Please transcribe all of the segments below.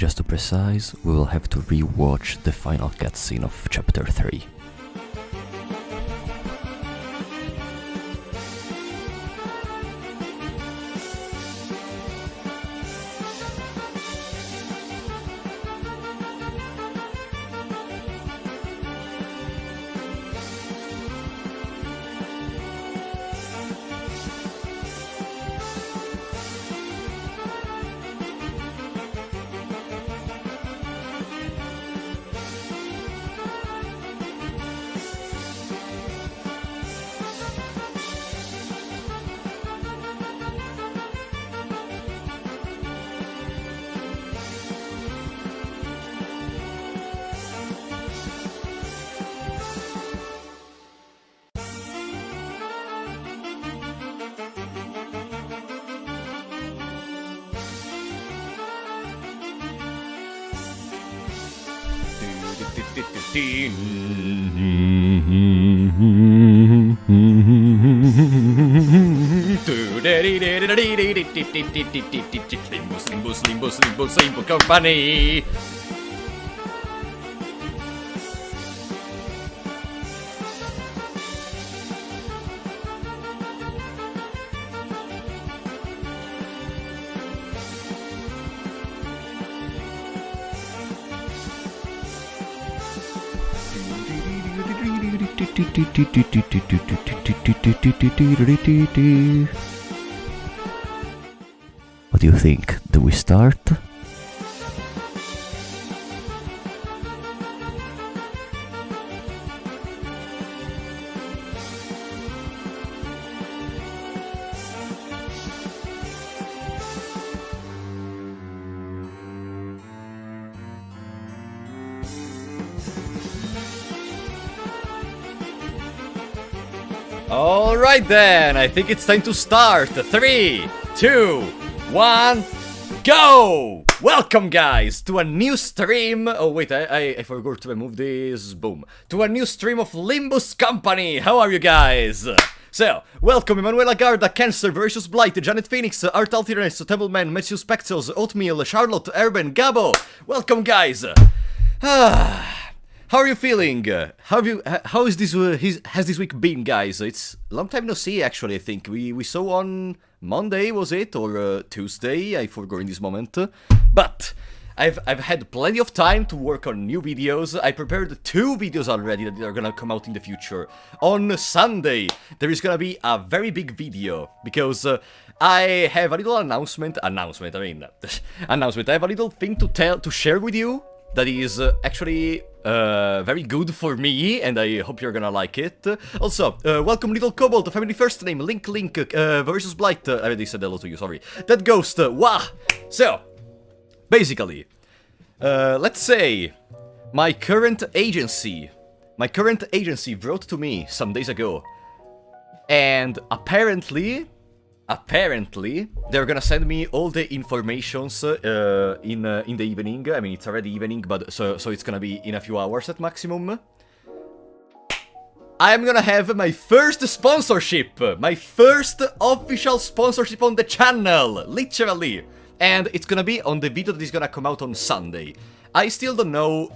Just to precise, we will have to rewatch the final cutscene of Chapter 3. Limbus Company. What do you think? Do we start? Alright then, I think it's time to start. 3, 2, 1, go! Welcome guys to a new stream. Oh wait, I forgot to remove this. Boom. To a new stream of Limbus Company. How are you guys? So, welcome Emanuela Garda, Cancer, Versus Blight, Janet Phoenix, Art Alternate, Templeman, Matthew Spectles, Oatmeal, Charlotte, Erben, Gabo. Welcome guys. How are you feeling? How is this? Has this week been, guys? It's a long time no see. Actually, I think we saw on Monday, was it, or Tuesday? I forgot in this moment. But I've had plenty of time to work on new videos. I prepared 2 videos already that are gonna come out in the future. On Sunday, there is gonna be a very big video because I have a little announcement. I have a little thing to share with you. That is actually very good for me, and I hope you're gonna like it. Also, welcome Little Cobalt, the family first name, Link, Versus Blight, I already said hello to you, sorry. That Ghost, wah! So, basically, let's say, my current agency wrote to me some days ago, and apparently, they're gonna send me all the informations in the evening. I mean, it's already evening, but so it's gonna be in a few hours at maximum. I'm gonna have my first sponsorship, my first official sponsorship on the channel, literally. And it's gonna be on the video that is gonna come out on Sunday. I still don't know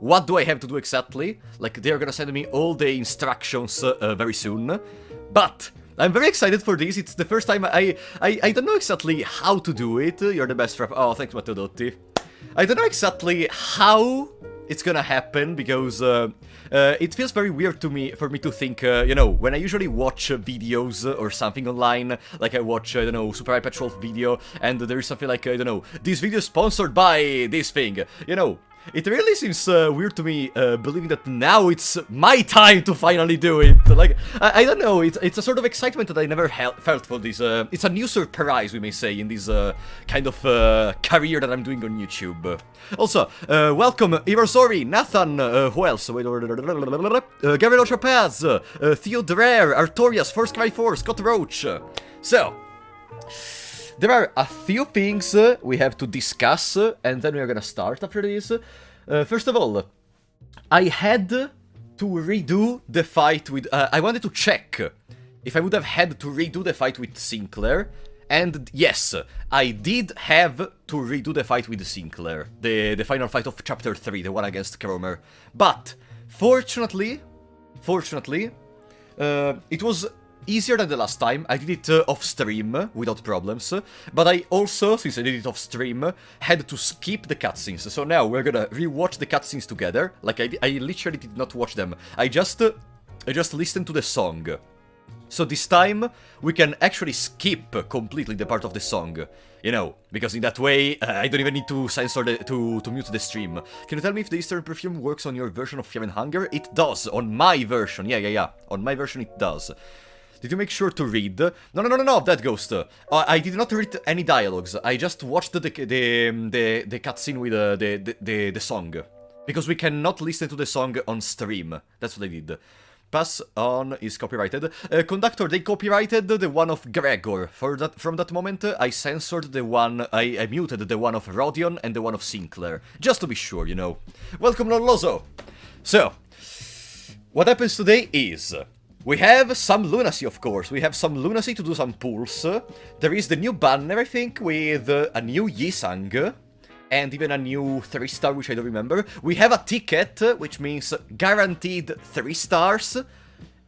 what do I have to do exactly. Like, they're gonna send me all the instructions very soon. But I'm very excited for this. It's the first time I don't know exactly how to do it. You're the best rep. Oh, thanks, Matteo Dotti. I don't know exactly how it's gonna happen because it feels very weird for me to think, you know, when I usually watch videos or something online, like I watch, I don't know, Super High Patrol video, and there is something like, I don't know, this video is sponsored by this thing, you know. It really seems weird to me, believing that now it's my time to finally do it. Like, I don't know, it's a sort of excitement that I never felt for this. It's a new surprise, we may say, in this kind of career that I'm doing on YouTube. Also, welcome Irosori, Nathan, who else? Wait, Gabriel Chapaz, Theo Dreher, Artorias, First Cry 4, Scott Roach. So, there are a few things we have to discuss, and then we are gonna start after this. First of all, I had to redo the fight with... I wanted to check if I would have had to redo the fight with Sinclair, And yes, I did have to redo the fight with Sinclair, the final fight of Chapter 3, the one against Cromer. But, fortunately, it was easier than the last time. I did it off-stream, without problems. But I also, since I did it off-stream, had to skip the cutscenes. So now we're gonna rewatch the cutscenes together. Like, I literally did not watch them. I just listened to the song. So this time, we can actually skip completely the part of the song, you know, because in that way, I don't even need to censor to mute the stream. Can you tell me if the Eastern perfume works on your version of Fear and Hunger? It does, on my version, yeah, on my version it does. Did you make sure to read? No, that ghost. I did not read any dialogues, I just watched the cutscene with the song. Because we cannot listen to the song on stream, that's what I did. Pass on is copyrighted. Conductor, they copyrighted the one of Gregor. From that moment, I censored the one, I muted the one of Rodion and the one of Sinclair. Just to be sure, you know. Welcome, Lolozo! So, what happens today is, we have some lunacy, of course. We have some lunacy to do some pulls. There is the new banner, I think, with a new Yisang. And even a new 3-star, which I don't remember. We have a ticket, which means guaranteed 3 stars.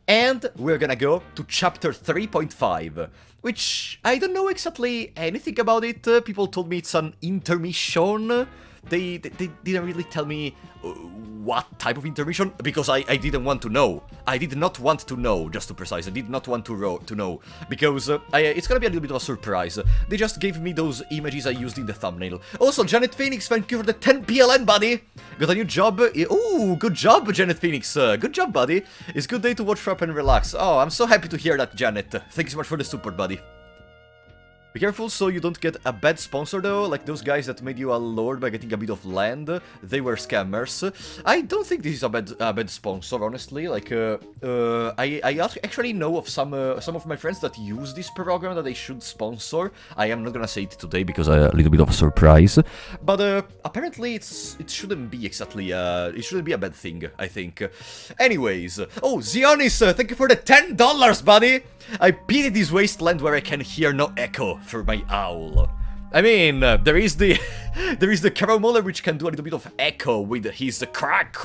And we're gonna go to chapter 3.5, which I don't know exactly anything about it. People told me it's an intermission. They didn't really tell me what type of intermission, because I didn't want to know. I did not want to know, just to be precise. I did not want to know, because it's gonna be a little bit of a surprise. They just gave me those images I used in the thumbnail. Also, Janet Phoenix, thank you for the 10 PLN, buddy! Got a new job. Ooh, good job, Janet Phoenix. Good job, buddy. It's a good day to watch Frap and relax. Oh, I'm so happy to hear that, Janet. Thank you so much for the support, buddy. Be careful so you don't get a bad sponsor though, like those guys that made you a lord by getting a bit of land. They were scammers. I don't think this is a bad sponsor, honestly. Like, I actually know of some of my friends that use this program that they should sponsor. I am not gonna say it today because a little bit of a surprise. But apparently it shouldn't be exactly it shouldn't be a bad thing, I think. Anyways, oh Zionis, thank you for the $10, buddy. I pity this wasteland where I can hear no echo for my owl. I mean, there is the Caramolar which can do a little bit of echo with his crack.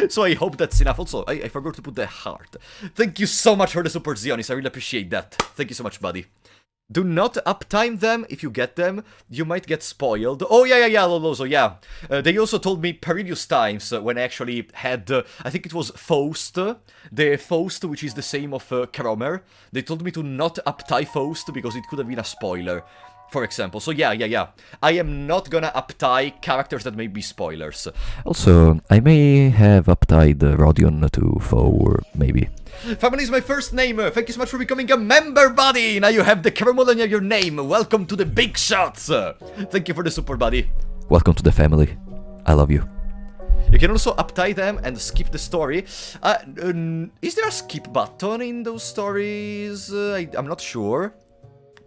So I hope that's enough. Also, I forgot to put the heart. Thank you so much for the support, Zionis. I really appreciate that. Thank you so much, buddy. Do not uptime them if you get them. You might get spoiled. Oh, yeah, Lolozo, yeah. They also told me previous times when I actually had, I think it was Faust. The Faust, which is the same of Kromer. They told me to not uptie Faust because it could have been a spoiler, for example. So yeah. I am not gonna uptie characters that may be spoilers. Also, I may have uptied Rodion to Foe, maybe. Family is my first name. Thank you so much for becoming a member, buddy. Now you have the caramel on your name. Welcome to the big shots. Thank you for the support, buddy. Welcome to the family. I love you. You can also uptie them and skip the story. Is there a skip button in those stories? I'm not sure.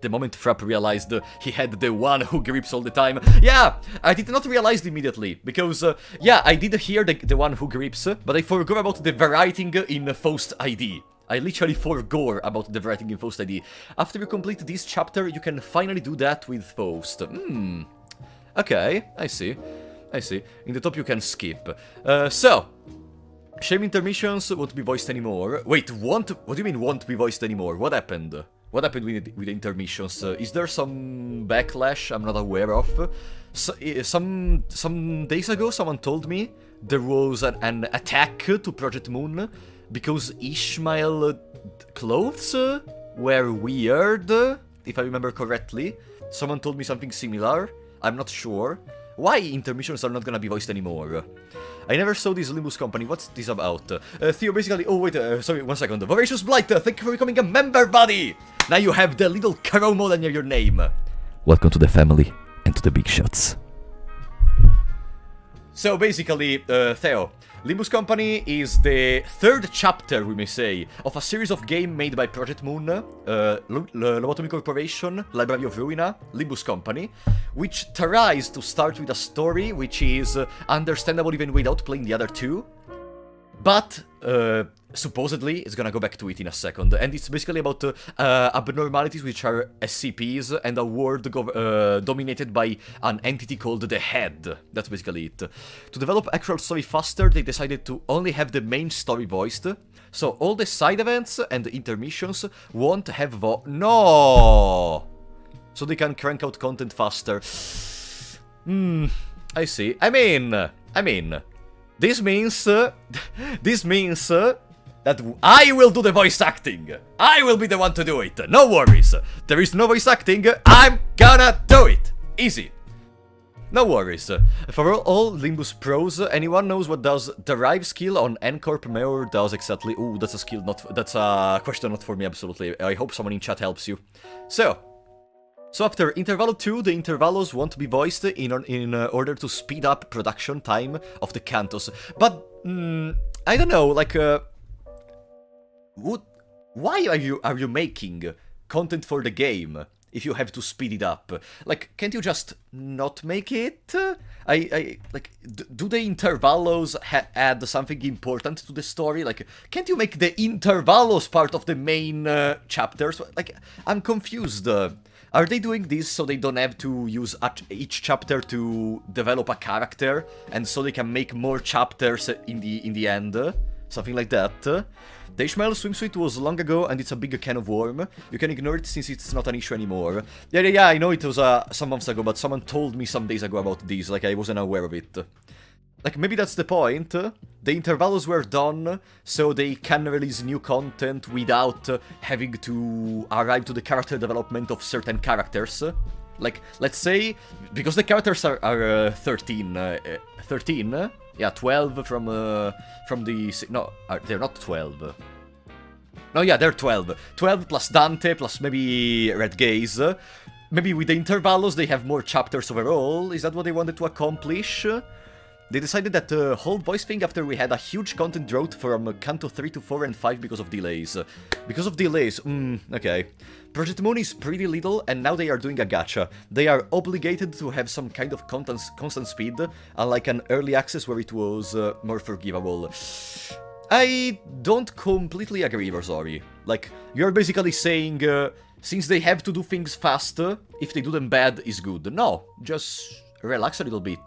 The moment Frapp realized he had the one who grips all the time. Yeah, I did not realize it immediately, because, yeah, I did hear the one who grips, but I forgot about the writing in Faust ID. I literally forgot about the writing in Faust ID. After you complete this chapter, you can finally do that with Faust. Okay, I see. In the top you can skip. So, shame intermissions won't be voiced anymore. Wait, what do you mean won't be voiced anymore? What happened? What happened with intermissions? Is there some backlash I'm not aware of? So, some days ago, someone told me there was an attack to Project Moon because Ishmael clothes were weird, if I remember correctly. Someone told me something similar. I'm not sure. Why intermissions are not gonna be voiced anymore? I never saw this Limbus Company. What's this about? Theo, basically... Oh, wait, sorry, 1 second. Voracious Blight, thank you for becoming a member, buddy! Now you have the little Caromo near your name. Welcome to the family and to the big shots. So, basically, Theo, Limbus Company is the 3rd chapter, we may say, of a series of games made by Project Moon, Lobotomy Corporation, Library of Ruina, Limbus Company, which tries to start with a story which is understandable even without playing the other two. But supposedly it's gonna go back to it in a second, and it's basically about abnormalities, which are SCPs, and a world dominated by an entity called the Head. That's basically it. To develop actual story faster, they decided to only have the main story voiced, so all the side events and the intermissions won't have No! So they can crank out content faster. I see. I mean, this means that I will do the voice acting. I will be the one to do it. No worries. There is no voice acting. I'm gonna do it. Easy. No worries. For all Limbus pros, anyone knows what does derive skill on N-Corp Mirror does exactly? Ooh, that's a skill, that's a question not for me, absolutely. I hope someone in chat helps you. So after Intervallo 2, the Intervallos want to be voiced in order to speed up production time of the cantos. But, I don't know, like, why are you making content for the game if you have to speed it up? Like, can't you just not make it? Do the Intervallos add something important to the story? Like, can't you make the Intervallos part of the main chapters? Like, I'm confused. Are they doing this so they don't have to use each chapter to develop a character, and so they can make more chapters in the end? Something like that. The Ishmael swimsuit was long ago, and it's a big can of worm. You can ignore it since it's not an issue anymore. Yeah, I know it was some months ago, but someone told me some days ago about this, like I wasn't aware of it. Like, maybe that's the point. The intervallos were done, so they can release new content without having to arrive to the character development of certain characters. Like, let's say, because the characters are 13. 13? Yeah, 12 from the... No, they're not 12. No, yeah, they're 12. 12 plus Dante, plus maybe Red Gaze. Maybe with the intervallos they have more chapters overall. Is that what they wanted to accomplish? They decided that the whole voice thing after we had a huge content drought from Canto 3 to 4 and 5 because of delays. Because of delays, okay. Project Moon is pretty little, and now they are doing a gacha. They are obligated to have some kind of constant speed, unlike an early access where it was more forgivable. I don't completely agree, Rosori. Like, you're basically saying, since they have to do things fast, if they do them bad is good. No, just relax a little bit.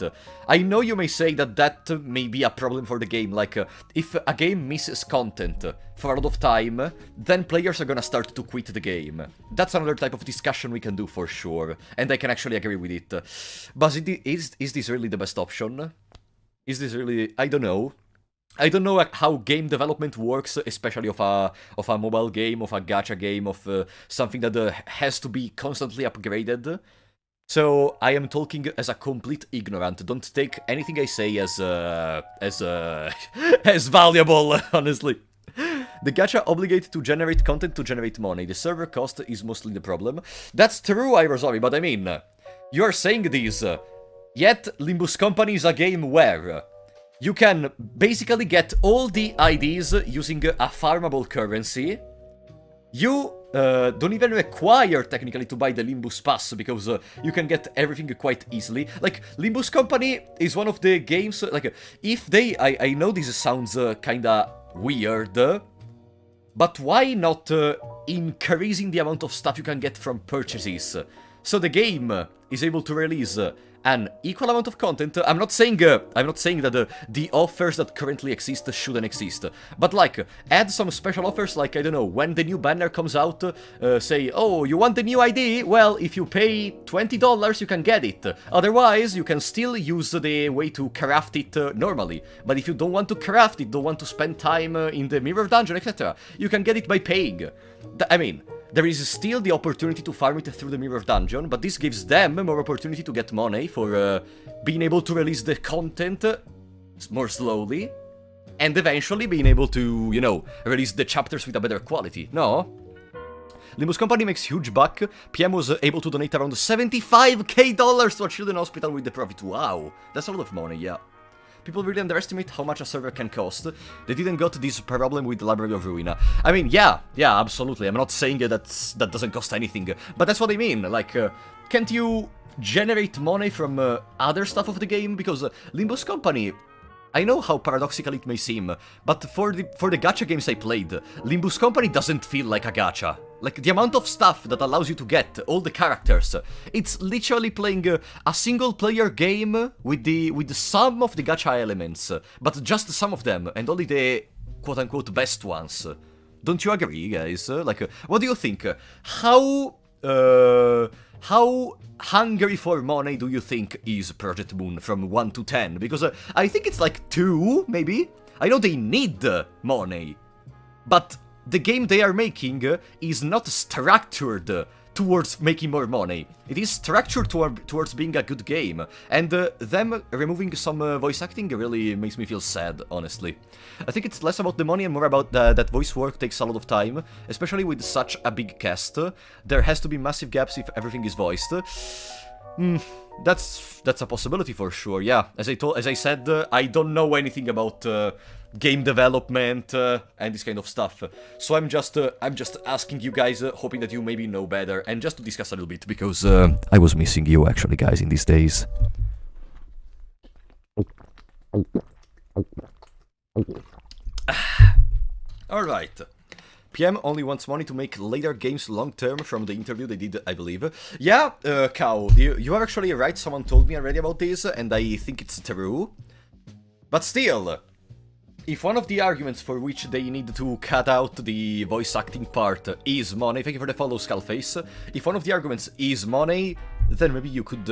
I know you may say that may be a problem for the game, like, if a game misses content for a lot of time, then players are gonna start to quit the game. That's another type of discussion we can do for sure, and I can actually agree with it. But is this really the best option? Is this really... I don't know. I don't know how game development works, especially of a mobile game, of a gacha game, of something that has to be constantly upgraded. So I am talking as a complete ignorant. Don't take anything I say as as valuable, honestly. The gacha obligated to generate content to generate money. The server cost is mostly the problem. That's true, Irozori, but I mean, you're saying this, yet Limbus Company is a game where you can basically get all the IDs using a farmable currency. You don't even require, technically, to buy the Limbus Pass, because you can get everything quite easily. Like, Limbus Company is one of the games, like, if they... I know this sounds kinda weird, but why not increasing the amount of stuff you can get from purchases? So the game is able to release an equal amount of content. I'm not saying that the offers that currently exist shouldn't exist, but like, add some special offers, like, I don't know, when the new banner comes out, say, oh, you want the new ID? Well, if you pay $20, you can get it. Otherwise, you can still use the way to craft it normally. But if you don't want to craft it, don't want to spend time in the mirror dungeon, etc., you can get it by paying. I mean, there is still the opportunity to farm it through the mirror dungeon, but this gives them more opportunity to get money for being able to release the content more slowly, and eventually being able to, you know, release the chapters with a better quality. No? Limbus Company makes huge buck. PM was able to donate around $75k to a children's hospital with the profit. Wow, that's a lot of money, yeah. People really underestimate how much a server can cost. They didn't got this problem with the Library of Ruina. I mean, yeah, absolutely. I'm not saying that doesn't cost anything, but that's what I mean. Like, can't you generate money from other stuff of the game? Because Limbus Company, I know how paradoxical it may seem, but for the gacha games I played, Limbus Company doesn't feel like a gacha. Like, the amount of stuff that allows you to get, all the characters, it's literally playing a single-player game with the sum of the gacha elements, but just some of them, and only the quote-unquote best ones. Don't you agree, guys? What do you think? How hungry for money do you think is Project Moon from 1 to 10? Because I think it's like 2, maybe? I know they need money, but the game they are making is not structured towards making more money. It is structured towards being a good game, and them removing some voice acting really makes me feel sad, honestly. I think it's less about the money and more about that voice work takes a lot of time, especially with such a big cast. There has to be massive gaps if everything is voiced. That's a possibility for sure, yeah. As I said, I don't know anything about game development and this kind of stuff. So I'm just asking you guys, hoping that you maybe know better, and just to discuss a little bit, because I was missing you actually, guys, in these days. Alright. PM only wants money to make later games long-term from the interview they did, I believe. Yeah, Cow, you are actually right, someone told me already about this, and I think it's true. But still, if one of the arguments for which they need to cut out the voice acting part is money, thank you for the follow, Skullface. If one of the arguments is money, then maybe you could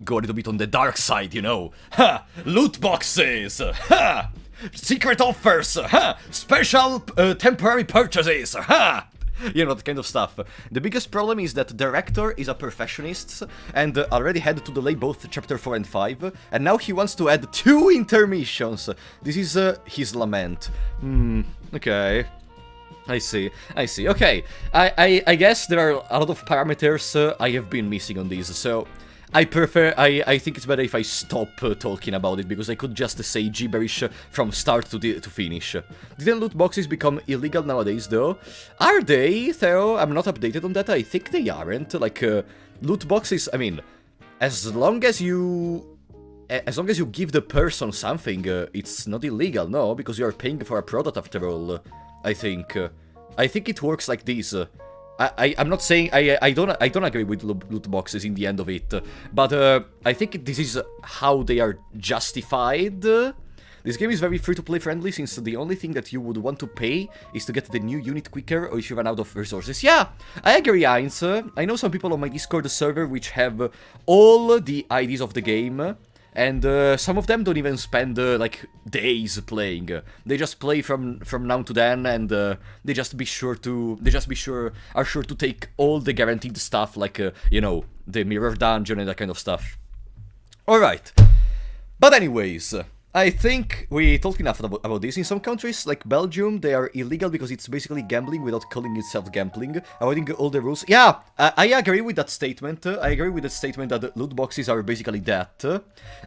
go a little bit on the dark side, you know. Ha! Loot boxes! Ha! Secret offers! Ha! Special temporary purchases! Ha! You know, that kind of stuff. The biggest problem is that the director is a perfectionist and already had to delay both chapter 4 and 5, and now he wants to add 2 intermissions. This is his lament. Okay. I see. Okay, I guess there are a lot of parameters I have been missing on these, so I think it's better if I stop talking about it, because I could just say gibberish from start to finish. Didn't loot boxes become illegal nowadays, though? Are they, Theo? I'm not updated on that. I think they aren't. Like, loot boxes, I mean, as long as you give the person something, it's not illegal, no? Because you're paying for a product after all, I think. I think it works like this. I'm not saying I don't agree with loot boxes in the end of it, but I think this is how they are justified. This game is very free-to-play friendly, since the only thing that you would want to pay is to get the new unit quicker, or if you run out of resources. Yeah, I agree, Heinz. I know some people on my Discord server which have all the IDs of the game, and some of them don't even spend like days playing. They just play from now to then, and they are sure to take all the guaranteed stuff, like you know, the mirror dungeon and that kind of stuff. All right, but anyways, I think we talked enough about this. In some countries, like Belgium, they are illegal because it's basically gambling without calling itself gambling, avoiding all the rules. Yeah, I agree with that statement. I agree with the statement that loot boxes are basically that.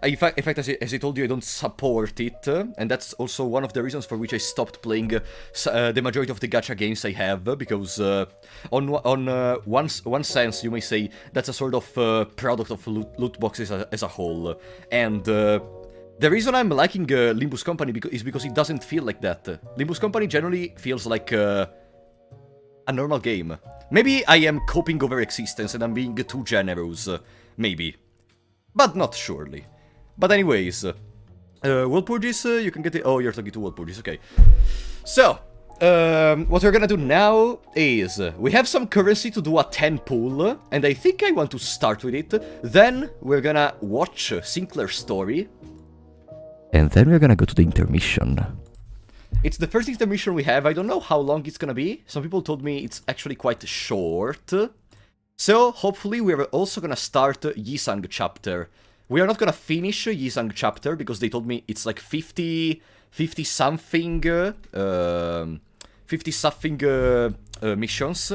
In fact, as I told you, I don't support it, and that's also one of the reasons for which I stopped playing the majority of the gacha games I have, because on one sense, you may say that's a sort of product of loot boxes as a whole, and the reason I'm liking Limbus Company is because it doesn't feel like that. Limbus Company generally feels like a normal game. Maybe I am coping over existence and I'm being too generous, maybe. But not surely. But anyways, World Purges, you can get it. Oh, you're talking to World Purges, okay. So, what we're gonna do now is, we have some currency to do a 10 pool, and I think I want to start with it. Then we're gonna watch Sinclair's story. And then we're gonna go to the intermission. It's the first intermission we have. I don't know how long it's gonna be. Some people told me it's actually quite short. So, hopefully we're also gonna start Yisang chapter. We are not gonna finish Yisang chapter, because they told me it's like 50 something missions.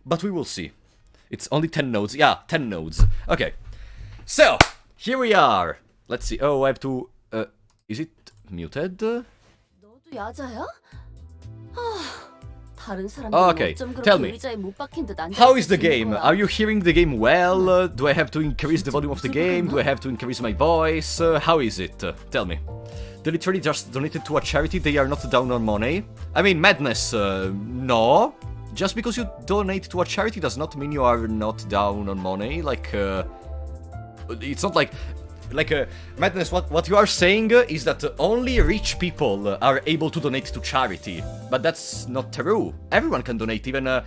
But we will see. It's only 10 nodes. Yeah, 10 nodes. Okay. So, here we are. Let's see. Oh, I have to... is it muted? Okay, tell me. How is the game? Are you hearing the game well? Do I have to increase the volume of the game? Do I have to increase my voice? How is it? Tell me. They literally just donated to a charity, they are not down on money. I mean, madness, no. Just because you donate to a charity does not mean you are not down on money. Like, it's not like... Madness, what you are saying is that only rich people are able to donate to charity. But that's not true. Everyone can donate, even a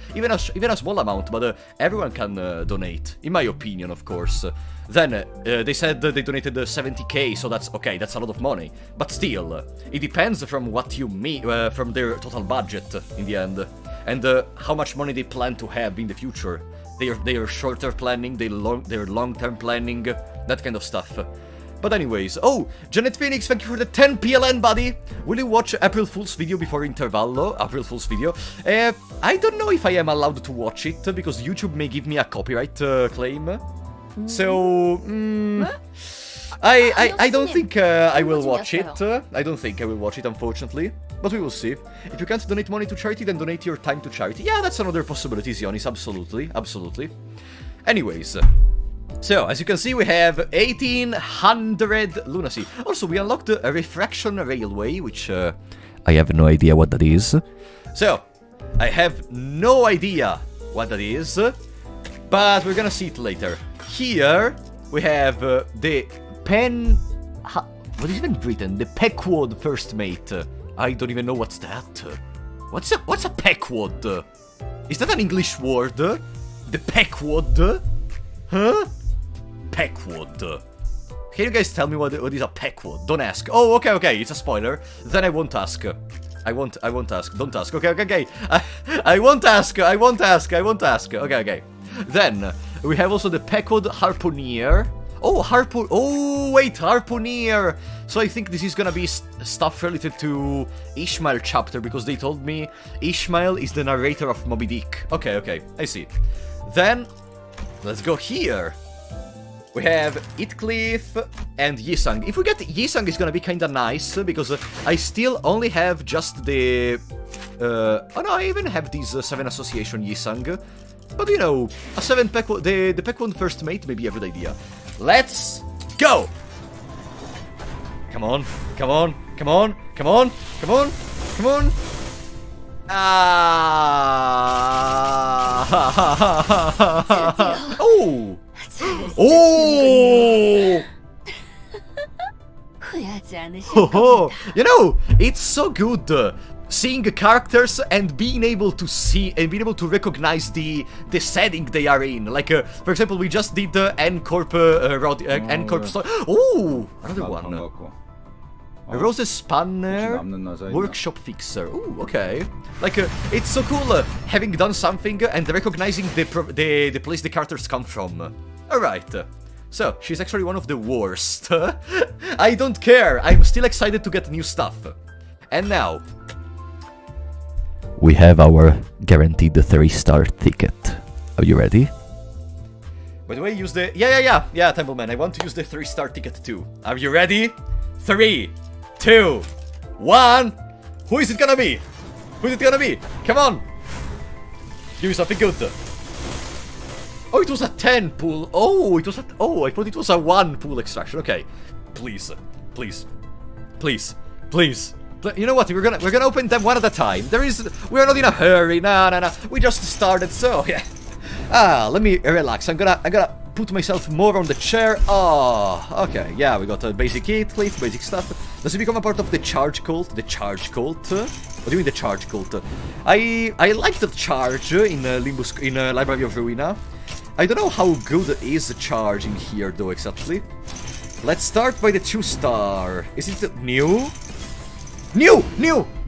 small amount, but everyone can donate. In my opinion, of course. Then, they said they donated 70k, so that's okay, that's a lot of money. But still, it depends from what you mean, from their total budget, in the end. And how much money they plan to have in the future. Their shorter planning, their long-term planning, that kind of stuff. But anyways, oh, Janet Phoenix, thank you for the 10 PLN, buddy! Will you watch April Fool's video before Intervallo? April Fool's video? I don't know if I am allowed to watch it, because YouTube may give me a copyright claim. So, I don't think I will watch it. I don't think I will watch it, unfortunately. But we will see. If you can't donate money to charity, then donate your time to charity. Yeah, that's another possibility, Zionis, absolutely, absolutely. Anyways, so, as you can see, we have 1800 lunacy. Also, we unlocked a Refraction Railway, which I have no idea what that is. So, I have no idea what that is, but we're gonna see it later. Here, we have the what is even written? The Peckwod First Mate. I don't even know what's that. What's a Peckwod? Is that an English word? The Peckwod? Huh? Peckwod. Can you guys tell me what is a Peckwod? Don't ask. Oh, okay, it's a spoiler. Then I won't ask. I won't ask. Don't ask. Okay. I won't ask. Okay. Then, we have also the Peckwod Harpooner. Oh, Harpooner! So I think this is gonna be stuff related to Ishmael chapter, because they told me Ishmael is the narrator of Moby Dick. Okay, I see. Then, let's go here. We have Heathcliff and Yisang. If we get Yisang, it's gonna be kinda nice, because I still only have just the... oh no, I even have these 7 association Yisang. But you know, a 7 Peckwod, the Peckwod First Mate may be a good idea. Let's go! Come on. Ah! Oh! You know, it's so good seeing characters and being able to see and being able to recognize the setting they are in. Like, for example, we just did the N-Corp story. Oh, another one. Rose Spanner, Workshop Fixer. Ooh, okay. Like, it's so cool having done something and recognizing the place the characters come from. Alright. So, she's actually one of the worst. I don't care. I'm still excited to get new stuff. And now, we have our guaranteed 3-star ticket. Are you ready? By the way, use the... Yeah, Templeman, I want to use the 3-star ticket too. Are you ready? 3, 2, 1... Who is it gonna be? Come on! Give me something good. Oh, it was a 10 pool. Oh, it was a... Oh, I thought it was a 1 pool extraction. Okay. Please. You know what? We're gonna open them one at a time. We're not in a hurry. No. We just started, so yeah. Let me relax. I'm gonna put myself more on the chair. Oh, okay. Yeah, we got a basic Heathcliff, basic stuff. Does it become a part of the charge cult? The charge cult? What do you mean the charge cult? I like the charge in Limbus in Library of Ruina. I don't know how good is the charge in here though exactly. Let's start by the 2-star. Is it new? New!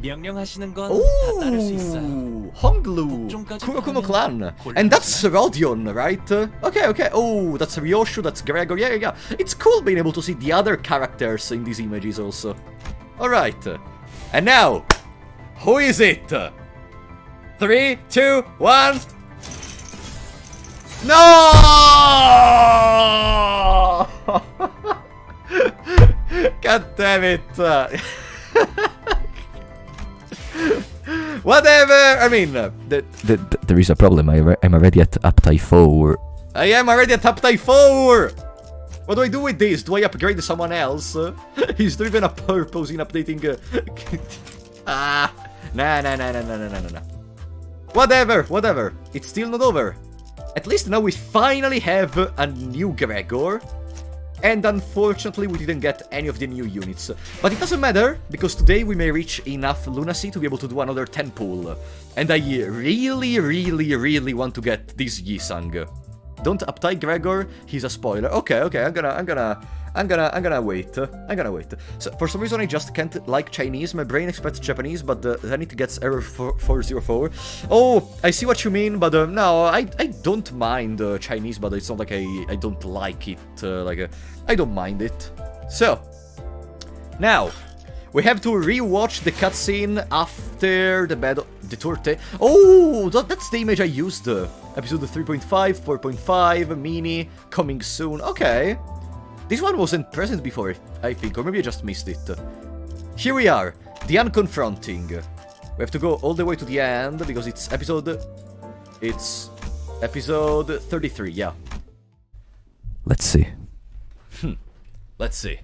명령하시는 건 다 따를 수 있어요. Honglu, Kurokuno clan. And that's Rodion, right? Okay. Oh, that's Ryoshu, that's Gregor. Yeah. It's cool being able to see the other characters in these images also. Alright. And now, who is it? 3, 2, 1. No! God damn it. Whatever! I mean, there is a problem. I'm already at Uptie 4. I am already at Uptie 4! What do I do with this? Do I upgrade to someone else? He's not even a purpose in updating... Nah. Whatever. It's still not over. At least now we finally have a new Gregor. And unfortunately we didn't get any of the new units. But it doesn't matter, because today we may reach enough lunacy to be able to do another 10 pull. And I really want to get this Yisang. Don't uptie Gregor, he's a spoiler. Okay, I'm gonna wait. So, for some reason I just can't like Chinese. My brain expects Japanese, but then it gets error 404. Oh, I see what you mean, but no, I don't mind Chinese, but it's not like I don't like it. I don't mind it. So, now, we have to rewatch the cutscene after the battle. The Torte. Oh, that's the image I used. Episode 3.5, 4.5, mini, coming soon. Okay. This one wasn't present before, I think, or maybe I just missed it. Here we are, the Unconfronting. We have to go all the way to the end, because it's episode 33, yeah. Let's see. Let's see.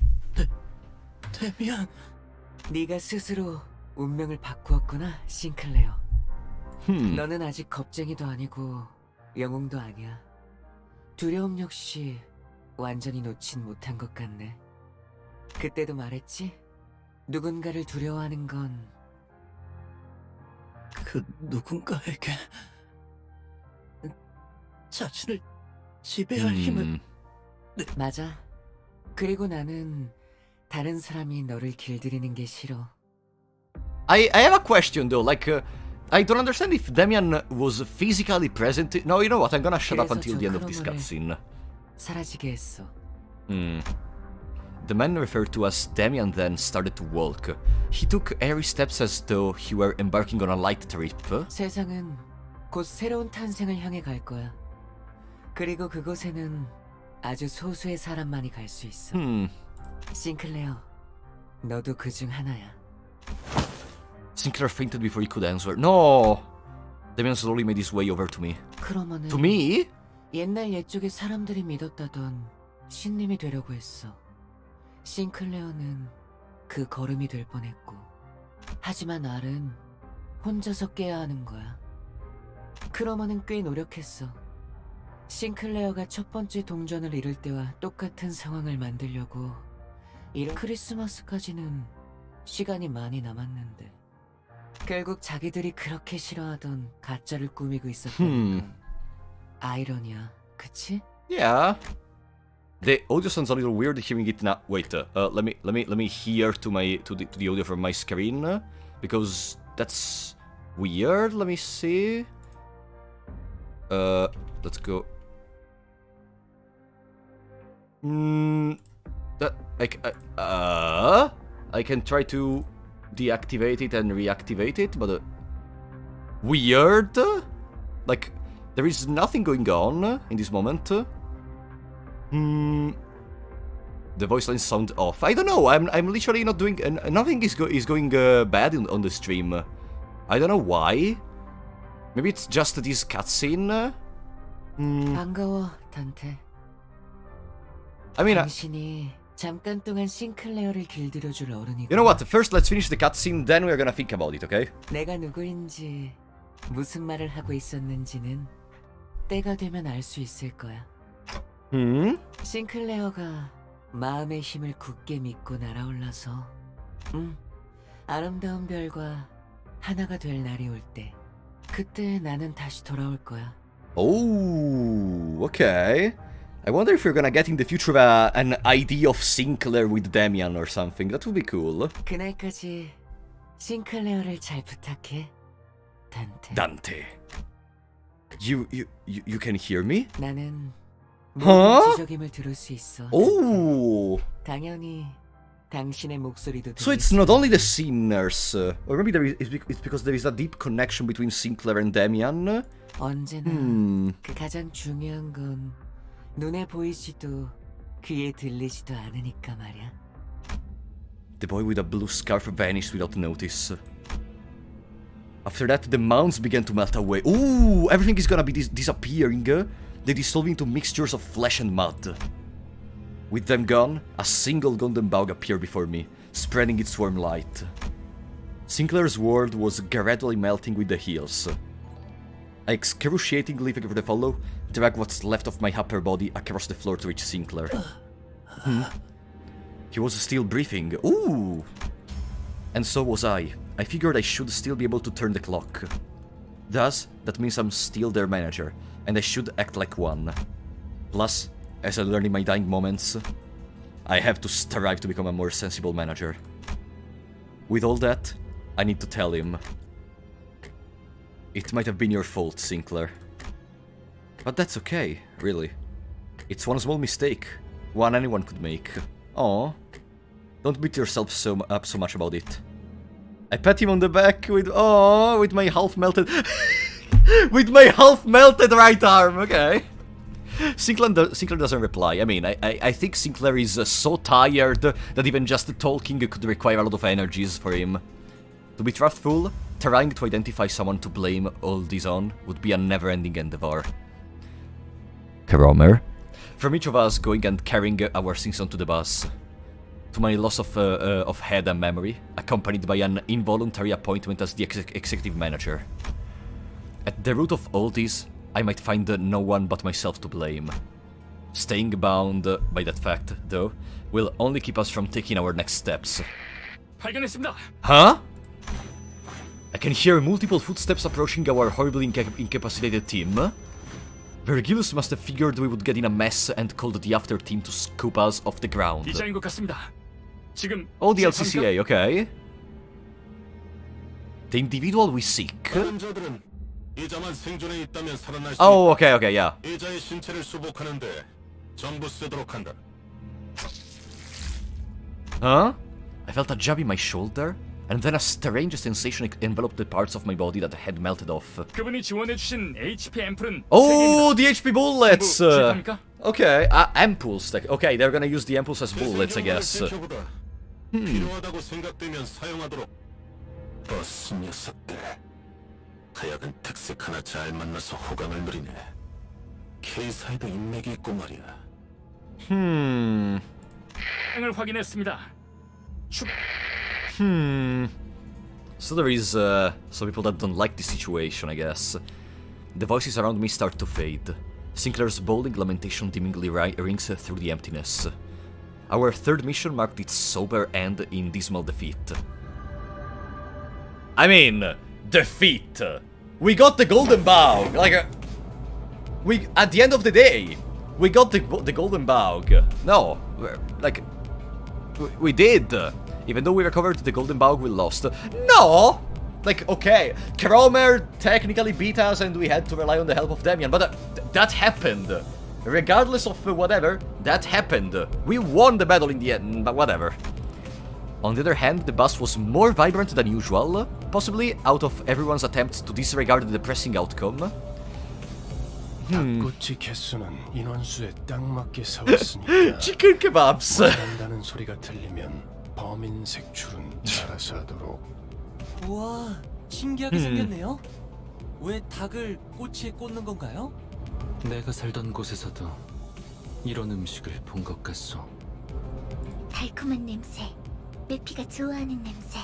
데미안, 네가 스스로 운명을 바꾸었구나, 싱클레어. 너는 아직 겁쟁이도 아니고 영웅도 아니야. 두려움 역시 완전히 놓진 못한 것 같네. 그때도 말했지? 누군가를 두려워하는 건 그 누군가에게 자신을 지배할 힘을... 맞아. 그리고 나는 다른 사람이 너를 길들이는 게 싫어. I have a question though, I don't understand if Damian was physically present. No, you know what? I'm gonna shut up until the end of this cutscene. 사라지게 했어. The man referred to as Damian then started to walk. He took airy steps as though he were embarking on a light trip. 세상은 곧 새로운 탄생을 향해 갈 거야. 그리고 그곳에는 아주 소수의 사람만이 갈 수 있어. 싱클레어, 너도 그중 하나야. Sinclair fainted before he could answer. No! Damian slowly made his way over to me. 크로머는 To me? 옛날 옛쪽에 사람들이 믿었다던 신님이 되려고 했어. 싱클레어는 그 걸음이 될 뻔했고. 하지만 알은 혼자서 깨야 하는 거야. 크로머는 꽤 노력했어. 싱클레어가 첫 번째 동전을 잃을 때와 똑같은 상황을 만들려고. 이런 크리스마스까지는 시간이 많이 남았는데 결국 자기들이 그렇게 싫어하던 가짜를 꾸미고 있었다는 건 아이러니야, 그치? Yeah. The audio sounds a little weird hearing it now. Wait, let me hear to the audio from my screen, because that's weird. Let me see. Let's go. I can try to deactivate it and reactivate it, but weird. Like there is nothing going on in this moment. The voice lines sound off. I don't know. I'm literally not doing. Nothing is going bad on the stream. I don't know why. Maybe it's just this cutscene. 반가워, 단테. I mean, 당신이 잠깐 동안 싱클레어를 길들여줄 어른이고. you know what? First, let's finish the cutscene. Then we're gonna think about it, okay? 내가 누구인지 무슨 말을 하고 있었는지는 때가 되면 알 수 있을 거야. 싱클레어가 마음의 힘을 굳게 믿고 날아올라서 아름다운 별과 하나가 될 날이 올 때 그때 나는 다시 돌아올 거야. Oh, okay. I wonder if we're gonna get in the future an idea of Sinclair with Damian or something. That would be cool. 그날까지 싱클레어를 잘 부탁해, 단테. Dante. You can hear me? 나는 Huh? 지적임을 들을 수 있어. Oh. 당연히 당신의 목소리도 So it's not only the sinners, or maybe it's because there is a deep connection between Sinclair and Damian. 언제나 그 가장 중요한 건 눈에 보이지도 귀에 들리지도 않으니까 말이야. The boy with a blue scarf vanished without notice. After that, the mounds began to melt away. Ooh, everything is gonna be disappearing. They dissolve into mixtures of flesh and mud. With them gone, a single golden bug appeared before me, spreading its warm light. Sinclair's world was gradually melting with the heals. I excruciatingly figured to follow, drag what's left of my upper body across the floor to reach Sinclair. He was still breathing. Ooh! And so was I. I figured I should still be able to turn the clock. Thus, that means I'm still their manager, and I should act like one. Plus, as I learned in my dying moments, I have to strive to become a more sensible manager. With all that, I need to tell him. It might have been your fault, Sinclair. But that's okay, really. It's one small mistake, one anyone could make. Aw. Don't beat yourself up so much about it. I pat him on the back with my half melted with my half melted right arm. Okay. Sinclair doesn't reply. I mean, I think Sinclair is so tired that even just talking could require a lot of energies for him. To be truthful, trying to identify someone to blame all this on would be a never-ending endeavor. Kromer. From each of us going and carrying our things onto the bus. To my loss of head and memory, accompanied by an involuntary appointment as the executive manager. At the root of all this, I might find no one but myself to blame. Staying bound by that fact, though, will only keep us from taking our next steps. 발견했습니다. Huh? I can hear multiple footsteps approaching our horribly incapacitated team. Vergilius must have figured we would get in a mess and called the after team to scoop us off the ground. 이자인 것 같습니다. 지금 Oh, the LCCA, okay. The individual we seek. Oh, okay, yeah. Huh? I felt a jab in my shoulder, and then a strange sensation enveloped the parts of my body that had melted off. 그분이 지원해주신 HP 앰플은 Oh, the HP bullets! 주입합니까? Okay, ampoules. Okay, they're gonna use the ampoules as bullets, I guess. 필요하다고 생각되면 사용하도록. 버스 녀석들. 하여간 특색 하나 잘 만나서 호강을 누리네. K사에도 인맥이 있고 말이야. 을 확인했습니다. So there is some people that don't like this situation, I guess. The voices around me start to fade. Sinclair's bawling lamentation dimmingly rings through the emptiness. Our third mission marked its sober end in dismal defeat. I mean, defeat! We got the golden bow! Like, we, at the end of the day, we got the golden bow. No, like, we did. Even though we recovered the golden bow, we lost. No! Like, okay, Kromer technically beat us and we had to rely on the help of Damian, but that happened. Regardless of whatever, that happened. We won the battle in the end, but whatever. On the other hand, the bus was more vibrant than usual, possibly out of everyone's attempts to disregard the depressing outcome. 닭꼬치 개수는 인원수에 딱 맞게 세웠으니까 Chicken kebabs! 한다는 소리가 들리면 범인 색출은 알아서 하도록. 우와, 신기하게 생겼네요. 왜 닭을 꼬치에 꽂는 건가요? 내가 살던 곳에서도 이런 음식을 본 것 같소. 달콤한 냄새, 메피가 좋아하는 냄새.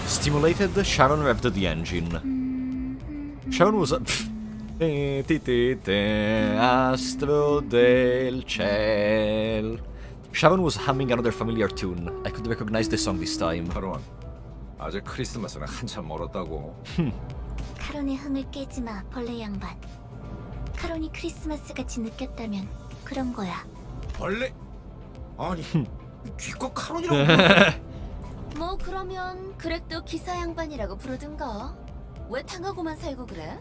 Stimulated, Sharon revved the engine. Sharon was Astro del ciel. Sharon was humming another familiar tune. I could recognize the song this time. 카론, 아직 크리스마스는 한참 멀었다고. 카론의 흥을 깨지 마, 벌레 양반. 카론이 크리스마스같이 느꼈다면 그런 거야. 벌레? 아니, 귀껏 카론이라고. 뭐 그러면 그렉도 기사 양반이라고 부르든가. 왜 당하고만 살고 그래?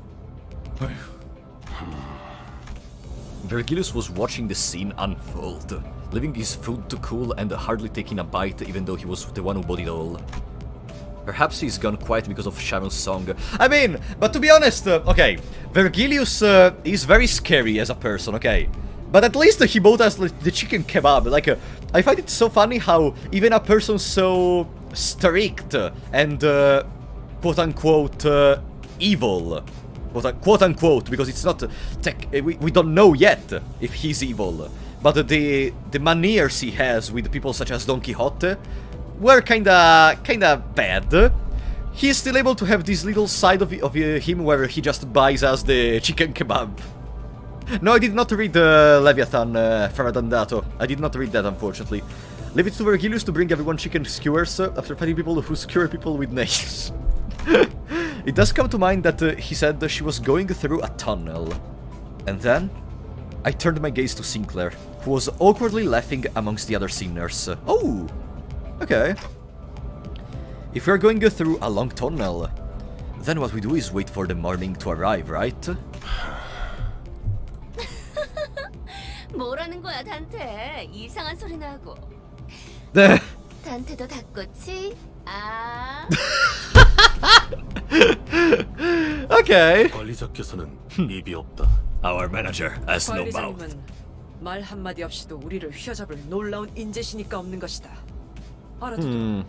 Vergilius was watching the scene unfold, leaving his food to cool and hardly taking a bite even though he was the one who bought it all. Perhaps he's gone quiet because of Sharon's song. I mean, but to be honest, okay, Vergilius is very scary as a person, okay? But at least he bought us the chicken kebab. Like, I find it so funny how even a person so strict and quote-unquote evil. Quote-unquote, because it's not we don't know yet if he's evil. But the maneers he has with people such as Don Quixote were kinda bad. He's still able to have this little side of him where he just buys us the chicken kebab. No, I did not read Leviathan, Faradandato. I did not read that, unfortunately. Leave it to Vergilius to bring everyone chicken skewers after fighting people who skewer people with nails. It does come to mind that he said that she was going through a tunnel. And then, I turned my gaze to Sinclair, who was awkwardly laughing amongst the other sinners. Oh! Okay. If we're going through a long tunnel, then what we do is wait for the morning to arrive, right? 뭐라는 거야, 단테? 이상한 소리나 하고. 단테도 닭꼬치? 아. Okay. 관리자께서는 입이 없다. Our manager has no mouth. 관리자님은 말 한마디 없이도 우리를 휘어잡을 놀라운 인재시니까 없는 것이다. 알아두도록.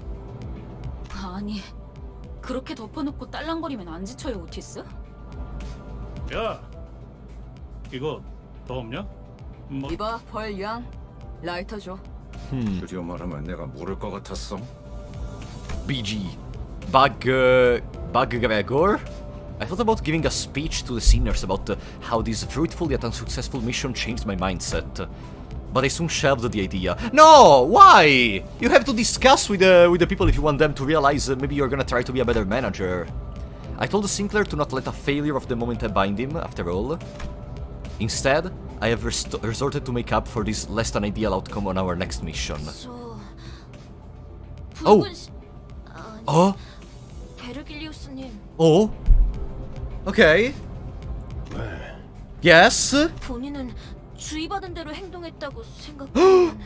아니, 그렇게 덮어놓고 딸랑거리면 안 지쳐요, 오티스? 야, 이거 더 없냐? 뭐... 이봐, 벌양. 라이터 줘. 드디어 말하면 내가 모를 것 같았어. BG. Bug Gregor? I thought about giving a speech to the sinners about how this fruitful yet unsuccessful mission changed my mindset. But I soon shelved the idea. No! Why? You have to discuss with the people if you want them to realize maybe you're gonna try to be a better manager. I told Sinclair to not let a failure of the moment bind him, after all. Instead, I have resorted to make up for this less than ideal outcome on our next mission. Oh! Oh? 베르길리우스님. Oh? Okay. Yes? 본인은 주의받은 대로 행동했다고 생각하면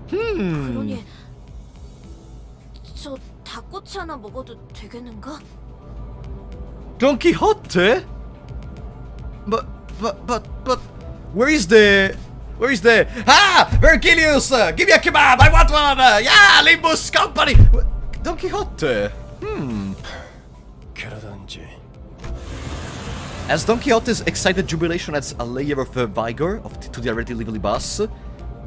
그러니 저 닭꼬치 하나 먹어도 되겠는가? Don Quixote? But where is the Vergilius! Give me a kebab! I want one! Yeah, Limbus Company! Don Quixote? As Don Quixote's excited jubilation adds a layer of vigor to the already lively bass,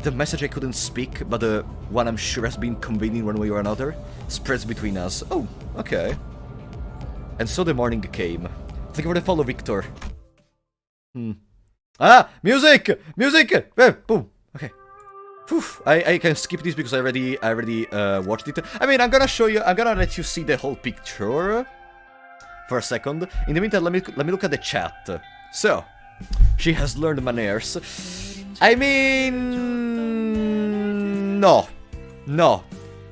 the message I couldn't speak, but the one I'm sure has been conveyed in one way or another, spreads between us. Oh, okay. And so the morning came. Thank you for the follow, Victor. Ah! Music! Music! Boom! Okay. Whew. I can skip this because I already watched it. I mean, I'm gonna let you see the whole picture for a second. In the meantime, let me look at the chat. So, she has learned manners. I mean, no.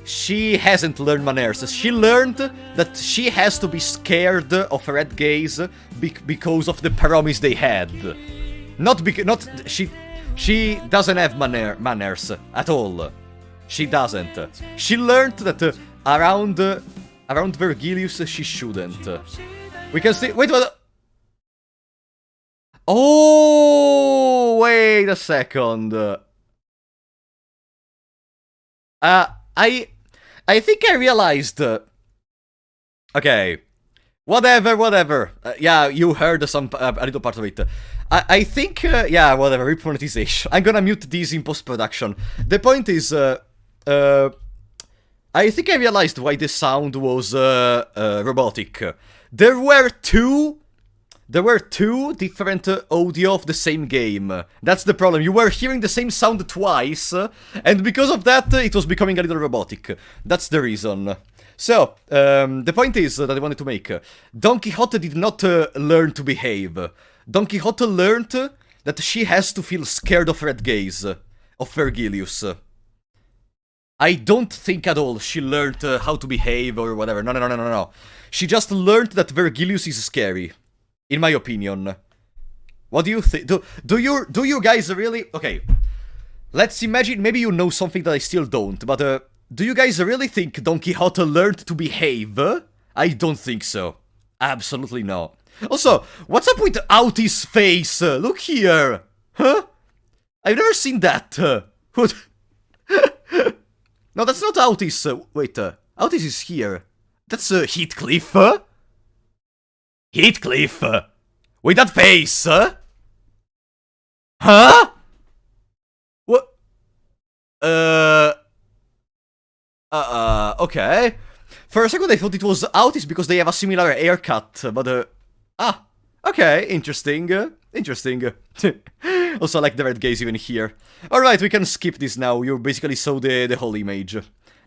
She hasn't learned manners. She learned that she has to be scared of Red Gaze because of the promise they had. She doesn't have manners at all. She doesn't. She learned that around Vergilius she shouldn't. We can see. Wait. Oh, wait a second. I think I realized. Okay. Whatever. Yeah, you heard a little part of it. I think, yeah, whatever, remonetization. I'm gonna mute these in post-production. The point is, I think I realized why the sound was robotic. There were two different audio of the same game. That's the problem. You were hearing the same sound twice, and because of that, it was becoming a little robotic. That's the reason. So, the point is that I wanted to make. Don Quixote did not learn to behave. Don Quixote learned that she has to feel scared of Red Gaze, of Vergilius. I don't think at all she learned how to behave or whatever. No. She just learned that Vergilius is scary. In my opinion. What do you think? Do you guys really... Okay. Let's imagine, maybe you know something that I still don't, but do you guys really think Don Quixote learned to behave? I don't think so. Absolutely no. Also, what's up with Auti's face? Look here. Huh? I've never seen that. What? No, that's not Autis. Wait, Autis is here. That's Heathcliff. Heathcliff. With that face. Huh? What? Okay. For a second I thought it was Autis because they have a similar haircut, but okay, interesting. Interesting. Also, I like the red gaze even here. Alright, we can skip this now. You basically saw the whole image.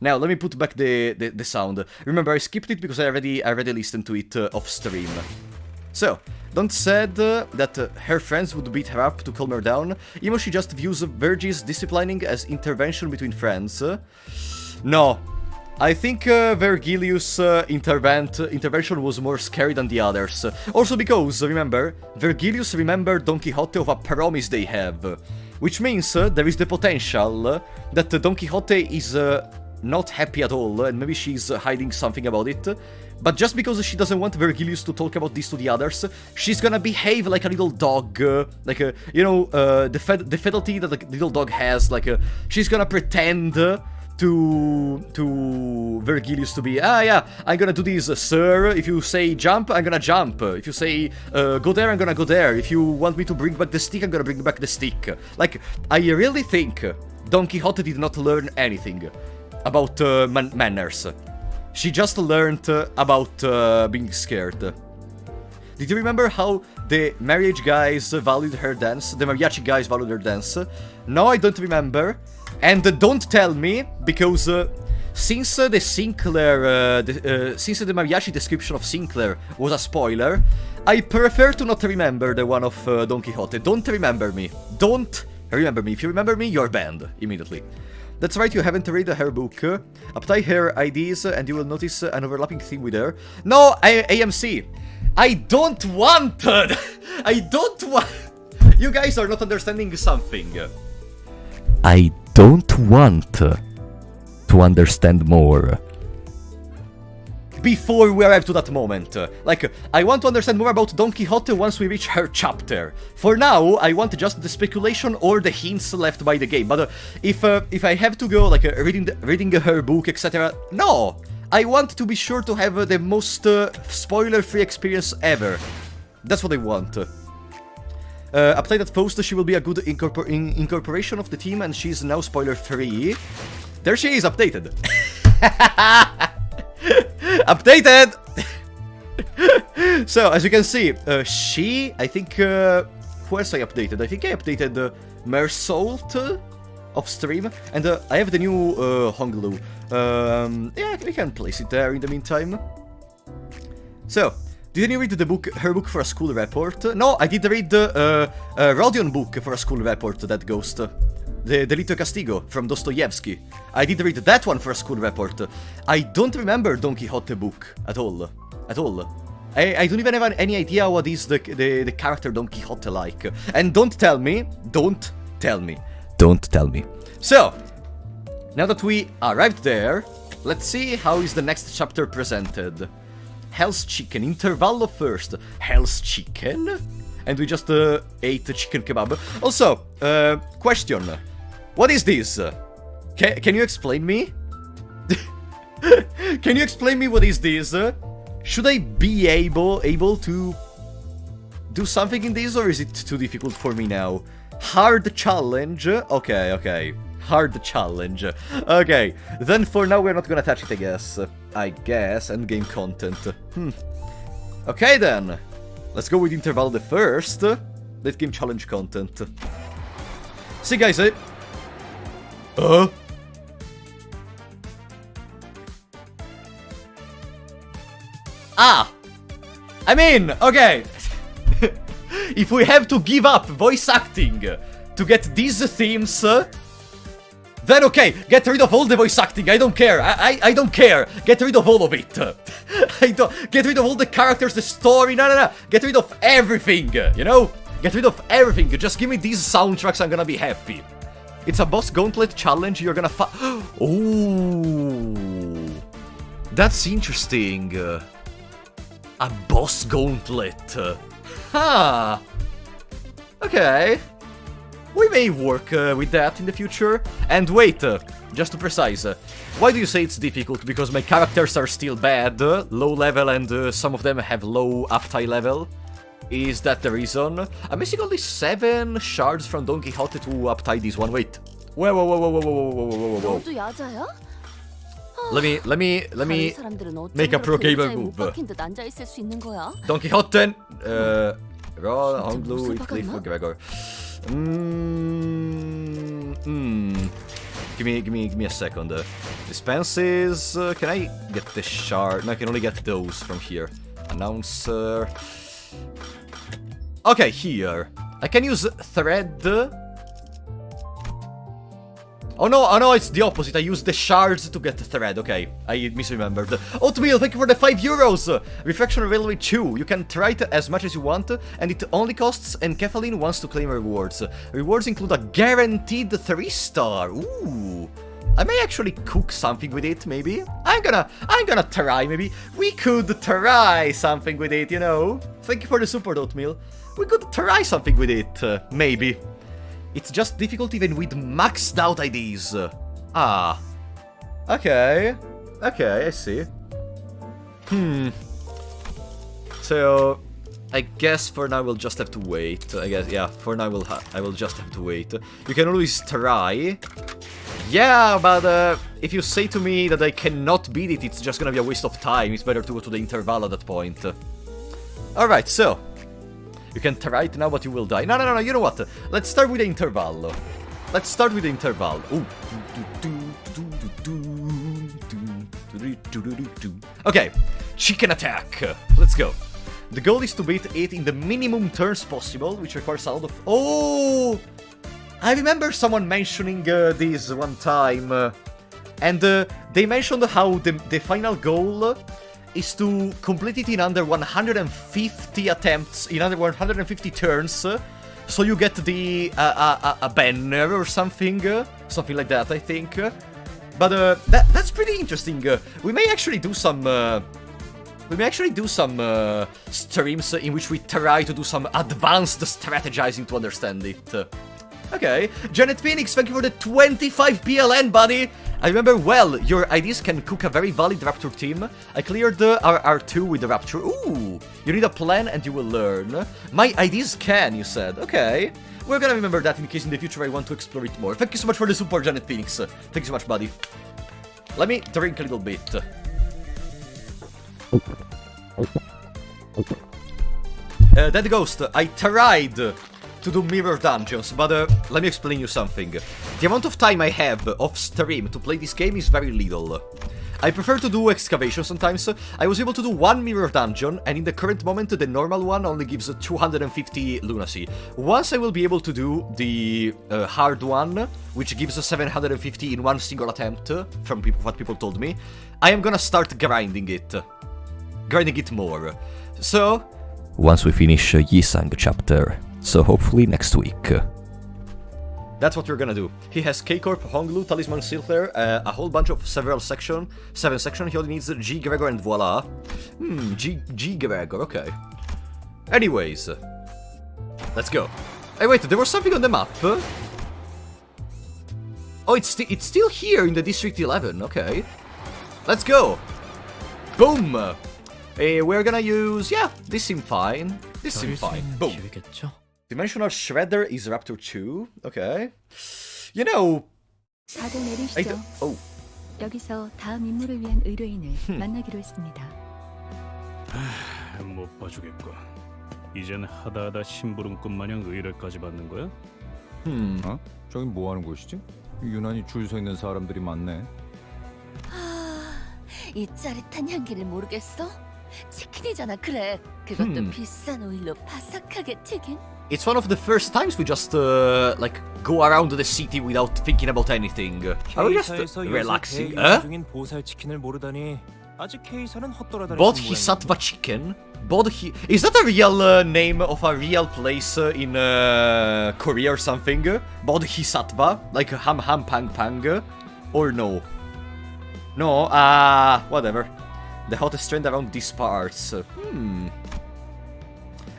Now, let me put back the sound. Remember, I skipped it because I already listened to it off stream. So, Dante said that her friends would beat her up to calm her down, even she just views Virgil's disciplining as intervention between friends. No. I think Vergilius' intervention was more scary than the others. Also because, remember, Vergilius remembered Don Quixote of a promise they have. Which means there is the potential that Don Quixote is not happy at all, and maybe she's hiding something about it. But just because she doesn't want Vergilius to talk about this to the others, she's gonna behave like a little dog, like you know, the fidelity that the little dog has. Like she's gonna pretend to Vergilius to be, yeah, I'm gonna do this, sir. If you say jump, I'm gonna jump. If you say go there, I'm gonna go there. If you want me to bring back the stick, I'm gonna bring back the stick. Like, I really think Don Quixote did not learn anything about manners. She just learned about being scared. Did you remember how the marriage guys valued her dance? The mariachi guys valued her dance? No, I don't remember. And don't tell me, because since the Sinclair, since the mariachi description of Sinclair was a spoiler, I prefer to not remember the one of Don Quixote. Don't remember me. Don't remember me. If you remember me, you're banned immediately. That's right, you haven't read her book. Apply her IDs and you will notice an overlapping theme with her. No, AMC. I don't want... I don't want... You guys are not understanding something. I don't want to understand more. Before we arrive to that moment. Like, I want to understand more about Don Quixote once we reach her chapter. For now, I want just the speculation or the hints left by the game. But if I have to go, like, reading her book, etc., no! I want to be sure to have the most spoiler-free experience ever. That's what I want. Apply that post, she will be a good incorporation of the team, and she's now spoiler-free. There she is, updated. Updated! So, as you can see, I think, who else I updated? I think I updated Mersault off stream, and I have the new Honglu. Yeah, we can place it there in the meantime. So, didn't you read the book, her book for a school report? No, I did read the Rodion book for a school report, that ghost. The Delito Castigo from Dostoevsky. I did read that one for a school report. I don't remember Don Quixote book at all. At all. I don't even have any idea what is the character Don Quixote like. And don't tell me. Don't tell me. Don't tell me. So, now that we arrived there, let's see how is the next chapter presented. Hell's Chicken. Intervallo first. Hell's Chicken? And we just ate chicken kebab. Also, question. What is this? Can you explain me? Can you explain me what is this? Should I be able to do something in this, or is it too difficult for me now? Hard challenge? Okay. Hard challenge. Okay, then for now we're not gonna touch it, I guess. Endgame content. Okay then. Let's go with Interval the first. Late game challenge content. See guys, I mean, okay. If we have to give up voice acting to get these themes, then okay, get rid of all the voice acting, I don't care, I don't care, get rid of all of it. Get rid of all the characters, the story, no, get rid of everything, you know? Get rid of everything, just give me these soundtracks, I'm gonna be happy. It's a boss gauntlet challenge, you're gonna Oh, that's interesting. A boss gauntlet. Huh. Okay. We may work with that in the future. And wait, just to precise, why do you say it's difficult? Because my characters are still bad, low level, and some of them have low uptime level? Is that the reason? I'm missing only 7 shards from Don Quixote to uptie this one. Wait. Whoa. Let me make a pro gamer move. Don Quixote, Raw, on blue with Cliff Gregor. Give me a second. Dispenses. Can I get the shard? No, I can only get those from here. Announcer. Okay, here. I can use thread. Oh no, it's the opposite. I used the shards to get the thread. Okay, I misremembered. Oatmeal, thank you for the €5. Refraction Railway 2. You can try it as much as you want, and it only costs Enkephalin once to claim rewards. Rewards include a guaranteed 3-star. Ooh. I may actually cook something with it, maybe. I'm gonna try, maybe. We could try something with it, you know. Thank you for the support, Oatmeal. We could try something with it, maybe. It's just difficult even with maxed out IDs. Okay, I see. So, I guess for now we'll just have to wait. I guess, yeah, for now I will just have to wait. You can always try. Yeah, but if you say to me that I cannot beat it, it's just gonna be a waste of time. It's better to go to the interval at that point. Alright, so. You can try it now, but you will die. No, you know what? Let's start with the interval. Ooh. Okay, chicken attack. Let's go. The goal is to beat it in the minimum turns possible, which requires a lot of... Oh! I remember someone mentioning this one time. And they mentioned how the final goal is to complete it in under 150 attempts, in under 150 turns, so you get the a banner or something like that, I think. But that's pretty interesting. We may actually do some streams in which we try to do some advanced strategizing to understand it. Okay, Janet Phoenix, thank you for the 25 PLN, buddy! I remember well, your IDs can cook a very valid Rapture team. I cleared our R2 with the Rapture. Ooh, you need a plan and you will learn. My IDs can, you said. Okay, we're gonna remember that in case in the future I want to explore it more. Thank you so much for the support, Janet Phoenix. Thank you so much, buddy. Let me drink a little bit. Dead Ghost, I tried to do mirror dungeons, but let me explain you something. The amount of time I have off stream to play this game is very little. I prefer to do excavation sometimes. I was able to do 1 mirror dungeon, and in the current moment the normal one only gives 250 lunacy. Once I will be able to do the hard one, which gives 750 in one single attempt, from what people told me, I am gonna start grinding it. Grinding it more. So, once we finish Yisang chapter, so hopefully next week. That's what we're gonna do. He has K-Corp, Honglu, Talisman Silver, a whole bunch of 7 sections. He only needs G. Gregor and voila. G. Gregor, okay. Anyways. Let's go. Hey, wait, there was something on the map. Oh, it's still here in the District 11, okay. Let's go. Boom. We're gonna use, yeah, this seems fine. Boom. Dimensional Shredder is Raptor 2. Okay. You know, oh. 여기서 다음 임무를 위한 의뢰인을 만나기로 했습니다. 못 봐주겠고. 이젠 하다하다 심부름꾼 마냥 의뢰까지 받는 거야? 어? 저긴 뭐 하는 곳이지? 유난히 줄 서 있는 사람들이 많네. 이 짜릿한 향기를 모르겠어? 치킨이잖아, 그래. 그것도 비싼 오일로 바삭하게 튀긴. It's one of the first times we just, like, go around the city without thinking about anything. Are we just relaxing? Bodhisattva chicken? Is that a real name of a real place in Korea or something? Bodhisattva? Like ham ham pang pang? Or no? No? Whatever. The hottest trend around these parts.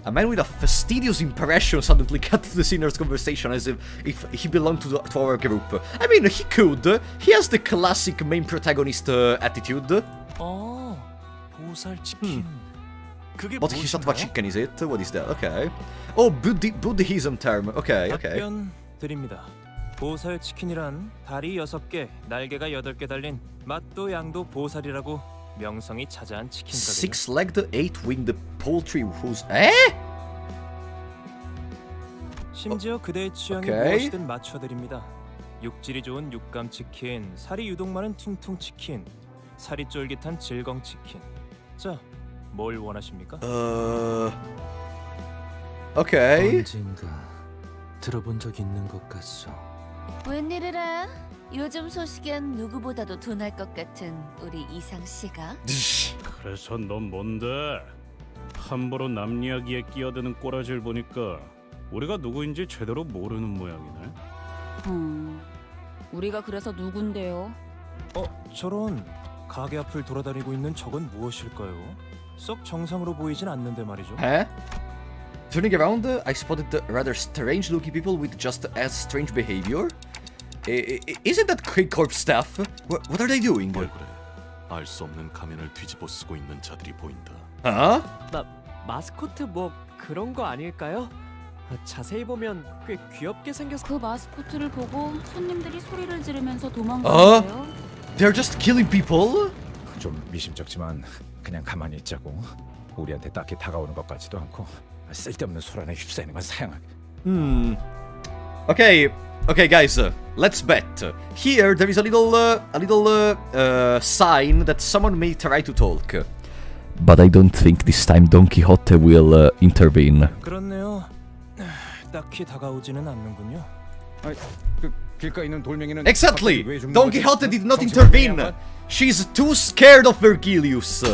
A man with a fastidious impression suddenly cut the sinner's conversation as if he belonged to our group. I mean, he could. He has the classic main protagonist attitude. 보살 치킨. 그게 But he's not about 무엇인가요? chicken, is it? What is that? Okay. Oh, Buddhism term. Okay, okay. 답변 드립니다. 보살 치킨이란 다리 6개, 날개가 8개 달린 맛도 양도 보살이라고 명성이 자자한 치킨거든요. Six-legged, eight-winged poultry whose... 에? 심지어 그대의 취향에 오케이. 무엇이든 맞춰드립니다. 육질이 좋은 육감 치킨, 살이 유독 많은 퉁퉁 치킨, 살이 쫄깃한 질겅 치킨. 자, 뭘 원하십니까? Okay. 언젠가 들어본 적 있는 것 같소. 웬일이래? 요즘 소식엔 누구보다도 둔할 것 같은 우리 이상 씨가. 그래서 넌 뭔데? 함부로 남 이야기에 끼어드는 꼬라지를 보니까 우리가 누구인지 제대로 모르는 모양이네. 우리가 그래서 누군데요? 저런 가게 앞을 돌아다니고 있는 적은 무엇일까요? 썩 정상으로 보이진 않는데 말이죠. Huh? Turning around, I spotted rather strange-looking people with just as strange behavior. Isn't that K-Corp staff? What are they doing? 뭘 그래? 알 수 없는 가면을 뒤집어 쓰고 있는 자들이 보인다. Huh? 마스코트 뭐 그런 거 아닐까요? 자세히 보면 꽤 귀엽게 생겼어. 그 마스코트를 보고 손님들이 소리를 지르면서 도망가는데요. They're just killing people? 좀 미심쩍지만 그냥 가만히 있자고. 우리한테 딱히 다가오는 것 같지도 않고 쓸데없는 소란에 휩싸이는 건 사양하게. Okay, guys, let's bet. Here there is a little sign that someone may try to talk. But I don't think this time Don Quixote will intervene. 그렇네요. 딱히 다가오지는 않는군요. 그 길가에 있는 돌멩이는 Exactly! 왜 죽는 Don 거지? Quixote did not 정신 intervene! 차리냐? She's too scared of Virgilius!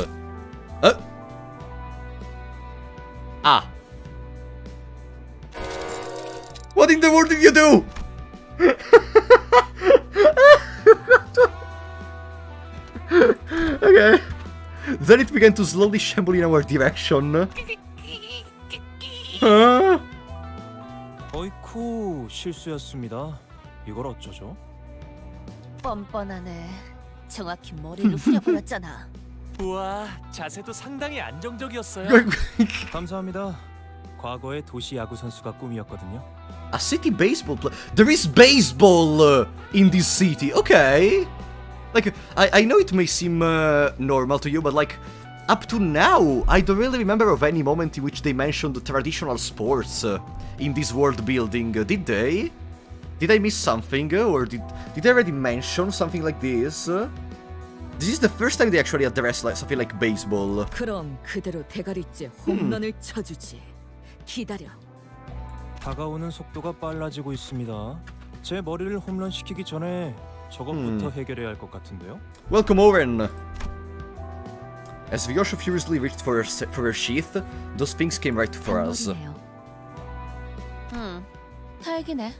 What in the world did you do? Okay. Then it began to slowly shamble in our direction. Huh? 어이쿠, 실수였습니다. 이걸 어쩌죠? 뻔뻔하네. 정확히 머리를 후려버렸잖아. 우와, 자세도 상당히 안정적이었어요. 감사합니다. 과거의 도시 야구 선수가 꿈이었거든요. A city baseball player. There is baseball in this city. Okay. Like, I know it may seem normal to you, but like, up to now, I don't really remember of any moment in which they mentioned traditional sports in this world building. Did they? Did I miss something? Or did they already mention something like this? This is the first time they actually address like something like baseball. 그럼 그대로 대가리째 홈런을 쳐주지. 기다려. 다가오는 속도가 빨라지고 있습니다. 제 머리를 홈런시키기 전에 저것부터 해결해야 할 것 같은데요. Welcome, Oren. As Vyosha furiously reached for her sheath, those things came right for us. 달기네.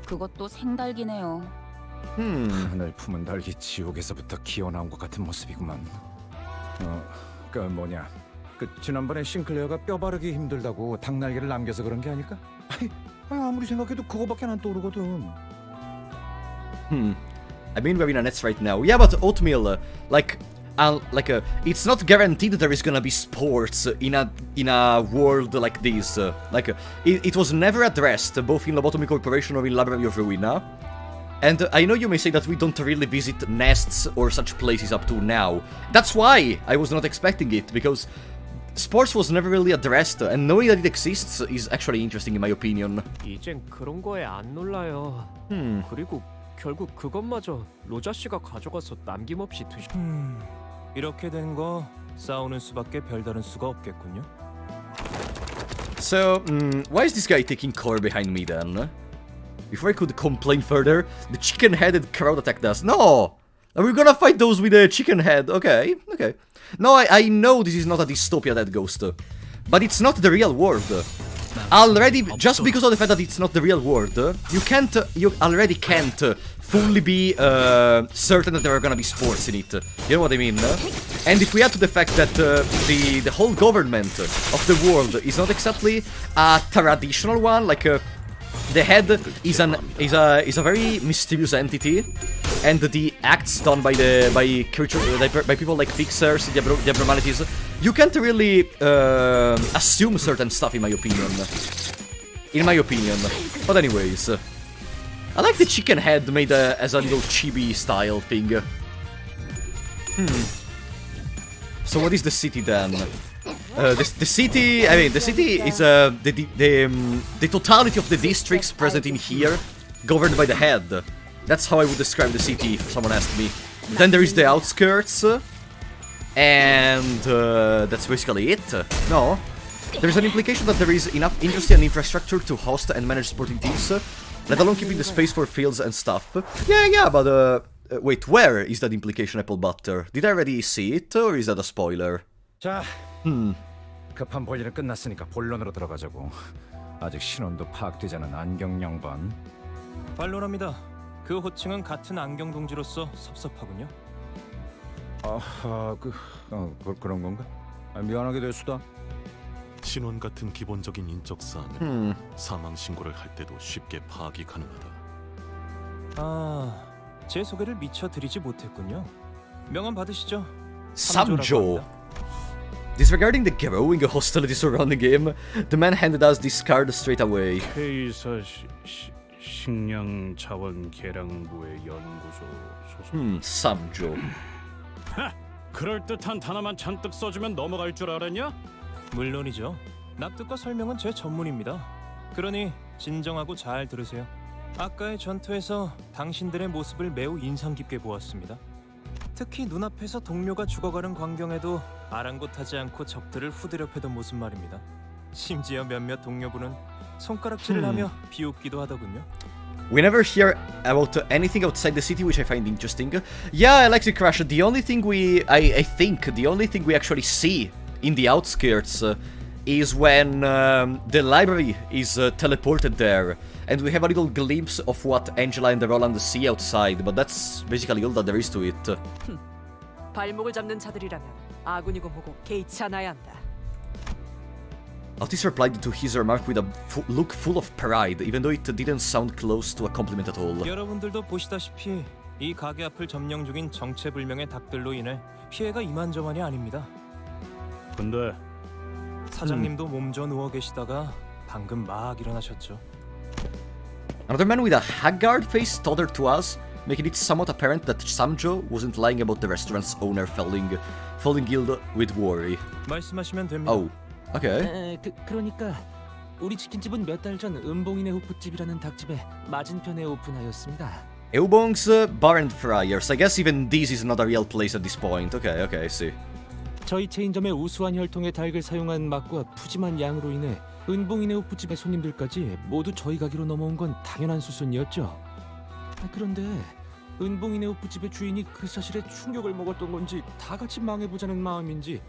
그것도 생달기네요. 하늘 품은 달기 지옥에서부터 기어나온 것 같은 모습이구만. 그 뭐냐? 그 지난번에 싱클레어가 뼈 바르기 힘들다고 닭날개를 남겨서 그런 게 아닐까? 아무리 생각해도 그거밖에 안 떠오르거든. I mean, we're in a nets right now. Yeah, but Oatmeal, it's not guaranteed there is gonna be sports in a world like this. It was never addressed, both in Lobotomy Corporation or in Library of Ruina. And I know you may say that we don't really visit nests or such places up to now. That's why I was not expecting it, because sports was never really addressed, and knowing that it exists is actually interesting in my opinion. 이젠 그런 거에 안 놀라요. 그리고 결국 그것마저 로자 씨가 가져가서 남김없이 드시. 이렇게 된 거 싸우는 수밖에 별다른 수가 없겠군요. So, why is this guy taking cover behind me then? Before I could complain further, the chicken-headed crowd attacked us. No! We're gonna fight those with a chicken head. Okay. No, I know this is not a dystopia, that ghost. But it's not the real world. Already, just because of the fact that it's not the real world, you already can't fully be certain that there are gonna be sports in it. You know what I mean? And if we add to the fact that the whole government of the world is not exactly a traditional one, like the head is a very mysterious entity, and the acts done by people like fixers, the abnormalities, you can't really assume certain stuff, in my opinion. But anyways, I like the chicken head made as a little chibi style thing. So what is the city then? The city, I mean, the city is the totality of the districts present in here, governed by the head. That's how I would describe the city if someone asked me. Then there is the outskirts, and that's basically it. No? There's an implication that there is enough industry and infrastructure to host and manage sporting teams, let alone keeping the space for fields and stuff. Yeah, but wait, where is that implication, Apple Butter? Did I already see it, or is that a spoiler? 자, 급한 볼일은 끝났으니까 본론으로 들어가자고. 아직 신원도 파악되지 않은 안경 양반. 반론합니다. 그 호칭은 같은 안경 동지로서 섭섭하군요. 아하, 그런 건가? 미안하게 될 수다. 신원 같은 기본적인 인적 사항은 사망 신고를 할 때도 쉽게 파악이 가능하다. 아, 제 소개를 미처 드리지 못했군요. 명함 받으시죠. Samjo. Disregarding the growing hostility surrounding him, the man handed us this card straight away. K에이사 식량 자원 계량부의 연구소 소속. Samjo. 그럴 듯한 단어만 잔뜩 써주면 넘어갈 줄 알았냐? 물론이죠. 납득과 설명은 제 전문입니다. 그러니 진정하고 잘 들으세요. 아까의 전투에서 당신들의 모습을 매우 인상 깊게 보았습니다. 특히 눈앞에서 동료가 죽어가는 광경에도 아랑곳하지 않고 적들을 후드려 패던 모습 말입니다. 심지어 몇몇 동료분은 손가락질을 하며 비웃기도 하더군요. We never hear about anything outside the city, which I find interesting. Yeah, I like to crash. The only thing I think the only thing we actually see in the outskirts is when the library is teleported there, and we have a little glimpse of what Angela and the Roland see outside, but that's basically all that there is to it. 발목을 잡는 자들이라면 아군이고 뭐고 개의치 않아야 한다. Otis replied to his remark with a look full of pride, even though it didn't sound close to a compliment at all. 여러분들도 보시다시피 이 가게 앞을 점령 중인 정체불명의 닭들로 인해 피해가 이만저만이 아닙니다. 근데 사장님도 몸져 누워 계시다가 방금 막 일어나셨죠. Another man with a haggard face tottered to us, making it somewhat apparent that Samjo wasn't lying about the restaurant's owner falling ill with worry. 말씀하시면 됩니다. Oh, okay. 그러니까 우리 치킨집은 몇 달 전 은봉이네 호프집이라는 닭집에 맞은편에 오픈하였습니다. Eubong's Bar and Friars. I guess even this is not a real place at this point. Okay, I see. 저희 체인점의 우수한 혈통의 닭을 사용한 맛과 푸짐한 양으로 인해 은봉이네 호프집의 손님들까지 모두 저희 가게로 넘어온 건 당연한 수순이었죠. 그런데 은봉이네 호프집의 주인이 그 사실에 충격을 먹었던 건지 다 같이 망해보자는 마음인지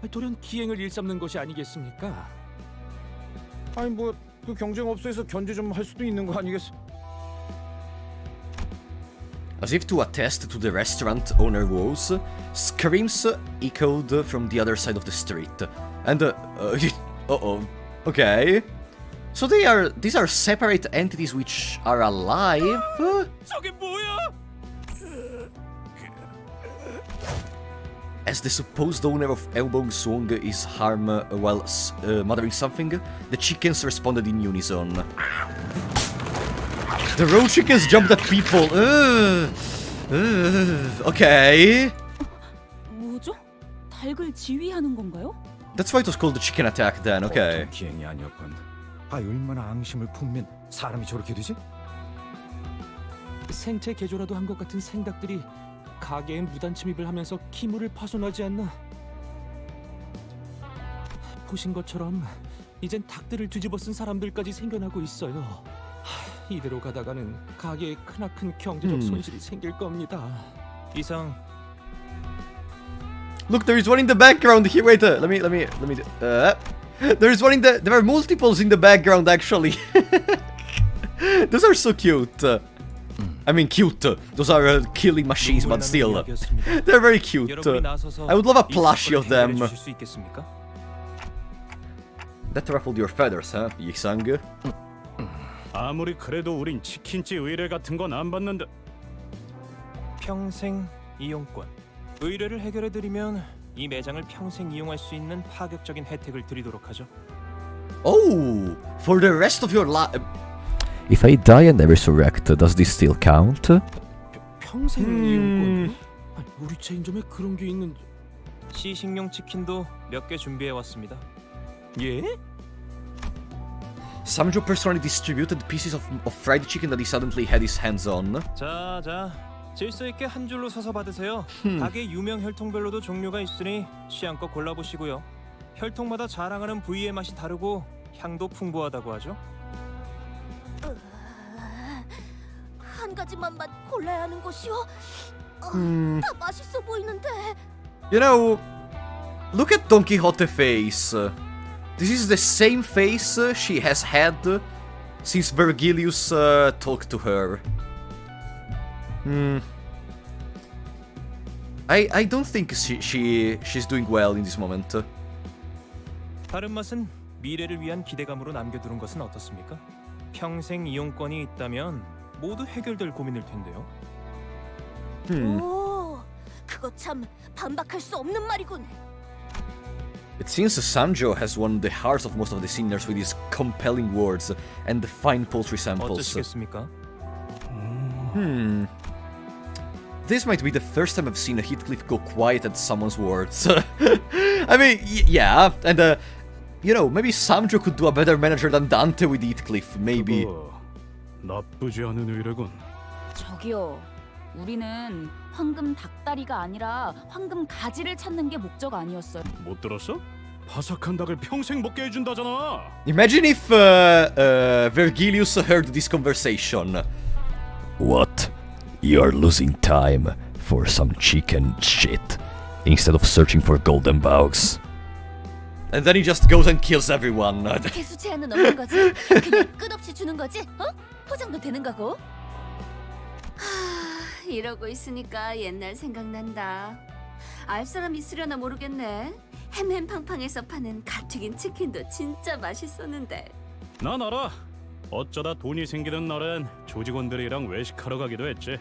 돌연 기행을 일삼는 것이 아니겠습니까? 아니 뭐 그 경쟁업소에서 견제 좀 할 수도 있는 거 아니겠어? As if to attest to the restaurant owner woes, screams echoed from the other side of the street. And okay. So these are separate entities which are alive? 저게 뭐야? As the supposed owner of Elbong Song is harmed while muttering something, the chickens responded in unison. The road chickens jumped at people. Okay. 뭐죠? 닭을 지휘하는 건가요? That's why it was called the chicken attack then. Okay. 기행이 아니었군. 얼마나 앙심을 품면 사람이 저렇게 되지? 생체 개조라도 한 것 같은 생닭들이 가게에 무단 침입을 하면서 기물을 파손하지 않나? 보신 것처럼 이젠 닭들을 뒤집어 쓴 사람들까지 생겨나고 있어요. 이대로 가다가는 가게에 크나큰 경제적 손실이 생길 겁니다. 이상. Look, there is one in the background here. Wait, let me. There is one in the. There are multiples in the background actually. Those are so cute. I mean, cute. Those are killing machines, but still. They're very cute. I would love a plushie of them. That ruffled your feathers, huh, Yixang? 아무리 그래도 우린 치킨집 의뢰 같은 건 안 받는다. 평생 이용권. 의뢰를 해결해 드리면 이 매장을 평생 이용할 수 있는 파격적인 혜택을 드리도록 하죠. Oh, for the rest of your life. If I die and never resurrect, does this still count? 평생 이용권? 아니, 우리 체인점에 그런 게 있는. 시식용 치킨도 몇 개 준비해 왔습니다. 예? Samjo personally distributed pieces of fried chicken that he suddenly had his hands on. 자, 질서 있게 한 줄로 서서 받으세요. 가게 유명 혈통별로도 종류가 있으니 취향껏 골라보시고요. 혈통마다 자랑하는 부위의 맛이 다르고 향도 풍부하다고 하죠. 한 가지만 골라야 하는 것이요? 다 맛있어 보이는데. You know, look at Don Quixote face. This is the same face she has had since Vergilius talked to her. I don't think she's doing well in this moment. 다른 맛은 미래를 위한 기대감으로 남겨두는 것은 어떻습니까? 평생 이용권이 있다면 모두 해결될 고민일 텐데요. 오, 그거 참 반박할 수 없는 말이군. It seems Samjo has won the hearts of most of the seniors with his compelling words and the fine poultry samples. 어떠시겠습니까? This might be the first time I've seen a Heathcliff go quiet at someone's words. I mean, yeah, and you know, maybe Samjo could do a better manager than Dante with Heathcliff, maybe. 나쁘지 않은 의뢰군. 저기요, 우리는 황금 닭다리가 아니라 황금 가지를 찾는 게 목적 아니었어요. 못 들었어? 바삭한 닭을 평생 먹게 해준다잖아. Imagine if Vergilius heard this conversation. What? You're losing time for some chicken shit instead of searching for golden bugs. And then he just goes and kills everyone. 개수 제한은 없는 거지? 그냥 끝없이 주는 거지? 어? 포장도 되는 거고? 이러고 있으니까 옛날 생각난다. 알 사람 있으려나 모르겠네. 햄햄팡팡에서 파는 갓튀긴 치킨도 진짜 맛있었는데. 난 알아. 어쩌다 돈이 생기는 날엔 조직원들이랑 외식하러 가기도 했지.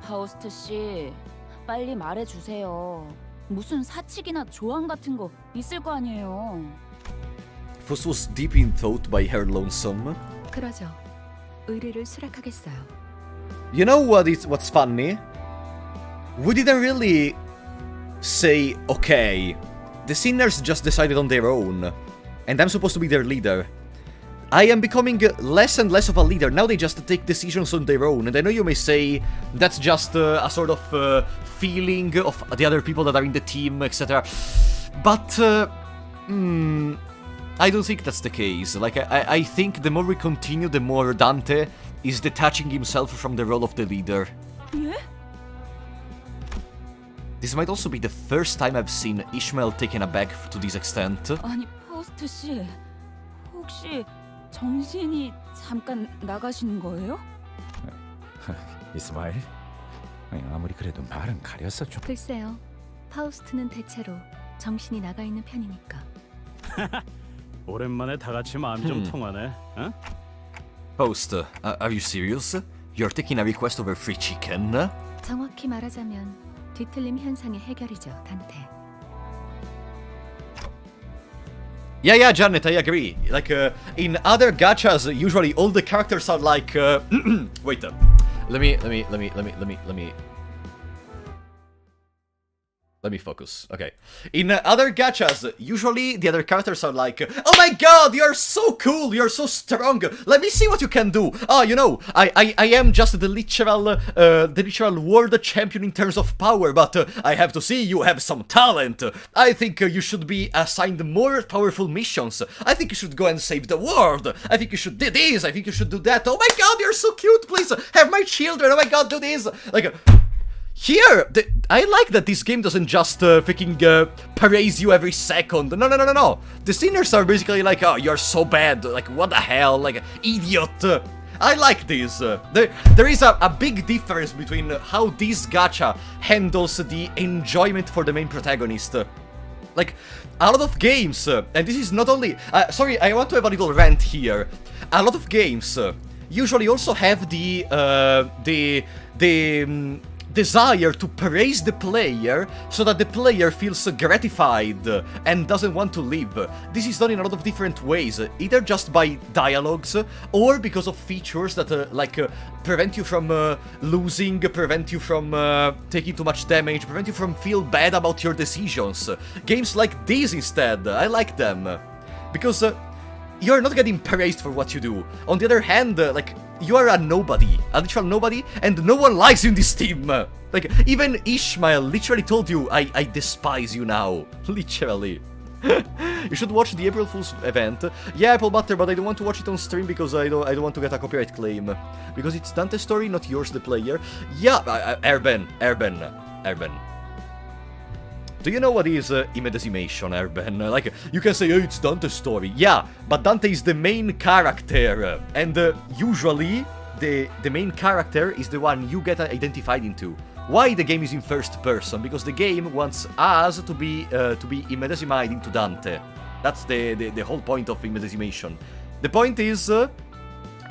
파우스트 씨, 빨리 말해주세요. 무슨 사칙이나 조항 같은 거 있을 거 아니에요. Fuss was deep in thought by her lonesome. 그러죠. 의뢰를 수락하겠어요. You know what's funny? We didn't really say, okay, the sinners just decided on their own, and I'm supposed to be their leader. I am becoming less and less of a leader. Now they just take decisions on their own, and I know you may say that's just a sort of feeling of the other people that are in the team, etc. But I don't think that's the case. Like, I think the more we continue, the more Dante is detaching himself from the role of the leader. 예? This might also be the first time I've seen Ishmael taken aback to this extent. 아니, 파우스트 씨, 혹시 정신이 잠깐 나가신 거예요? 이스마일, 아무리 그래도 말은 가려서 좀. 글쎄요, 파우스트는 대체로 정신이 나가 있는 편이니까. 오랜만에 다 같이 마음 좀 통하네. 어? Post, are you serious? You're taking a request over free chicken? 정확히 말하자면 뒤틀림 현상의 해결이죠, 단테. Yeah, Janet, I agree. Like, in other gachas, usually all the characters are like, wait, let me focus. Okay. In other gachas, usually the other characters are like, oh my god, you're so cool, you're so strong, let me see what you can do. Oh, you know, I am just the literal world champion in terms of power, but I have to see you have some talent. I think you should be assigned more powerful missions. I think you should go and save the world. I think you should do this, I think you should do that. Oh my god, you're so cute, please have my children. Oh my god, do this. Like, here, I like that this game doesn't just freaking praise you every second. No. The sinners are basically like, oh, you're so bad. Like, what the hell? Like, idiot. I like this. There is a big difference between how this gacha handles the enjoyment for the main protagonist. Like, a lot of games, and this is not only... sorry, I want to have a little rant here. A lot of games usually also have the desire to praise the player so that the player feels gratified and doesn't want to leave. This is done in a lot of different ways, either just by dialogues or because of features that prevent you from losing, prevent you from taking too much damage, prevent you from feel bad about your decisions. Games like these instead, I like them because you're not getting praised for what you do. On the other hand, like, you are a nobody, a literal nobody, and no one likes you in this team. Like, even Ishmael literally told you, I despise you now. Literally. You should watch the April Fool's event. Yeah, Apple Butter, but I don't want to watch it on stream because I don't want to get a copyright claim. Because it's Dante's story, not yours, the player. Yeah, Erben. Do you know what is Imedecimation, Erben? Like, you can say, oh, it's Dante's story. Yeah, but Dante is the main character. And usually, the main character is the one you get identified into. Why the game is in first person? Because the game wants us to be Imedecimied into Dante. That's the whole point of Imedecimation. The point is...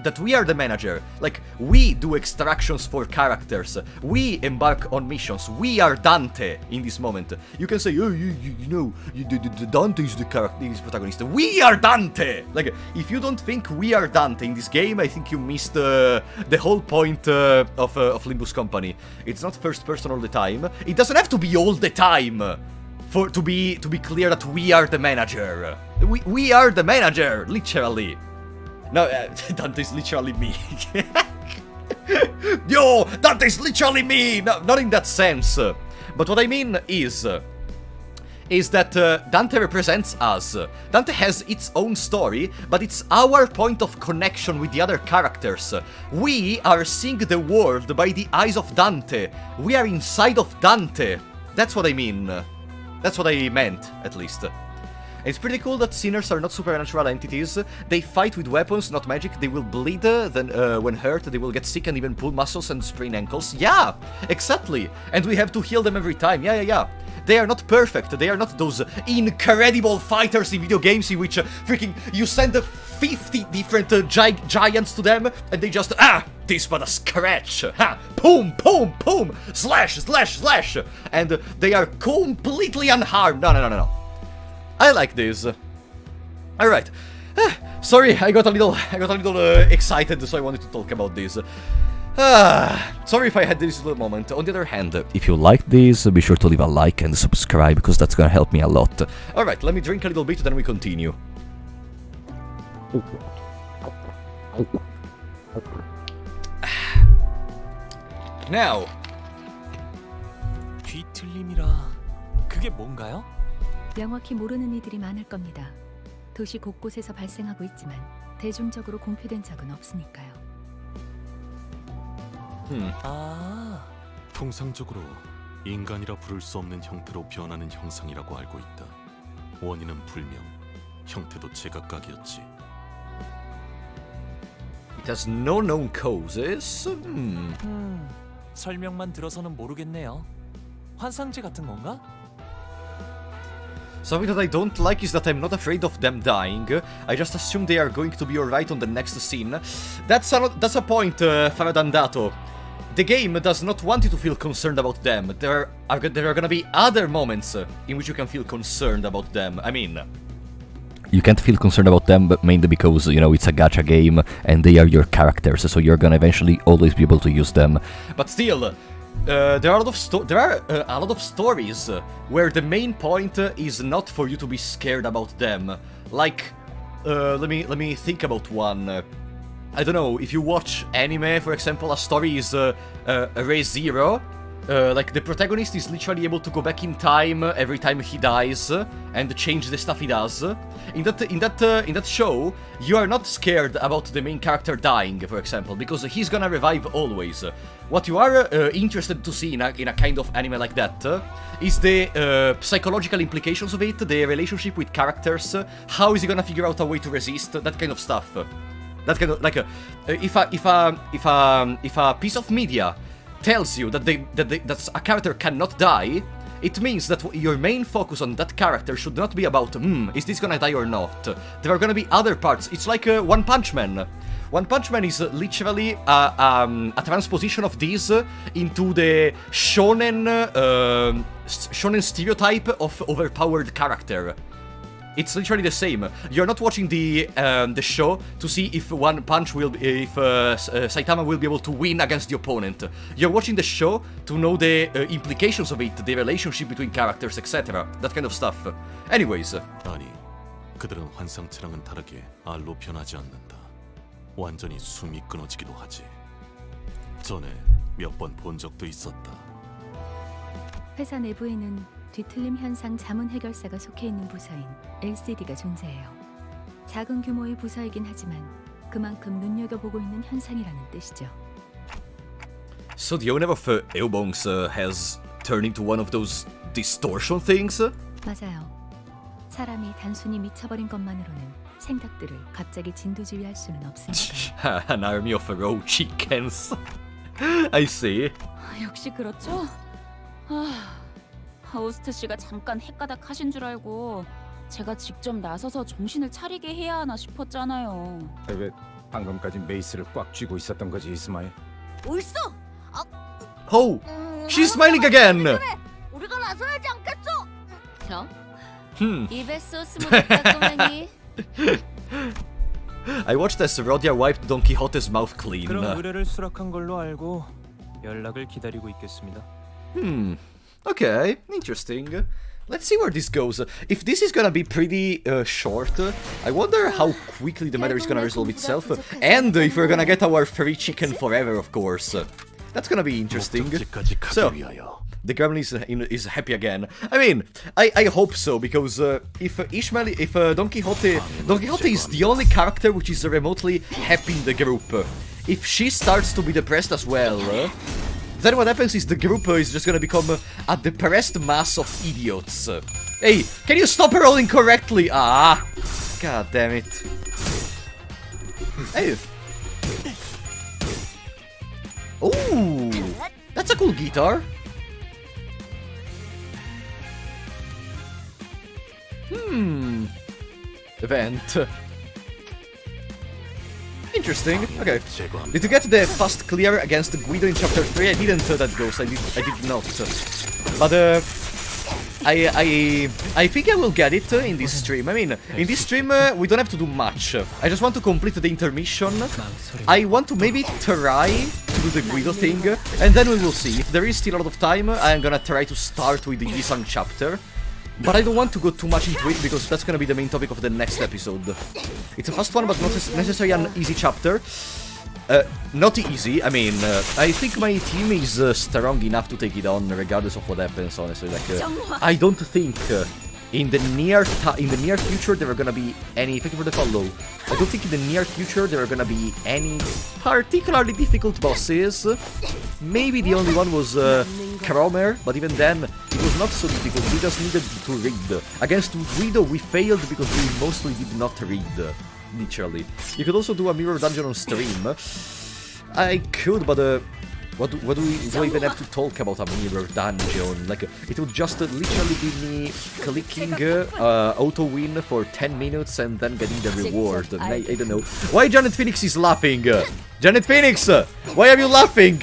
that we are the manager. Like, we do extractions for characters. We embark on missions. We are Dante in this moment. You can say, oh, Dante is the character, is protagonist. We are Dante! Like, if you don't think we are Dante in this game, I think you missed the whole point of Limbus Company. It's not first person all the time. It doesn't have to be all the time to be clear that we are the manager. We are the manager, literally. No, Dante's literally me. Yo, Dante's literally me! No, not in that sense. But what I mean is that Dante represents us. Dante has its own story, but it's our point of connection with the other characters. We are seeing the world by the eyes of Dante. We are inside of Dante. That's what I mean. That's what I meant, at least. It's pretty cool that sinners are not supernatural entities. They fight with weapons, not magic. They will bleed, then when hurt, they will get sick and even pull muscles and sprain ankles. Yeah, exactly. And we have to heal them every time. Yeah. They are not perfect. They are not those incredible fighters in video games in which freaking you send 50 different giants to them and they just, this but a scratch. Boom, boom, boom, slash. And they are completely unharmed. No. I like this. Alright. Sorry, I got a little excited, so I wanted to talk about this. Sorry if I had this little moment. On the other hand, if you like this, be sure to leave a like and subscribe, because that's gonna help me a lot. Alright, let me drink a little bit, then we continue. Now. 뒤틀림이라 그게 뭔가요? 명확히 모르는 이들이 많을 겁니다. 도시 곳곳에서 발생하고 있지만 대중적으로 공표된 적은 없으니까요. 통상적으로 인간이라 부를 수 없는 형태로 변하는 형상이라고 알고 있다. 원인은 불명, 형태도 제각각이었지. It has no known causes. 설명만 들어서는 모르겠네요. 환상제 같은 건가? Something that I don't like is that I'm not afraid of them dying. I just assume they are going to be alright on the next scene. That's a point, Faradandato. The game does not want you to feel concerned about them. There are gonna be other moments in which you can feel concerned about them. I mean, you can't feel concerned about them, but mainly because, you know, it's a gacha game and they are your characters, so you're gonna eventually always be able to use them. But still, there are a lot of stories where the main point is not for you to be scared about them. Like, let me think about one. I don't know, if you watch anime, for example, a story is Re:Zero. Like, the protagonist is literally able to go back in time every time he dies and change the stuff he does. In that show, you are not scared about the main character dying, for example, because he's gonna revive always. What you are interested to see in a kind of anime like that is the psychological implications of it, the relationship with characters, how is he gonna figure out a way to resist, that kind of stuff. That kind of like if a piece of media tells you that a character cannot die, it means that your main focus on that character should not be about, is this gonna die or not? There are gonna be other parts. It's like One Punch Man. One Punch Man is literally a transposition of this into the shonen stereotype of overpowered character. It's literally the same. You're not watching the show to see if One Punch if Saitama will be able to win against the opponent. You're watching the show to know the implications of it, the relationship between characters, etc. That kind of stuff. Anyways. 아니, 그들은 환상체랑은 다르게 알로 변하지 않는다. 완전히 숨이 끊어지기도 하지. 전에 몇 번 본 적도 있었다. 회사 내부에는 뒤틀림 현상 자문 해결사가 속해 있는 부서인 LCD가 존재해요. 작은 규모의 부서이긴 하지만 그만큼 눈여겨보고 있는 현상이라는 뜻이죠. So the owner of Eobongs has turned into one of those distortion things? 맞아요. 사람이 단순히 미쳐버린 것만으로는 생각들을 갑자기 진두지휘할 수는 없으니까. An army of raw chickens. I see. 역시 그렇죠? 하우스트 씨가 잠깐 헷가닥 하신 줄 알고 제가 직접 나서서 정신을 차리게 해야 하나 싶었잖아요. 왜 방금까지 메이스를 꽉 쥐고 있었던 거지, 이스마일? 옳소. Oh, she's smiling again. 우리가 나서야지 않겠어. 저? Hmm. 입에 소스 묻었다고만이. I watched as Rodia wiped Don Quixote's mouth clean. 그럼 의뢰를 수락한 걸로 알고 연락을 기다리고 있겠습니다. Okay, interesting. Let's see where this goes. If this is gonna be pretty short, I wonder how quickly the matter is gonna resolve itself. And if we're gonna get our free chicken forever, of course. That's gonna be interesting. So, the gremlin is happy again. I mean, I hope so, because if Don Quixote is the only character which is remotely happy in the group. If she starts to be depressed as well, then what happens is the group is just gonna become a depressed mass of idiots. Hey, can you stop rolling correctly? Ah, god damn it. Hey. Oh, that's a cool guitar. Event. Interesting. Okay. Did you get the fast clear against Guido in chapter 3? I didn't that ghost. I did not. But I think I will get it in this stream. I mean, in this stream we don't have to do much. I just want to complete the intermission. I want to maybe try to do the Guido thing, and then we will see. If there is still a lot of time, I'm gonna try to start with the Yi-san chapter. But I don't want to go too much into it, because that's gonna be the main topic of the next episode. It's a fast one, but not necessarily an easy chapter. Not easy. I mean, I think my team is strong enough to take it on, regardless of what happens. Honestly, like, I don't think in the near future there are gonna be any. Thank you for the follow. I don't think in the near future there are gonna be any particularly difficult bosses. Maybe the only one was Kromer, but even then it was not so difficult. We just needed to read. Against Guido we failed because we mostly did not read. Literally. You could also do a mirror dungeon on stream. I could, but what do I even have to talk about a mirror dungeon? Like, it would just literally be me clicking auto win for 10 minutes and then getting the reward. I don't know. Why Janet Phoenix is laughing? Janet Phoenix! Why are you laughing?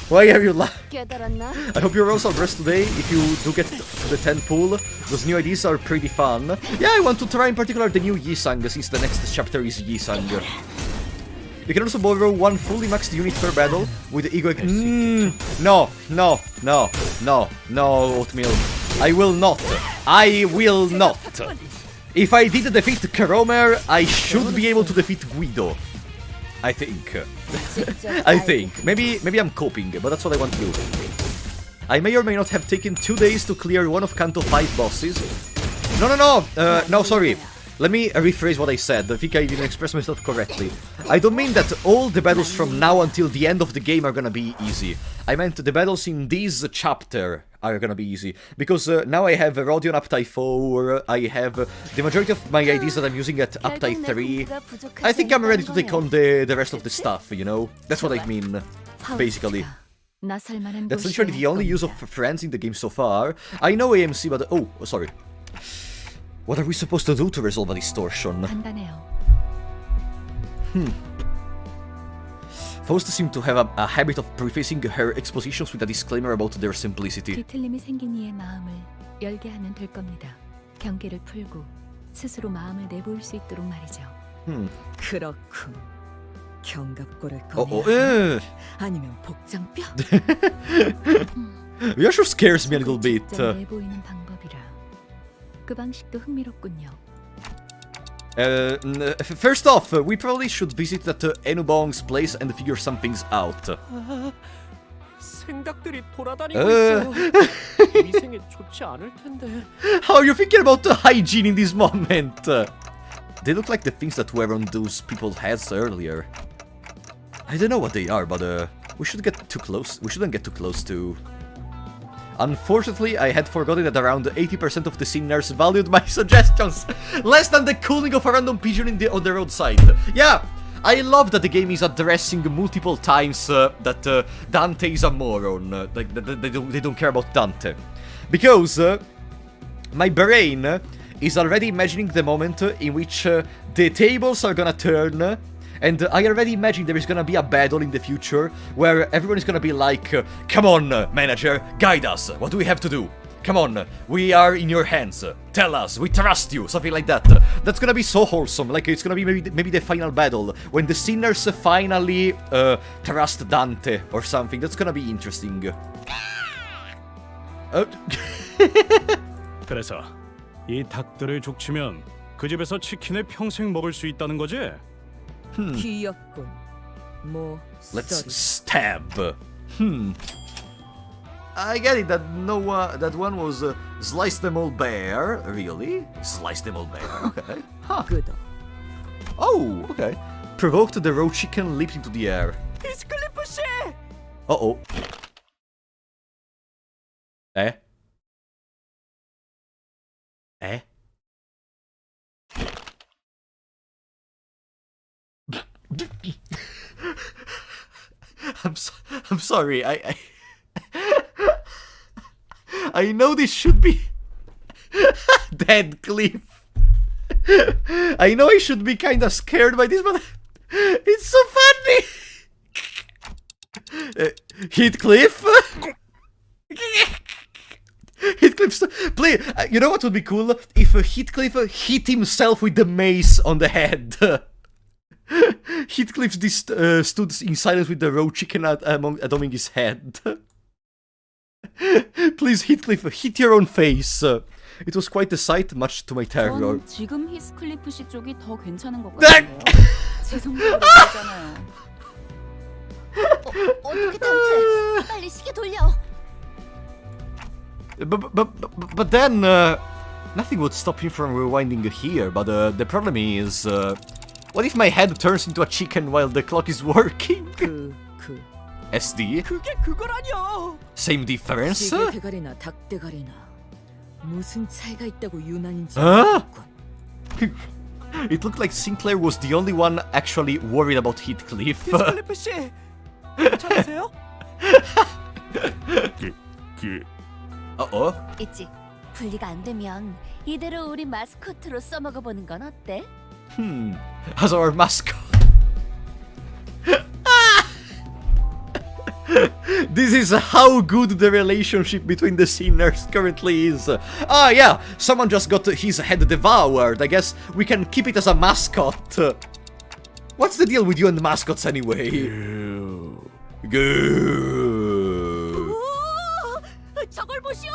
Why are you laughing? I hope you're also dressed today. If you do get to the 10 pool, those new ideas are pretty fun. Yeah, I want to try in particular the new Yi-sang, since the next chapter is Yi-sang. You can also borrow one fully maxed unit per battle with the ego. No, Oatmeal. I will not. I will not. If I did defeat Kromer, I should be able to defeat Guido. I think. I think. Maybe I'm coping, but that's what I want to do. I may or may not have taken 2 days to clear one of Kanto 5 bosses. No, sorry. Let me rephrase what I said. I think I didn't express myself correctly. I don't mean that all the battles from now until the end of the game are gonna be easy. I meant the battles in this chapter are gonna be easy. Because now I have Rodion Uptide 4, I have the majority of my ideas that I'm using at Uptide 3. I think I'm ready to take on the rest of the stuff, you know? That's what I mean, basically. That's literally the only use of friends in the game so far. I know AMC, but... Oh, sorry. What are we supposed to do to resolve a distortion? Faust seems to have a habit of prefacing her expositions with a disclaimer about their simplicity. 뒤틀림이 생긴 이의 마음을 열게 하면 될 겁니다. 경계를 풀고 스스로 마음을 내보일 수 있도록 말이죠. 그렇군. 견갑골을 꺼내야 아니면 복장뼈? Yashu scares me a little bit. 내보이는 방법이라. 그 방식도 흥미롭군요. First off, we probably should visit that Enubong's place and figure some things out. 생닭들이 돌아다니고 있어. 위생에 좋지 않을 텐데. How are you thinking about the hygiene in this moment? They look like the things that were on those people's heads earlier. I don't know what they are, but we shouldn't get too close to... Unfortunately, I had forgotten that around 80% of the sinners valued my suggestions, less than the cooling of a random pigeon on the roadside. Yeah, I love that the game is addressing multiple times that Dante is a moron, like they don't care about Dante. Because my brain is already imagining the moment in which the tables are gonna turn. And I already imagine there is gonna be a battle in the future where everyone is gonna be like, come on, manager, guide us. What do we have to do? Come on, we are in your hands. Tell us, we trust you. Something like that. That's gonna be so wholesome. Like, it's gonna be maybe the final battle when the sinners finally trust Dante or something. That's gonna be interesting. 그래서 이 닭들을 족치면 그 집에서 치킨을 평생 먹을 수 있다는 거지? 귀엽군. 뭐 Let's stab. I get it that that one was slice them all bare. Really? Slice them all bare. Okay. Huh. Good. Oh, okay. Provoked the raw chicken leaped into the air. Uh-oh. Eh? Eh? I'm sorry. I know this should be dead Cliff. I know I should be kind of scared by this, but it's so funny. Heathcliff. Heathcliff, play. You know what would be cool if Heathcliff hit himself with the mace on the head. Heathcliff stood in silence with the raw chicken adorning his head. Please, Heathcliff, hit your own face. It was quite a sight, much to my terror. 지금 히스클리프 씨 쪽이 더 괜찮은 것 같아요. 제 성격으로 그러잖아요. 어떻게 단테? 빨리 시계 돌려. But then nothing would stop him from rewinding here. But the problem is, what if my head turns into a chicken while the clock is working? SD? 그게 그거라뇨. Same difference? 시계 대가리나 닭 대가리나 무슨 차이가 있다고 유난인지. It looked like Sinclair was the only one actually worried about Heathcliff. 히스클리프 씨, 괜찮으세요? 있지. 분리가 안 되면 이대로 우리 마스코트로 써먹어 보는 건 어때? As our mascot. This is how good the relationship between the sinners currently is. Ah, yeah, someone just got his head devoured. I guess we can keep it as a mascot. What's the deal with you and mascots anyway? Goo. 저걸 보시오.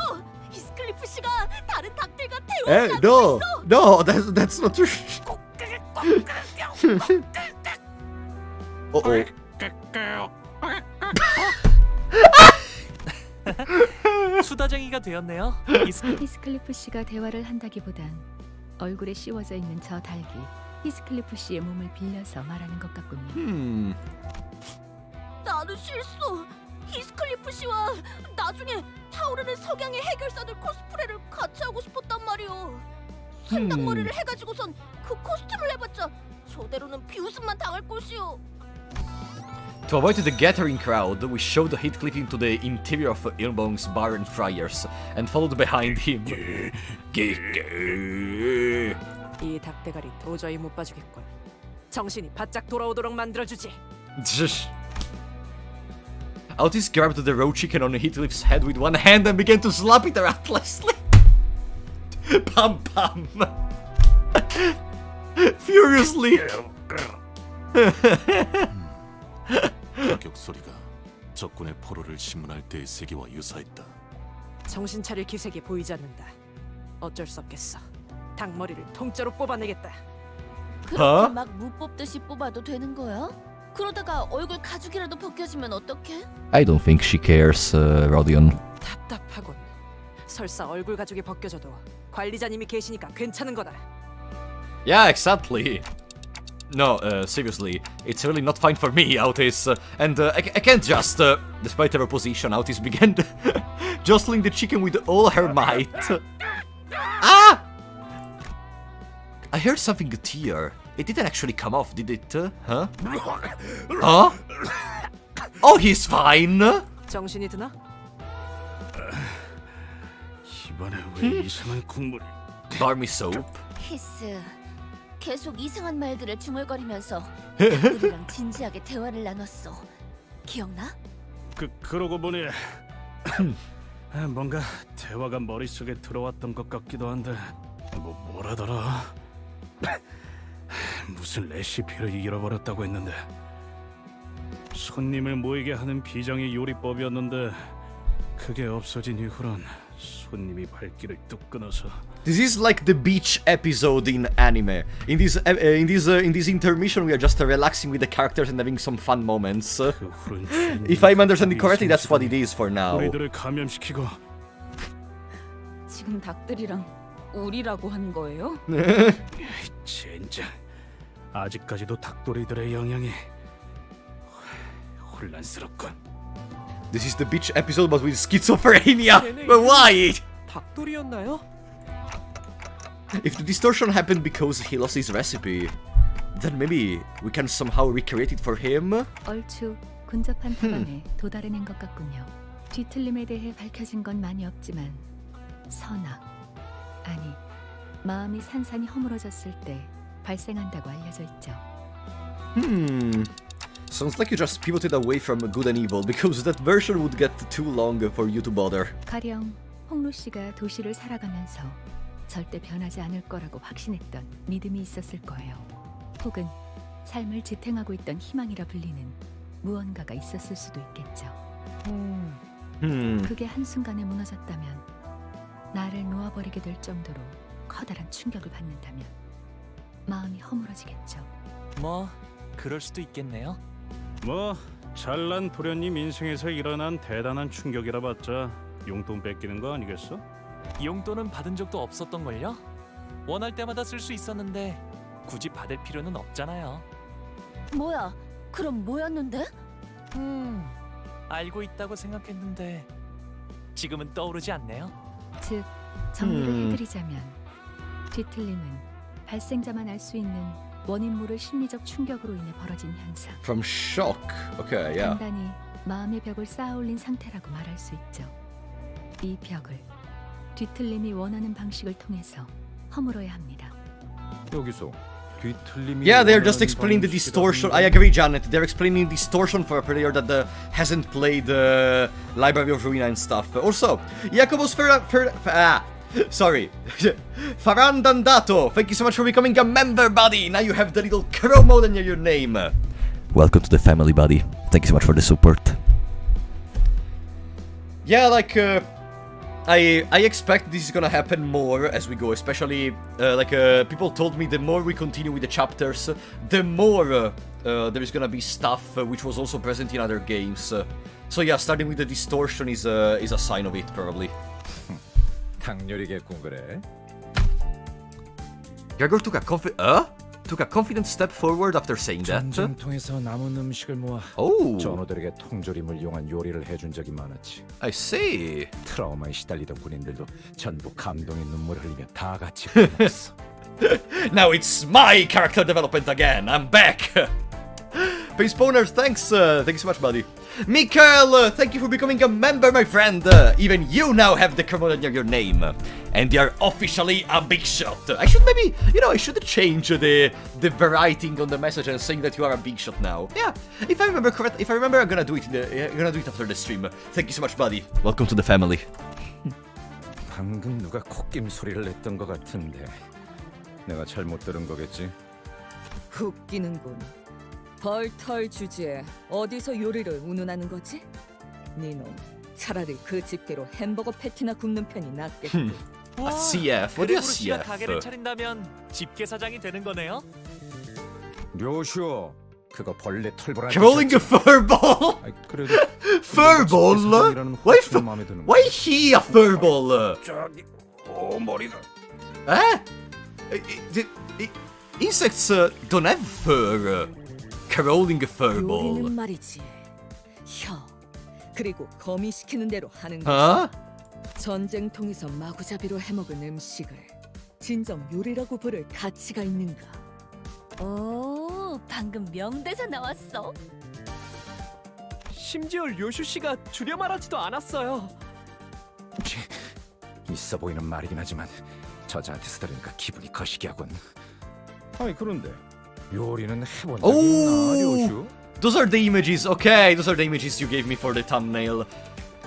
히스클리프 씨가 다른 닭들과 대화를 나누고 있어. No, that's not true. Uh-oh. 수다쟁이가 되었네요. 히스클리프 씨가 대화를 한다기보단 얼굴에 씌워져 있는 저 닭이 히스클리프 씨의 몸을 빌려서 말하는 것 같군요. 나는 실수. 히스클리프 씨와 나중에 타오르는 나는 석양의 해결사들 코스프레를 같이 하고 싶었단 말이오. 산당머리를 해가지고선 그 코스튬을 해봤자 저대로는 비웃음만 당할 것이오. To avoid the gathering crowd, we showed Heathcliff into the interior of Ilbong's bar and friars, and followed behind him. 이 닭대가리 도저히 못 봐주겠군. 정신이 바짝 돌아오도록 만들어주지. Otis grabbed the raw chicken on Heathcliff's head with one hand and began to slap it recklessly. Pam pam. Furiously. 가격 소리가 적군의 포로를 심문할 때의 세계와 유사했다. 정신 차릴 기색이 보이지 않는다. 어쩔 수 없겠어. 닭머리를 통째로 뽑아내겠다. 그렇게 막 무 뽑듯이 뽑아도 되는 거야? 그러다가 얼굴 가죽이라도 벗겨지면 어떡해? I don't think she cares, Rodion. 답답하군. 설사 얼굴 가죽이 벗겨져도 관리자님이 계시니까 괜찮은 거다. Yeah, exactly. No, seriously, it's really not fine for me, Otis. And I can't just, despite her opposition, Otis began jostling the chicken with all her might. Ah! I heard something tear. It didn't actually come off, did it? Huh? Huh? Oh, he's fine. 정신이 드나? 입안에 왜 이상한 국물이? Barmy soap. 히스. 계속 이상한 말들을 중얼거리면서 닭들이랑 진지하게 대화를 나눴어. 기억나? 그러고 보니 뭔가 대화가 머릿속에 들어왔던 것 같기도 한데 뭐라더라? 무슨 레시피를 잃어버렸다고 했는데 손님을 모이게 하는 비장의 요리법이었는데 그게 없어진 이후론 손님이 발길을 뚝 끊어서. This is like the beach episode in anime. In this intermission, we are just relaxing with the characters and having some fun moments. If I'm understanding correctly, that's what it is for now. 우리들을 감염시키고. 지금 닭들이랑 우리라고 한 거예요? 젠장. 아직까지도 닭도리들의 영향이 혼란스럽군. This is the beach episode, but with schizophrenia. But why? 닭돌이었나요? If the distortion happened because he lost his recipe, then maybe we can somehow recreate it for him? 얼추 근접한 답안에 도달해낸 것 같군요. 뒤틀림에 대해 밝혀진 건 많이 없지만 선악, 아니 마음이 산산이 허물어졌을 때 발생한다고 알려져 있죠. Sounds like you just pivoted away from good and evil because that version would get too long for you to bother. 가령 홍루 씨가 도시를 살아가면서 절대 변하지 않을 거라고 확신했던 믿음이 있었을 거예요. 혹은 삶을 지탱하고 있던 희망이라 불리는 무언가가 있었을 수도 있겠죠. 그게 한순간에 무너졌다면, 나를 놓아버리게 될 정도로 커다란 충격을 받는다면 마음이 허물어지겠죠. 뭐 그럴 수도 있겠네요. 뭐 잘난 도련님 인생에서 일어난 대단한 충격이라 봤자 용돈 뺏기는 거 아니겠어? 용돈은 받은 적도 없었던걸요? 원할 때마다 쓸 수 있었는데 굳이 받을 필요는 없잖아요. 뭐야? 그럼 뭐였는데? 알고 있다고 생각했는데 지금은 떠오르지 않네요. 즉, 정리를 해드리자면 뒤틀림은 발생자만 알 수 있는 원인모를 심리적 충격으로 인해 벌어진 현상. From shock. Okay, yeah. 단단히 마음의 벽을 쌓아올린 상태라고 말할 수 있죠. 이 벽을 뒤틀림이 원하는 방식을 통해서 허물어야 합니다. 여기서 뒤틀림이 Yeah, they're just explaining the distortion. I agree, Janet. They're explaining distortion for a player that hasn't played Library of Ruina and stuff. Also, Jacobos Farandandato, thank you so much for becoming a member, buddy. Now you have the little crow mode near your name. Welcome to the family, buddy. Thank you so much for the support. Yeah, like I expect this is gonna happen more as we go, especially people told me the more we continue with the chapters, the more there is gonna be stuff which was also present in other games. So yeah, starting with the distortion is a sign of it, probably. 닭요리겠군 그래. Gregor took a took a confident step forward after saying that. 전쟁통에서 남은 음식을 모아 Oh, 전우들에게 통조림을 이용한 요리를 해준 적이 많았지. I see. 트라우마에 시달리던 군인들도 전부 감동의 눈물을 흘리며 다 같이 먹었어. Now it's my character development again. I'm back. Face Boner, thanks. Thank you so much, buddy. Mikael, thank you for becoming a member, my friend. Even you now have the Cremona near your name. And you're officially a big shot. I should maybe, I should change the writing on the message and saying that you are a big shot now. Yeah, if I remember correct, I'm gonna do it after the stream. Thank you so much, buddy. Welcome to the family. 방금 누가 콧김 소리를 냈던 것 같은데 내가 잘못 들은 거겠지? 웃기는군. 벌털 주제에 어디서 요리를 운운하는 거지? 니놈 차라리 그 집게로 햄버거 패티나 굽는 편이 낫겠고. A CF? What is a CF? 가게를 차린다면 집게 사장이 되는 거네요. 료슈, 그거 벌레 털보라. Calling a furball? 그래도 Furball? Why he a furball? 저기, 머리가. Insects don't have fur. Crawling a furball. 요리는 말이지. 혀 그리고 거미시키는 대로 하는 거. Huh? 전쟁통에서 마구잡이로 해먹은 음식을 진정 요리라고 부를 가치가 있는가? 오, 방금 명대사 나왔어. 심지어 료슈 씨가 줄여 말하지도 않았어요. 있어 보이는 말이긴 하지만 저자한테서 들으니까 기분이 거시기하군. 아니 그런데 요리는 해본 적이 있나, 료슈? Those are the images. Okay, those are the images you gave me for the thumbnail.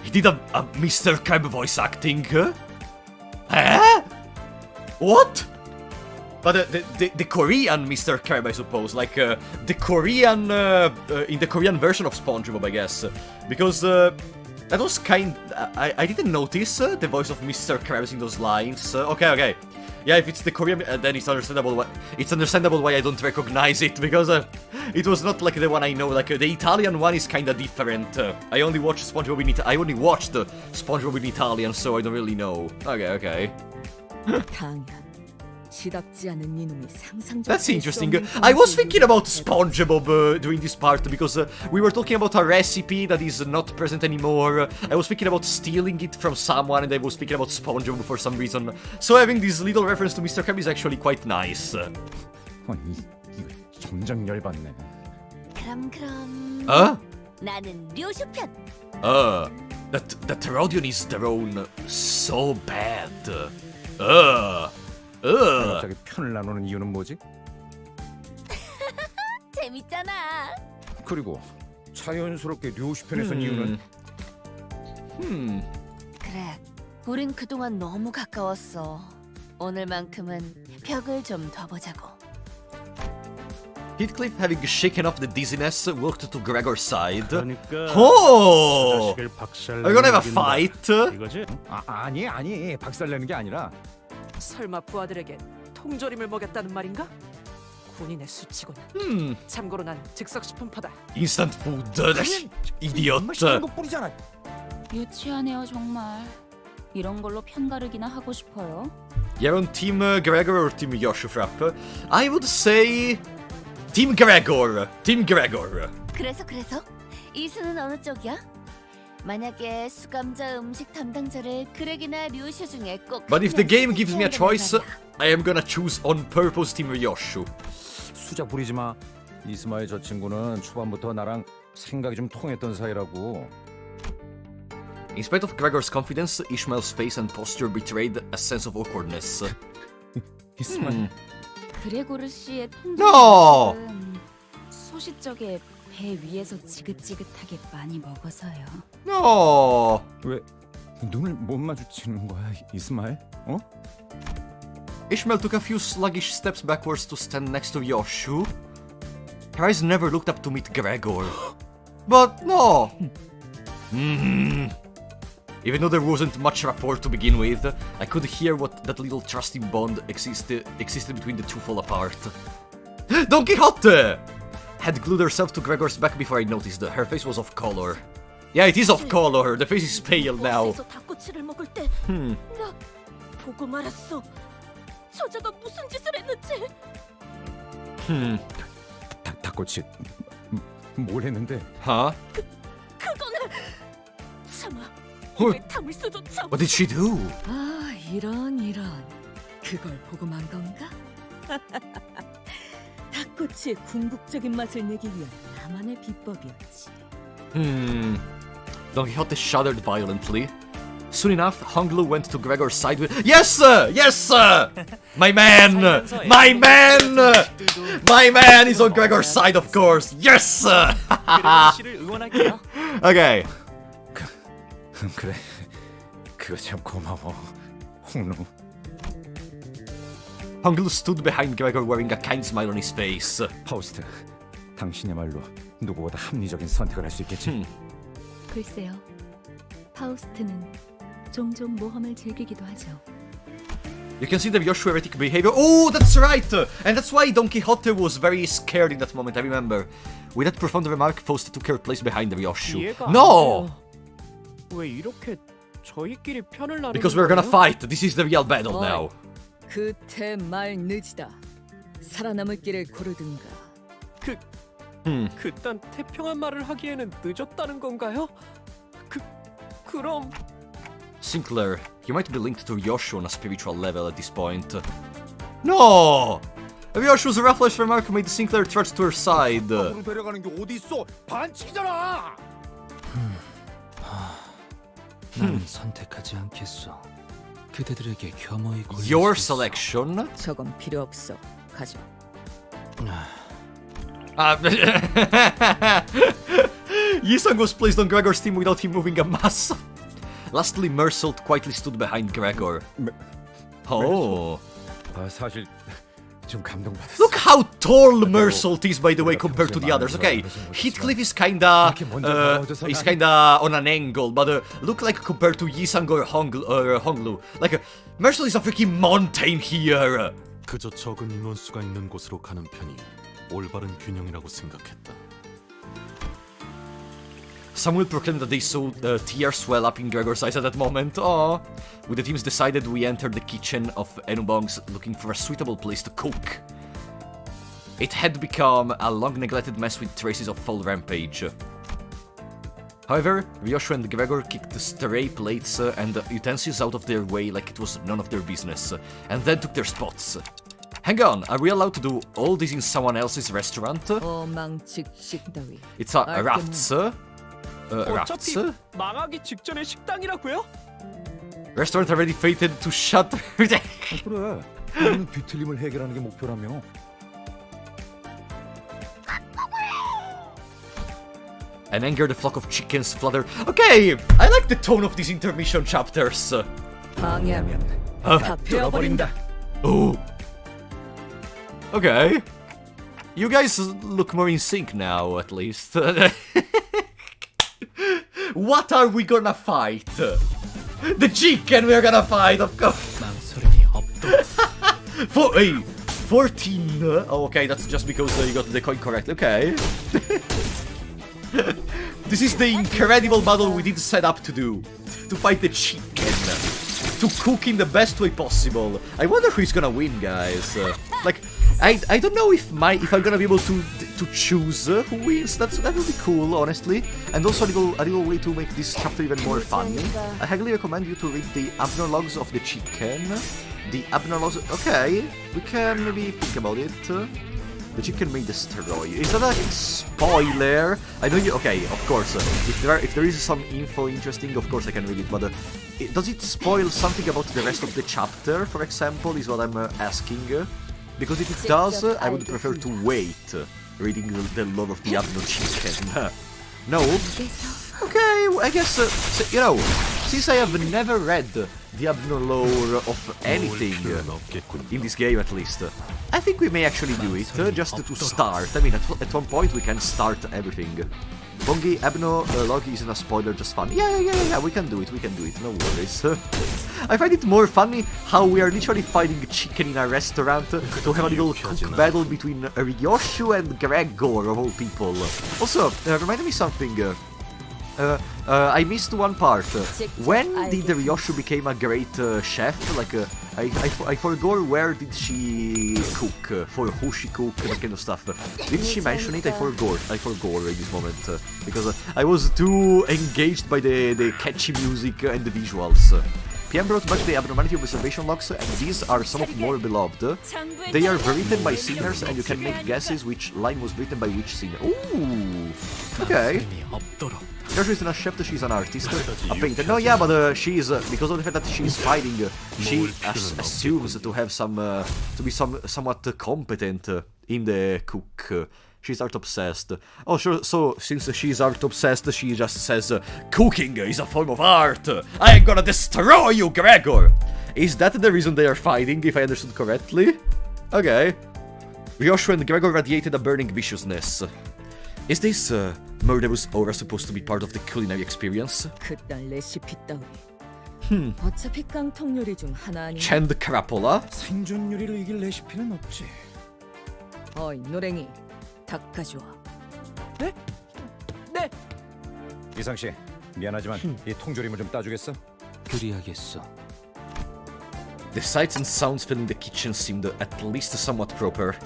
He did a Mr. Crab voice acting. Huh? What? But the Korean Mr. Crab, I suppose, like the Korean in the Korean version of SpongeBob, I guess, because that was I didn't notice the voice of Mr. Krabs in those lines. Okay. Yeah, if it's the Korean, then it's understandable. It's understandable why I don't recognize it, because it was not like the one I know. Like the Italian one is kind of different. I only watched SpongeBob in I only watched SpongeBob in Italian, so I don't really know. Okay. That's interesting. I was thinking about SpongeBob during this part because we were talking about a recipe that is not present anymore. I was thinking about stealing it from someone, and I was thinking about SpongeBob for some reason. So having this little reference to Mr. Krabs is actually quite nice. 이거 점점 열받네. 그럼. 나는 료슈 편. That Rodion is thrown so bad. 갑자기 편을 나누는 이유는 뭐지? 재밌잖아. 그리고 자연스럽게 료슈 편에 선 이유는? 그래, 우린 그동안 너무 가까웠어. 오늘만큼은 벽을 좀 더 보자고. Heathcliff, having shaken off the dizziness, walked to Gregor's side. 그러니까 Oh! 자식을 박살 Are we gonna have a fight? 이거지? 아니 박살내는 게 아니라 설마 부하들에게 통조림을 먹였다는 말인가? 군인의 수치구나. 참고로 난 즉석식품파다. Instant food. Idiot. 뿌리잖아. 유치하네요 정말. 이런 걸로 편가르기나 하고 싶어요. You're on Team Gregor or Team Yoshufrap? I would say Team Gregor. Team Gregor. 그래서 이수는 어느 쪽이야? 만약에 수감자 음식 담당자를 그렉이나 류슈 중에 꼭. But if the game gives me a choice, I am gonna choose on purpose Team Ryoshu. 수작 부리지 마. 이스마의 저 친구는 초반부터 나랑 생각이 좀 통했던 사이라고. In spite of Gregor's confidence, Ishmael's face and posture betrayed a sense of awkwardness. 이스마엘. 그레고르 씨의 No! 통조림은 소시적에 배 위에서 지긋지긋하게 많이 먹어서요. No! 왜 눈을 못 마주치는 거야, 이스마엘? Ishmael took a few sluggish steps backwards to stand next to Yoshu. Her eyes never looked up to meet Gregor. But no! Even though there wasn't much rapport to begin with, I could hear what that little trusting bond existed between the two fall apart. Don Quixote! Had glued herself to Gregor's back before I noticed. Her face was off color. Yeah, it is off color. The face is pale now. 닭꼬치를 먹을 때 나 보고 말았어. 저자가 무슨 짓을 했는지. 닭꼬치 뭘 했는데? Huh? 그거는 참아. What? 입에 담을 수조차. What did she do? 아, 이런. 그걸 보고만 건가? 닭꼬치의 궁극적인 맛을 내기 위한 나만의 비법이었지. Don Quixote shuddered violently. Soon enough, Honglu went to Gregor's side with Yes, sir! Yes, sir! My man! My man! My man is on Gregor's side, of course! Yes, sir! Okay. 그래, 그거 참 고마워, 홍루. Honglu stood behind Gregor wearing a kind smile on his face. 파우스트, 당신이야말로 누구보다 합리적인 선택을 할 수 있겠지? 글쎄요. 파우스트는 종종 모험을 즐기기도 하죠. You can see the Yoshua erratic behavior. Oh, that's right! And that's why Don Quixote was very scared in that moment, I remember. With that profound remark, Faust took her place behind the Ryoshu. No! 왜 이렇게 저희끼리 편을 나누는 Because we're gonna fight. This is the real battle 어이, now. 그때 말 늦이다. 살아남을 길을 고르든가. 그딴 태평한 말을 하기에는 늦었다는 건가요? 그럼 Sinclair, you might be linked to Ryoshu on a spiritual level at this point. No! Ryoshu's ruthless remark made Sinclair trudge to her side. 데려가는 게 어디 있어? 반칙이잖아. 나는 선택하지 않겠어. 그대들에게 겸허히 걸릴 Your 수 있어. selection? 저건 필요 없어. 가져. Yisang was placed on Gregor's team without him moving a muscle. Lastly, Mersault quietly stood behind Gregor. Oh. 사실 좀 감동받았어. Look how tall Mersault is, by the way, compared to the others. Okay, Heathcliff is kinda on an angle, but look like compared to Yisang or Honglu. Like, Mersault is a freaking mountain here. 그저 적은 인원수가 있는 곳으로 가는 편이 올바른 균형이라고 생각했다. Samuel proclaimed that they saw tears swell up in Gregor's eyes at that moment. Aww. With the teams decided, we entered the kitchen of Enubong's looking for a suitable place to cook. It had become a long-neglected mess with traces of fall rampage. However, Ryoshu and Gregor kicked the stray plates and utensils out of their way like it was none of their business, and then took their spots. Hang on, are we allowed to do all this in someone else's restaurant? It's a rafts. Rafts? 망하기 직전의 식당이라고요? Restaurant already fated to shut. 그래, 우리는 뒤틀림을 해결하는 게 목표라며. An angered flock of chickens fluttered. Okay, I like the tone of these intermission chapters. 방해하면 다 베어버린다. Oh. Okay. You guys look more in sync now, at least. What are we gonna fight? The chicken we're gonna fight, of course. 14. Oh, okay, that's just because you got the coin correct. Okay. This is the incredible battle we did set up to do. To fight the chicken. To cook in the best way possible. I wonder who's gonna win, guys. Like, I don't know if I'm gonna be able to choose who wins. That would be cool, honestly. And also a little way to make this chapter even more funny. I highly recommend you to read the abnorlogs of the chicken. The abnorlogs. Okay, we can maybe think about it. The chicken may destroy. Is that a spoiler? I know you. Okay, of course. If there is some info interesting, of course I can read it. But does it spoil something about the rest of the chapter? For example, is what I'm asking. Because if it does, I would prefer to wait reading the lore of the Abno chicken. No? Okay, I guess, you know, since I have never read the Abno lore of anything, in this game at least, I think we may actually do it, just to start. I mean, at one point we can start everything. Bongi, Abno log isn't a spoiler, just fun. Yeah, we can do it, no worries. I find it more funny how we are literally fighting a chicken in a restaurant to have a little cook battle between Ryoshu and Gregor, of all people. Also, reminded me something. I missed one part. When did Ryoshu became a great chef? Like, I forgot where did she cook, for who she cooked, that kind of stuff. Did she mention it? I forgot in this moment. Because I was too engaged by the catchy music and the visuals. PM brought back the Abnormality observation logs, and these are some of more beloved. They are written by singers, and you can make guesses which line was written by which singer. Ooh, okay. Joshua is not a chef, she's an artist, a painter. No, yeah, but she's because of the fact that she's fighting, she assumes to have some, to be somewhat competent in the cook. She's art obsessed. Oh, sure. So since she's art obsessed, she just says, "Cooking is a form of art. I'm gonna destroy you, Gregor." Is that the reason they are fighting? If I understood correctly. Okay. Ryoshu and Gregor radiated a burning viciousness. Is this murderous aura supposed to be part of the culinary experience? 그딴 레시피 따위. 어차피 깡통 요리 중 하나 아니야. Chend Crapola? 생존 요리를 이길 레시피는 없지. 어이 노랭이, 닭 가져와. 네? 네. 이상 씨, 미안하지만 이 통조림을 좀 따주겠어? 그리하겠어. The sights and sounds filling the kitchen seemed at least somewhat proper.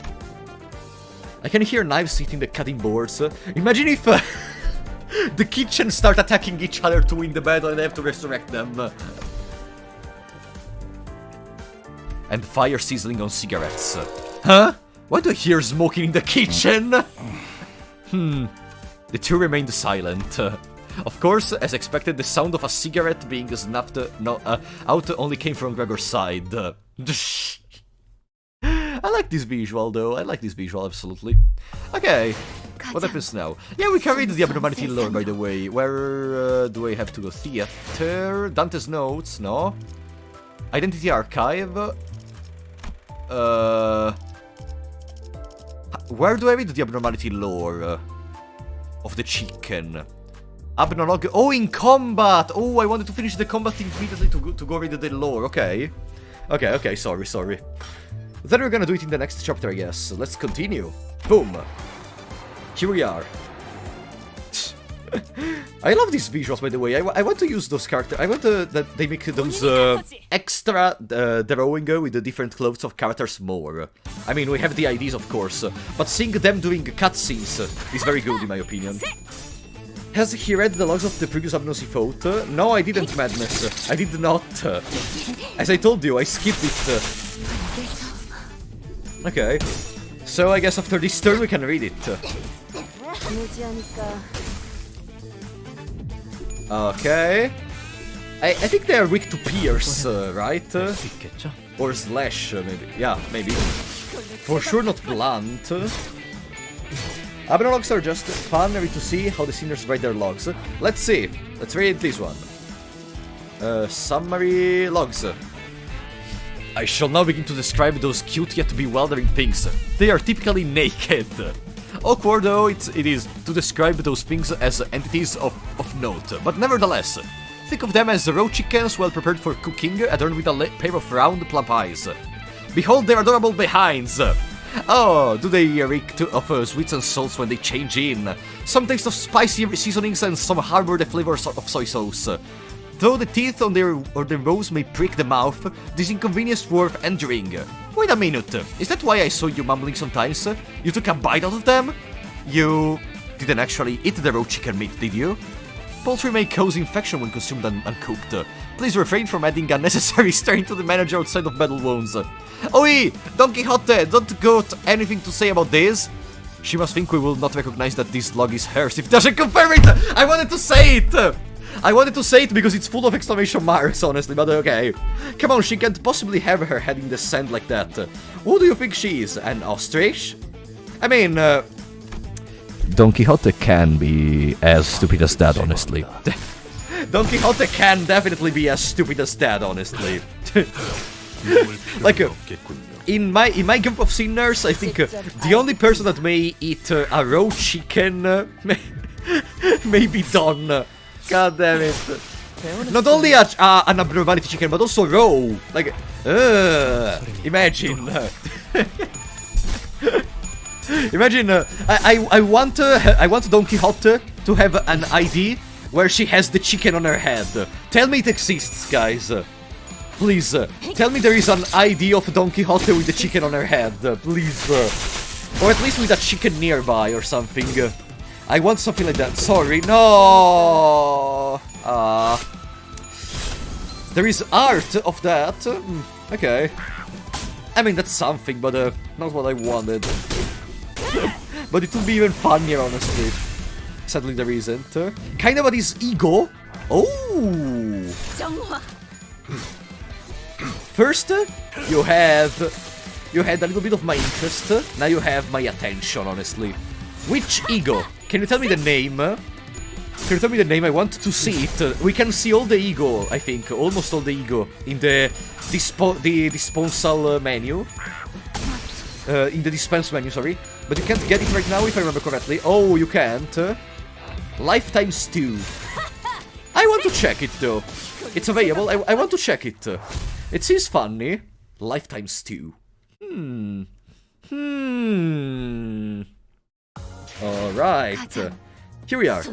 I can hear knives hitting the cutting boards. Imagine if the kitchen start attacking each other to win the battle and they have to resurrect them. And fire sizzling on cigarettes. Huh? Why do I hear smoking in the kitchen? The two remained silent. Of course, as expected, the sound of a cigarette being snuffed out only came from Gregor's side. I like this visual, though. I like this visual, absolutely. Okay, what happens now? Yeah, we can read the Abnormality lore, by the way. Where do I have to go? Theater? Dante's notes? No? Identity archive? Where do I read the Abnormality lore? Of the chicken. Abnormality. Oh, in combat! Oh, I wanted to finish the combat immediately to go read the lore. Okay. Okay, sorry. Then we're gonna do it in the next chapter, I guess. Let's continue. Boom. Here we are. I love these visuals, by the way. I want to use those characters. I want that they make those extra drawing with the different clothes of characters more. I mean, we have the IDs, of course, but seeing them doing cutscenes is very good, in my opinion. Has he read the logs of the previous Abnormality fought? No, I didn't, Madness. I did not. As I told you, I skipped it. Okay. So I guess after this turn we can read it. Okay. I think they are weak to pierce, right? Or slash, maybe. Yeah, maybe. For sure not blunt. Abnorlogs are just fun to see how the singers write their logs. Let's see. Let's read this one. Summary logs. I shall now begin to describe those cute yet bewildering things. They are typically naked. Awkward though it is to describe those things as entities of note, but nevertheless, think of them as raw chickens well prepared for cooking, adorned with a pair of round plump eyes. Behold their adorable behinds! Oh, do they reek of sweets and salts when they change in? Some taste of spicy seasonings and some harbor the flavors of soy sauce. Though the teeth on their rows may prick the mouth, this inconvenience is worth enduring. Wait a minute, is that why I saw you mumbling sometimes? You took a bite out of them? You didn't actually eat the raw chicken meat, did you? Poultry may cause infection when consumed uncooked. Please refrain from adding unnecessary strain to the manager outside of battle wounds. Oi! Don Quixote, don't got anything to say about this? She must think we will not recognize that this log is hers if it doesn't confirm it! I wanted to say it! I wanted to say it because it's full of exclamation marks, honestly, but okay. Come on, she can't possibly have her head in the sand like that. Who do you think she is? An ostrich? I mean, Don Quixote can be as stupid as that, honestly. Don Quixote can definitely be as stupid as that, honestly. Like, in my group of sinners, I think the only person that may eat a raw chicken may be Don. God damn it. Not only an Abnormality chicken, but also raw. Like, imagine. Imagine, I want Don Quixote to have an ID where she has the chicken on her head. Tell me it exists, guys. Please, tell me there is an ID of Don Quixote with the chicken on her head, please. Or at least with a chicken nearby or something. I want something like that. Sorry, no. There is art of that. Okay. I mean, that's something, but not what I wanted. But it would be even funnier, honestly. Sadly, there isn't. Kind of what is ego. Oh! First, you had a little bit of my interest. Now you have my attention, honestly. Which ego? Can you tell me the name? Can you tell me the name? I want to see it. We can see all the ego, I think. Almost all the ego in the dispensal menu. In the dispense menu, sorry. But you can't get it right now, if I remember correctly. Oh, you can't. Lifetime Stew. I want to check it, though. It's available. I want to check it. It seems funny. Lifetime Stew. Alright. Here we are.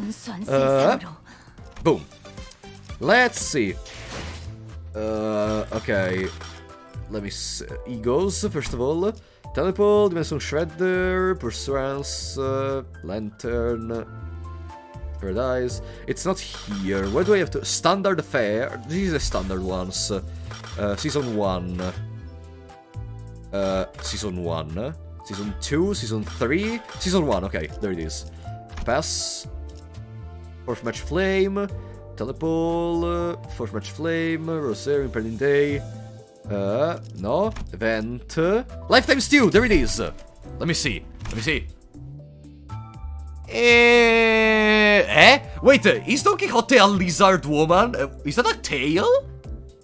Boom. Let's see. Okay. Let me see. Egos, first of all. Teleport, Dimension Shredder, Pursuance, Lantern, Paradise. It's not here. Where do I have to? Standard Affair. This is the standard ones. Season 1. Season 1. Season 2, Season 3. Season 1, okay, there it is. Pass. Fourth Match Flame. Teleport. Fourth Match Flame. Rosary, Impending Day. No. Event. Lifetime Stew, there it is. Let me see. Wait, is Don Quixote a lizard woman? Is that a tail?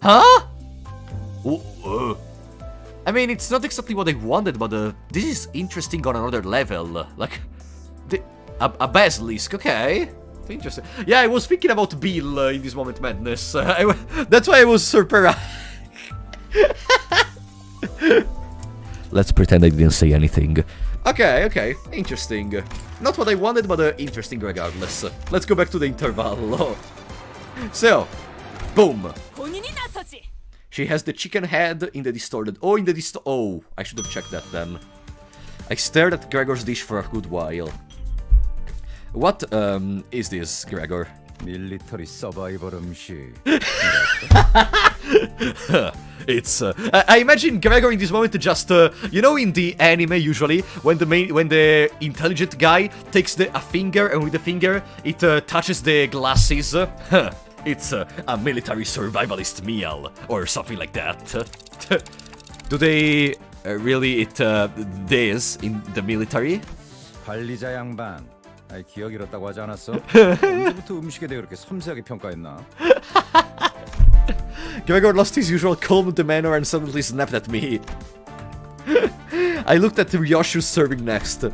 Huh? I mean, it's not exactly what I wanted, but this is interesting on another level. Like, a basilisk, okay. Interesting. Yeah, I was thinking about Bill in this Moment Madness. That's why I was surprised. Let's pretend I didn't say anything. Okay, interesting. Not what I wanted, but interesting regardless. Let's go back to the interval. So, boom. She has the chicken head in the distorted... Oh, I should have checked that then. I stared at Gregor's dish for a good while. What, is this, Gregor? Military survival 음식. It's I imagine Gregor in this moment just you know, in the anime usually when the intelligent guy takes a finger and with the finger it touches the glasses. It's a military survivalist meal or something like that. Do they really eat this in the military? 관리자 양반. 아이, 기억 잃었다고 하지 않았어? 언제부터 음식에 대해 그렇게 섬세하게 평가했나? Gregor lost his usual calm demeanor and suddenly snapped at me. I looked at Ryoshu serving next.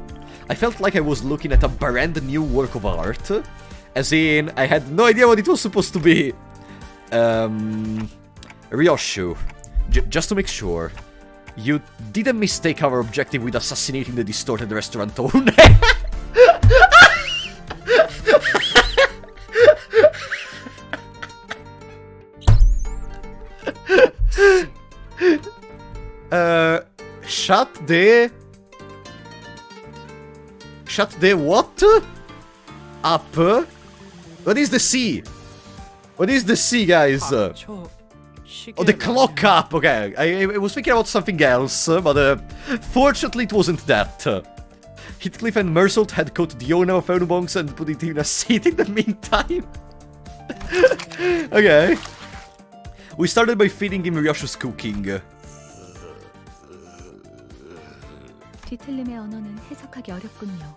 I felt like I was looking at a brand new work of art. As in, I had no idea what it was supposed to be. Ryoshu, just to make sure, you didn't mistake our objective with assassinating the distorted restaurant owner. Shut the what? Up? What is the C? What is the C, guys? Oh, the clock up. Okay, I was thinking about something else, but fortunately it wasn't that. Heathcliff and Mersault had caught the owner of Onubongs and put it in a seat in the meantime. Okay. We started by feeding him Ryoshu's cooking. 뒤틀림의 언어는 해석하기 어렵군요.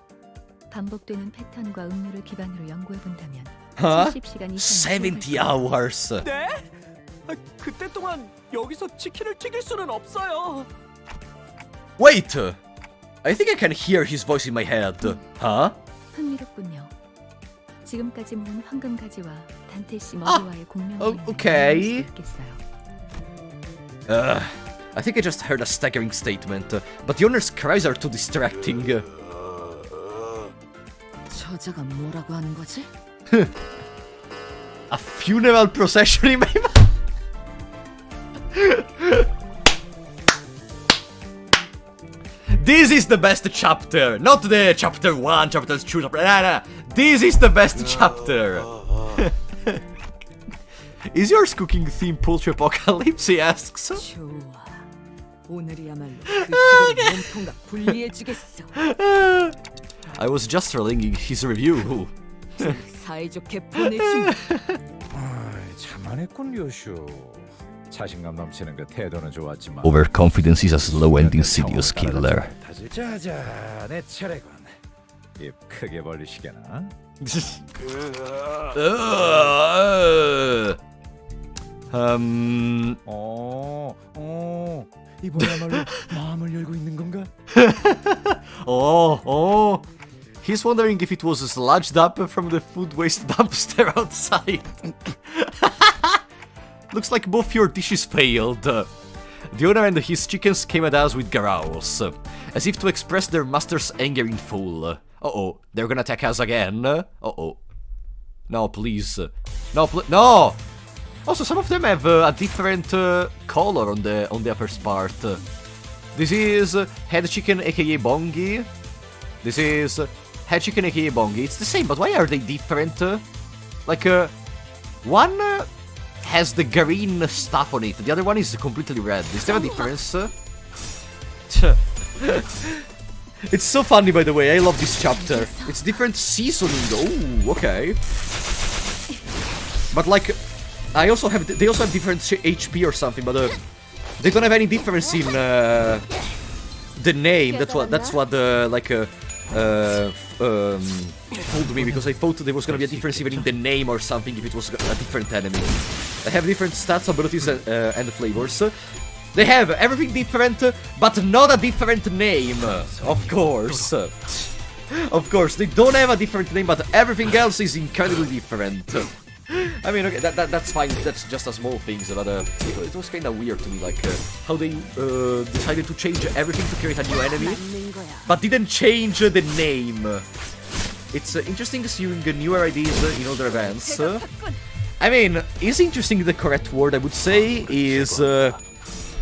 반복되는 패턴과 음료를 기반으로 연구해본다면 70시간 이상 70 hours. 네? 그때 동안 여기서 치킨을 튀길 수는 없어요. Wait! I think I can hear his voice in my head. Huh? 흥미롭군요. 지금까지 모은 황금 가지와 단테 씨 머리와의 공명을 okay. 있겠어요. I think I just heard a staggering statement, but the owner's cries are too distracting. 저자가 뭐라고 하는 거지? A funeral procession in my mouth. This is the best chapter, not the chapter 1, chapter 2, chapter... Nah. This is the best chapter. Is yours cooking theme poultry apocalypse? He asks. 좋아. 오늘이야말로 그 시계를 몸통과 분리해주겠어. I was just reading his review. 사이좋게 보내주마. 참안했군 요슈. 자신감 넘치는 그 태도는 좋았지만 Overconfidence is a slow and insidious killer. 자자, 내 차례군. 입 크게 벌리시게나. 이번야말로 마음을 열고 있는 건가? He's wondering if it was sludged up from the food waste dumpster outside. Looks like both your dishes failed. The owner and his chickens came at us with growls, as if to express their master's anger in full. Uh-oh, they're gonna attack us again. Uh-oh. No, please. No! Also, some of them have a different color on the upper part. This is head chicken aka Bongi. This is head chicken aka Bongi. It's the same, but why are they different? One has the green stuff on it, the other one is completely red. Is there a difference? It's so funny, by the way. I love this chapter. It's different seasoning. Oh, okay. But like, they also have different HP or something, but they don't have any difference in the name. That's what told me, because I thought there was gonna be a difference even in the name or something if it was a different enemy. They have different stats, abilities, and flavors. They have everything different, but not a different name. Of course. Of course, they don't have a different name, but everything else is incredibly different. I mean, okay, that's fine. That's just a small thing, but it was kind of weird to me, like how they decided to change everything to create a new enemy, but didn't change the name. It's interesting seeing newer ideas in other events. I mean, is interesting the correct word? I would say is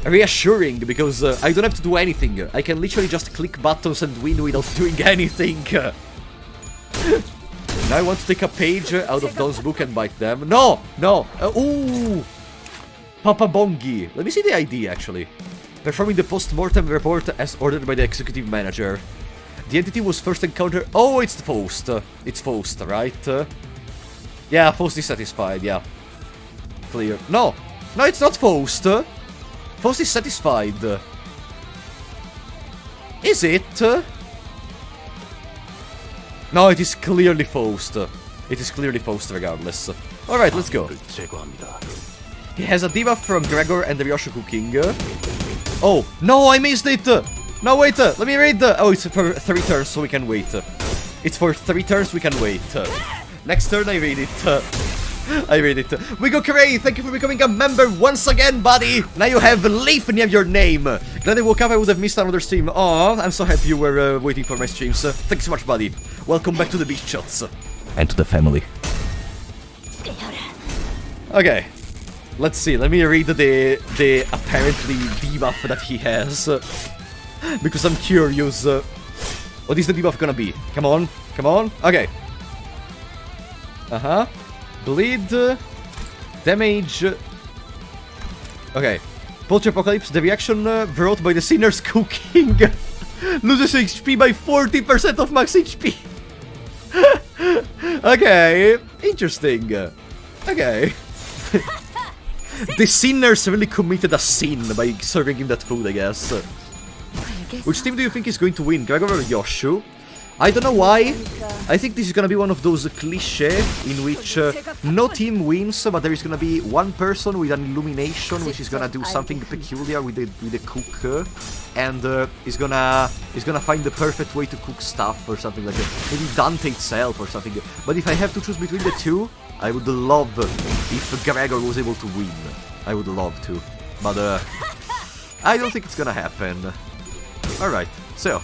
reassuring, because I don't have to do anything. I can literally just click buttons and win without doing anything. Now I want to take a page out of Don's book and bite them. No! Ooh! Papa Bongi. Let me see the ID, actually. Performing the post-mortem report as ordered by the executive manager. The entity was first encountered... Oh, it's Faust. It's Faust, right? Yeah, Faust is satisfied, yeah. Clear. No, it's not Faust. Faust is satisfied. Is it? No, it is clearly Faust. It is clearly Faust regardless. Alright, let's go. He has a debuff from Gregor and the Ryosho cooking. Oh, no, I missed it! No, wait, let me read. Oh, it's for 3 turns, so we can wait. It's for 3 turns, we can wait. Next turn, I read it. We go Cray, thank you for becoming a member once again, buddy! Now you have Leaf near your name! Glad I woke up, I would have missed another stream. Aw, I'm so happy you were waiting for my streams. Thanks so much, buddy. Welcome back to the Beach Shots. And to the family. Okay. Let's see, let me read the apparently debuff that he has. Because I'm curious. What is the debuff gonna be? Come on. Okay. Bleed, damage. Okay. Poultry Apocalypse, the reaction brought by the sinner's cooking loses HP by 40% of max HP. Okay, interesting. Okay. The sinners really committed a sin by serving him that food, I guess. Which team do you think is going to win, Gregor or Yoshu? I don't know why. I think this is gonna be one of those clichés in which no team wins, but there is gonna be one person with an illumination which is gonna do something peculiar with the cook, and is gonna find the perfect way to cook stuff or something like that. Maybe Dante itself or something. But if I have to choose between the two, I would love if Gregor was able to win. I would love to, but I don't think it's gonna happen. Alright, so.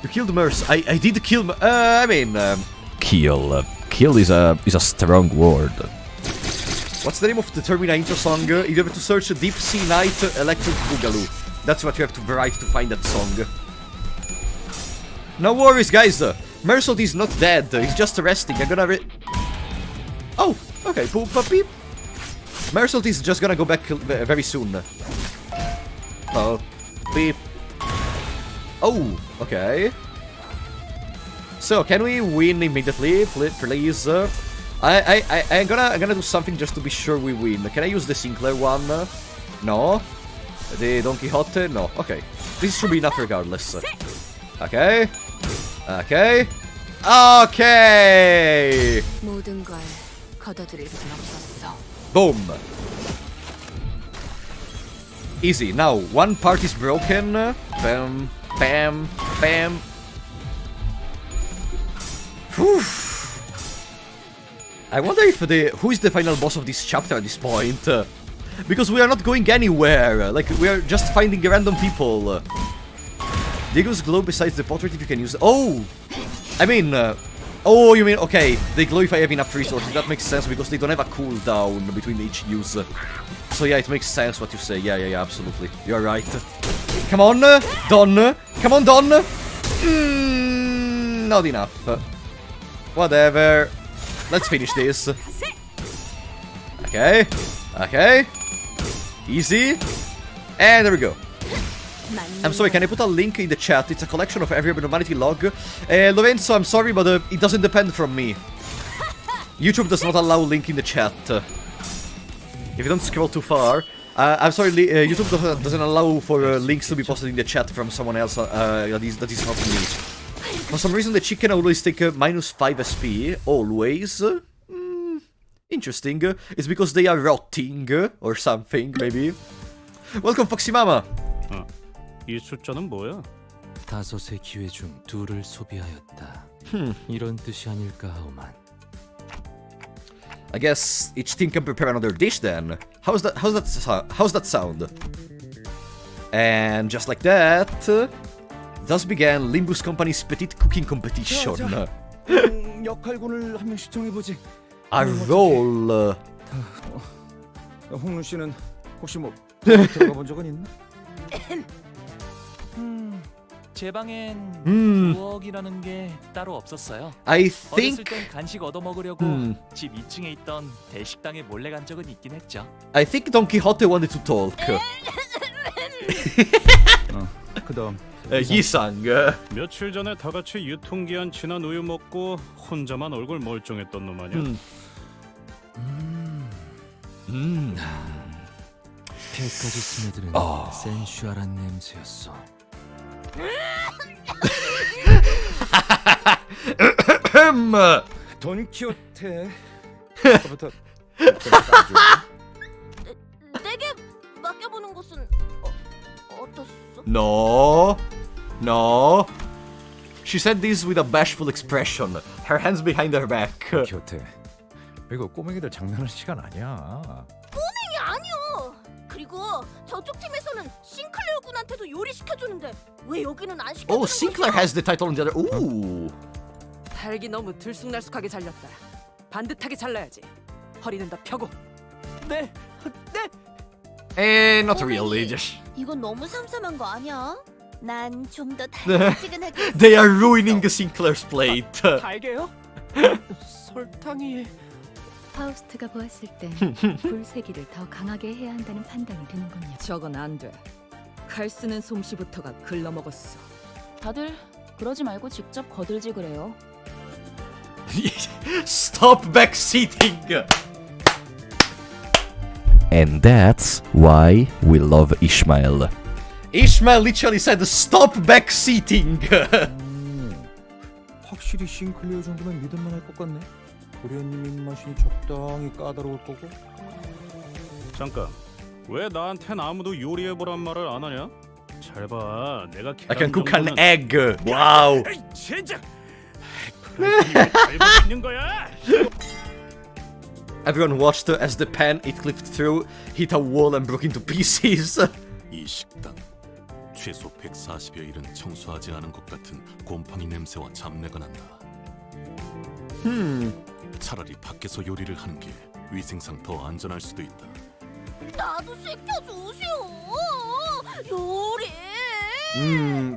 You killed Merce. I did kill... kill. kill is a strong word. What's the name of the Termina intro song? You have to search Deep Sea Night Electric Boogaloo. That's what you have to write to find that song. No worries, guys. Mersault is not dead. He's just resting. I'm gonna Oh, okay. Poop, beep. Mersault is just gonna go back very soon. Oh, beep. Oh, okay. So, can we win immediately, please? I'm gonna do something just to be sure we win. Can I use the Sinclair one? No. The Don Quixote? No. Okay. This should be enough regardless. Okay. Okay. Okay. 모든 걸 거둬들일 순 없었어. Boom. Easy. Now, one part is broken. Bam, bam, bam. Whew. I wonder if who is the final boss of this chapter at this point? Because we are not going anywhere. Like, we are just finding random people. Diego's glow besides the portrait if you can use... Oh! I mean... oh, you mean... Okay, they glow if I have enough resources. That makes sense because they don't have a cooldown between each use. So yeah, it makes sense what you say. Yeah, absolutely. You're right. Come on, Don! Come on, Don! Not enough. Whatever. Let's finish this. Okay. Okay. Easy. And there we go. I'm sorry, can I put a link in the chat? It's a collection of every abnormality log. Lorenzo, I'm sorry, but it doesn't depend from me. YouTube does not allow link in the chat. If you don't scroll too far. I'm sorry, YouTube doesn't allow for links to be posted in the chat from someone else that is not me. For some reason, the chicken always take -5 SP. Always. Interesting. It's because they are rotting or something, maybe. Welcome, Foxy Mama. 이 숫자는 뭐야? 5의 기회 중 2를 소비하였다. 이런 뜻이 아닐까 하오만. I guess each team can prepare another dish then. How's that sound? And just like that, thus began Limbus Company's Petite Cooking Competition. 역할군을 한 명씩 정해보지. A roll. 홍루 씨는 혹시 뭐 들어가 본 적은 있나? 제 방엔 부엌이라는 게 따로 없었어요. I 어렸을 think 땐 간식 얻어 먹으려고 집 2층에 있던 대식당에 몰래 간 적은 있긴 했죠. I think Don Quixote wanted to talk. 그다음 이상. 며칠 전에 다 같이 유통기한 지난 우유 먹고 혼자만 얼굴 멀쩡했던 놈 아니야? 폐까지 스며드는 센슈얼한 냄새였어. 돈키호테. 내게 맡겨보는 것은 어떻소? No. No. She said this with a bashful expression, her hands behind her back. 키호테. 이거 꼬맹이들 장난할 시간 아니야. 꼬맹이 아니요. 그리고 저쪽 팀에서는 싱클레어 군한테도 요리 시켜주는데 왜 여기는 안 시켜주는 Oh, Sinclair has the title on the other. Ooh. 달기 너무 들쑥날쑥하게 잘렸다. 반듯하게 잘라야지. 허리는 다 펴고. 네. Not really. Just 이건 너무 삼삼한 거 아니야? 난 좀 더 달짝지근하게. they are ruining Sinclair's plate. 달게요? 설탕이... 파우스트가 보았을 땐 불세기를 더 강하게 해야 한다는 판단이 드는군요. 저건 안 돼. 칼 쓰는 솜씨부터가 글러먹었어. 다들 그러지 말고 직접 거들지 그래요. Stop backseating. And that's why we love Ishmael. Ishmael literally said, "Stop backseating." 확실히 싱클리어 정도면 믿을만 할 것 같네. 도련님 입맛이 적당히 까다로울 거고. 잠깐, 왜 나한텐 아무도 요리해보란 말을 안 하냐? 잘 봐, 내가 I can 계란 cook an 정도는... egg. Wow. 에이, 젠장! 잘못 있는 거야! Everyone watched as the pan it clipped through hit a wall and broke into pieces. 이 식당 최소 140여일은 청소하지 않은 것 같은 곰팡이 냄새와 잡내가 난다. 차라리 밖에서 요리를 하는 게 위생상 더 안전할 수도 있다. 나도 시켜주세요. 요리.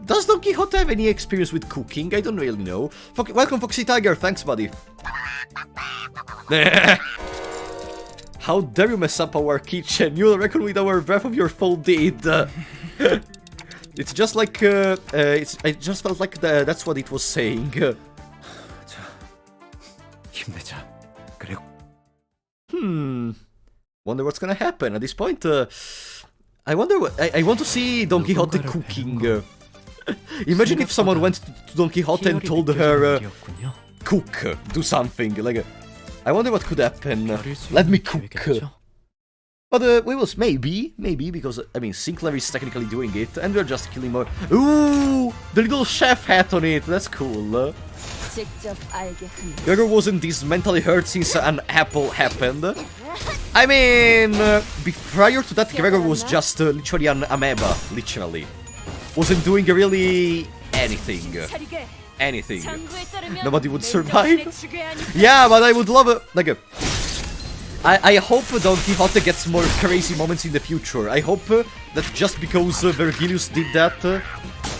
Does Don Quixote have any experience with cooking? I don't really know. Welcome, Foxy Tiger. Thanks, buddy. How dare you mess up our kitchen? You'll reckon with our breath of your full deed. It's just like, I just felt like that's what it was saying. 자, 힘내자. 그리고 Wonder what's gonna happen at this point. I wonder what I want to see Don Quixote cooking. Imagine if someone went to Don Quixote and told her, cook, do something. Like, I wonder what could happen. Let me cook. But we will maybe because I mean Sinclair is technically doing it, and we're just killing more. Ooh, the little chef hat on it. That's cool. Gregor wasn't this mentally hurt since an apple happened. I mean, prior to that, Gregor was just literally an amoeba, literally. Wasn't doing really anything. Anything. Nobody would survive. Yeah, but I would love it. Like, I hope Don Quixote gets more crazy moments in the future. I hope that just because Virgilius did that,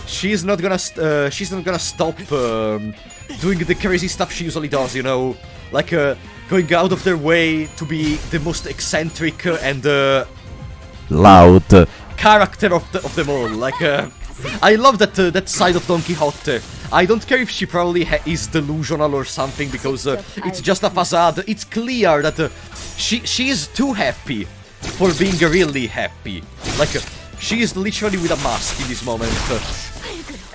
she's not gonna stop doing the crazy stuff she usually does. You know, like going out of their way to be the most eccentric and loud character of them all. Like, I love that side of Don Quixote. I don't care if she probably is delusional or something, because it's just a facade. It's clear that she is too happy for being really happy. Like, she is literally with a mask in this moment.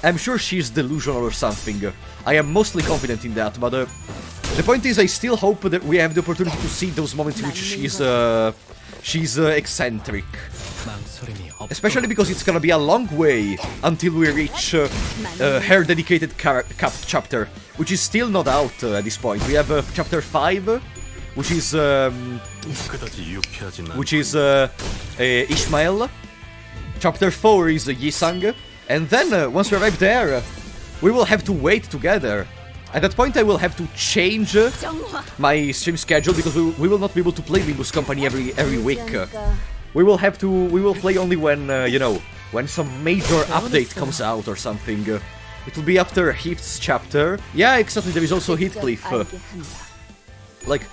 I'm sure she's delusional or something. I am mostly confident in that, but the point is, I still hope that we have the opportunity to see those moments in which she's eccentric. Especially because it's gonna be a long way until we reach her dedicated chapter, which is still not out at this point. We have chapter 5, which is Ishmael. Chapter 4 is Yisang, and then once we arrive there, we will have to wait together. At that point, I will have to change my stream schedule, because we will not be able to play Limbus Company every week. We will play only when, you know, when some major update comes out or something. It will be after Heath's chapter. Yeah, exactly, there is also Heathcliff. Like,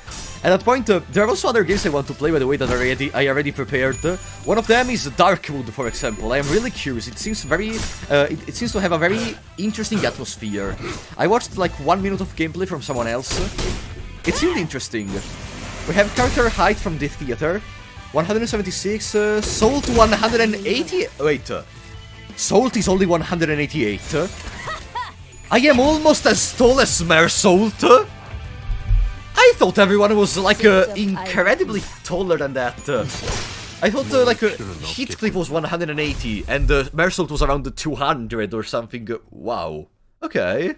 at that point, there are also other games I want to play, by the way, that I already prepared. One of them is Darkwood, for example. I am really curious. It seems very, it seems to have a very interesting atmosphere. I watched like 1 minute of gameplay from someone else. It seemed interesting. We have character height from the theater. 176, Salt 180. Wait, Salt is only 188. I am almost as tall as Mare Salt. I thought everyone was like incredibly taller than that. I thought like Heathcliff was 180 and Mare Salt was around 200 or something. Wow. Okay.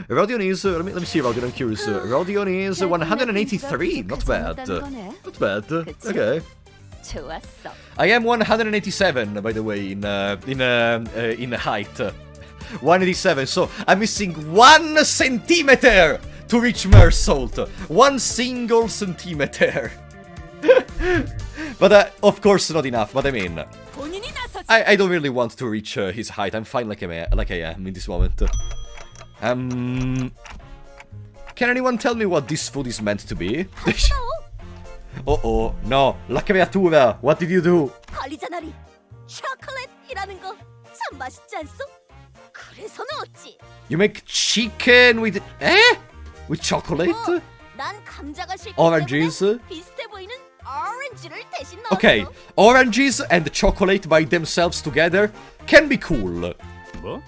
Rodion is, let me see Rodion, I'm curious. Rodion is 183, not bad. Not bad, okay. I am 187, by the way, in height. 187, so I'm missing 1 centimeter to reach Mare Salt. 1 single centimeter. But of course not enough, but I mean, I don't really want to reach his height. I'm fine like I am in this moment. Can anyone tell me what this food is meant to be? Uh-oh, no, la creatura, what did you do? You make chicken with... With chocolate? Oranges? Okay, oranges and chocolate by themselves together can be cool. 뭐?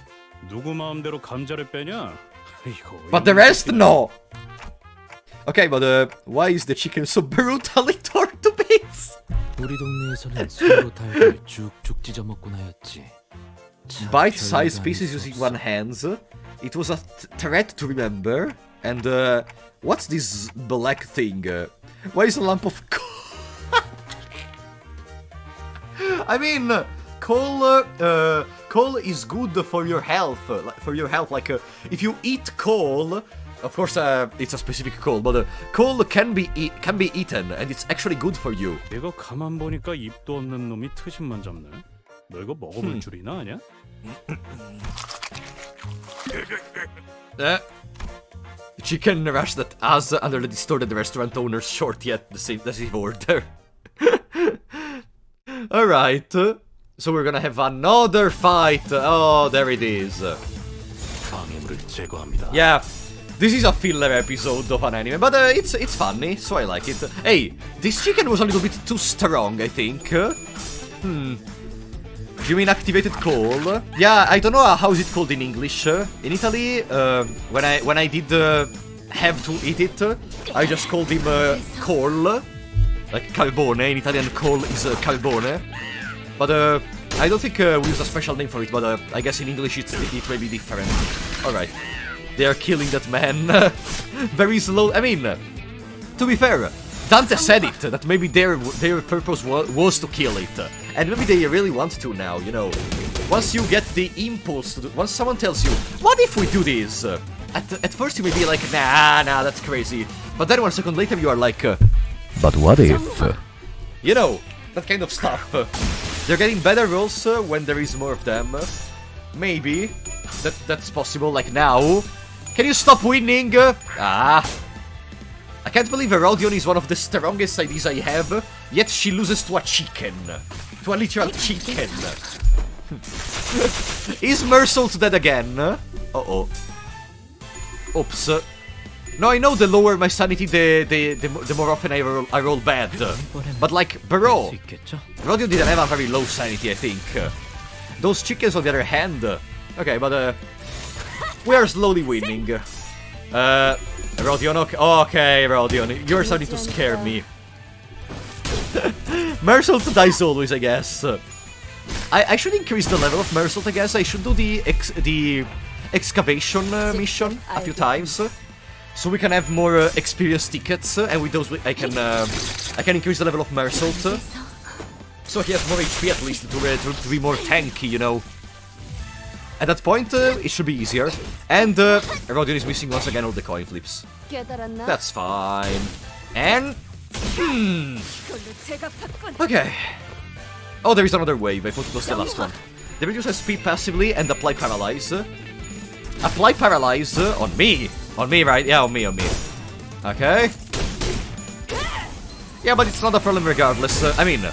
누구 마음대로 감자를 빼냐? But the rest, no. Okay, but why is the chicken so brutally torn to bits? 우리 동네에서는 손으로 닭을 쭉쭉 찢어 먹곤 하였지. Bite-sized pieces using one hand. It was a threat to remember. And what's this black thing? Why is a lump of coal? I mean, coal is good for your health. Like if you eat coal, Of course, it's a specific coal, but coal can be eaten, and it's actually good for you. 이거 가만 보니까 입도 없는 놈이 트심만 잡네. 너 이거 먹어볼 줄이나 아냐? Chicken rush that has under the distorted restaurant owner's short yet the same order. Alright, so we're gonna have another fight. Oh, there it is. Yeah, this is a filler episode of an anime, but it's funny, so I like it. Hey, this chicken was a little bit too strong, I think. You mean activated coal? Yeah, I don't know how is it called in English. In Italy, when I did have to eat it, I just called him coal, like carbone. In Italian, coal is carbone. But I don't think we use a special name for it. But I guess in English it may be different. All right, they are killing that man very slow. I mean, to be fair, Dante said it that maybe their purpose was to kill it. And maybe they really want to now, you know. Once you get the impulse to do, once someone tells you, what if we do this? At first you may be like, nah, that's crazy. But then 1 second later you are like, but what if? You know, that kind of stuff. They're getting better rolls when there is more of them. Maybe. That's possible, like now. Can you stop winning? I can't believe Herodion is one of the strongest IDs I have, yet she loses to a chicken. To a literal chicken. Is Mersault dead again? Uh-oh. Oops. No, I know the lower my sanity, the more often I roll bad. But like, bro, Herodion didn't have a very low sanity, I think. Those chickens, on the other hand... Okay, but we are slowly winning. Herodion, okay, Herodion, you're starting to scare me. Mersault dies always, I guess. I should increase the level of Mersault, I guess. I should do the excavation mission a few times, so we can have more experience tickets, and with those I can increase the level of Mersault, so he has more HP at least to be more tanky, you know. At that point, it should be easier. And Herodion is missing once again all the coin flips. That's fine. And... Okay. Oh, there is another wave. I thought it was the last one. They reduce SP passively and apply Paralyze. Apply Paralyze on me. On me, right? Yeah, on me. Okay. Yeah, but it's not a problem regardless. I mean...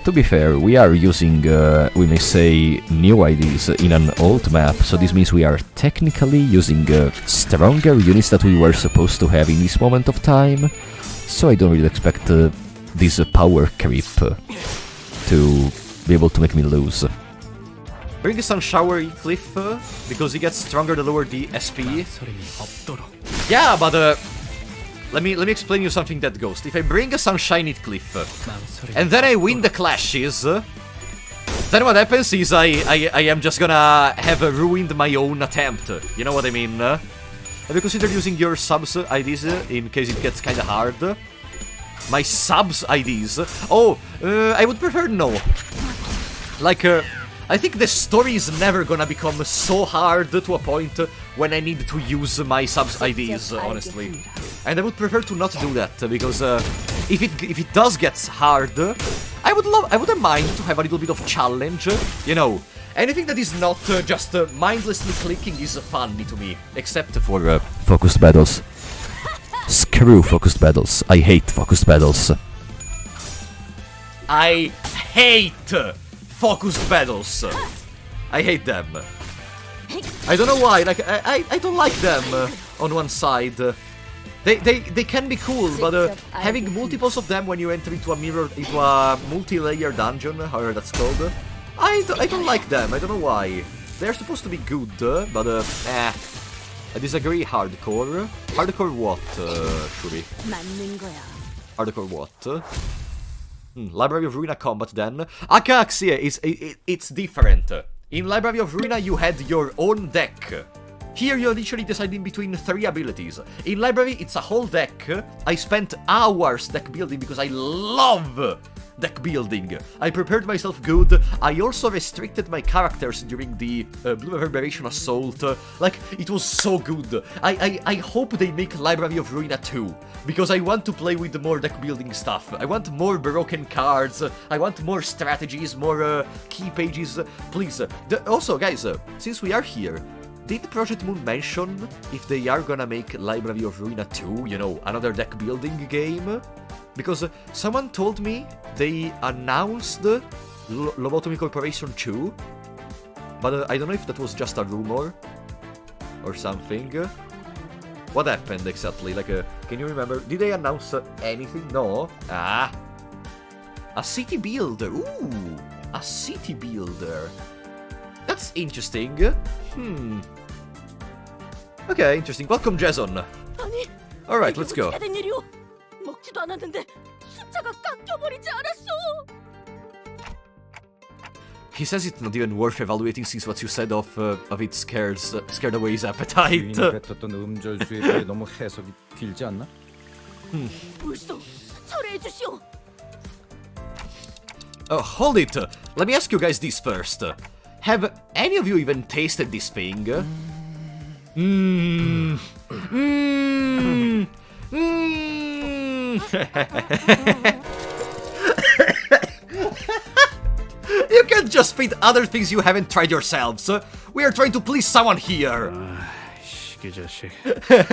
To be fair, we are using, we may say, new IDs in an old map, so this means we are technically using stronger units that we were supposed to have in this moment of time, so I don't really expect this power creep to be able to make me lose. Bring the Sun Shower Cliff, because he gets stronger the lower the SP. Yeah, but let me explain you something, that Ghost. If I bring a Sunshine Cliff, and then I win the clashes, then what happens is I am just gonna have ruined my own attempt. You know what I mean? Have you considered using your subs IDs in case it gets kinda hard? My subs IDs? Oh, I would prefer no. Like, I think the story is never gonna become so hard to a point when I need to use my subs IDs, honestly. And I would prefer to not do that, because if it does get hard, I wouldn't mind to have a little bit of challenge, you know. Anything that is not just mindlessly clicking is funny to me, except for focused battles. Screw focused battles. I hate focused battles. I hate focused battles. I hate them. I don't know why, like, I don't like them on one side. They can be cool, but having multiples of them when you enter into a multi-layer dungeon, however that's called, I don't like them. I don't know why. They're supposed to be good, but I disagree. Hardcore. Hardcore what, Shuri? Hardcore what? Library of Ruina combat then. Akaxia, it's different. In Library of Ruina you had your own deck. Here you're literally deciding between 3 abilities. In Library it's a whole deck. I spent hours deck building because I love deck building. I prepared myself good. I also restricted my characters during the Blue Reverberation Assault. Like, it was so good. I hope they make Library of Ruina 2, because I want to play with more deck building stuff. I want more broken cards. I want more strategies, more key pages. Please. Also, guys, since we are here, did Project Moon mention if they are gonna make Library of Ruina 2, you know, another deck building game? Because someone told me they announced Lobotomy Corporation 2, but I don't know if that was just a rumor or something. What happened exactly? Like, can you remember? Did they announce anything? No? Ah! A city builder! Ooh! A city builder! That's interesting. Okay, interesting. Welcome, Jason. Alright, let's go. 먹지도 않았는데 숫자가 깎여버리지 않았어. He says it's not even worth evaluating since what you said of it scared away his appetite. 뱉었던 음절수에 비해 너무 해석이 길지 않나? 물소, 철회해 주시오. Oh, hold it! Let me ask you guys this first. Have any of you even tasted this thing? You can't just feed other things you haven't tried yourselves. We are trying to please someone here. 시계 자식.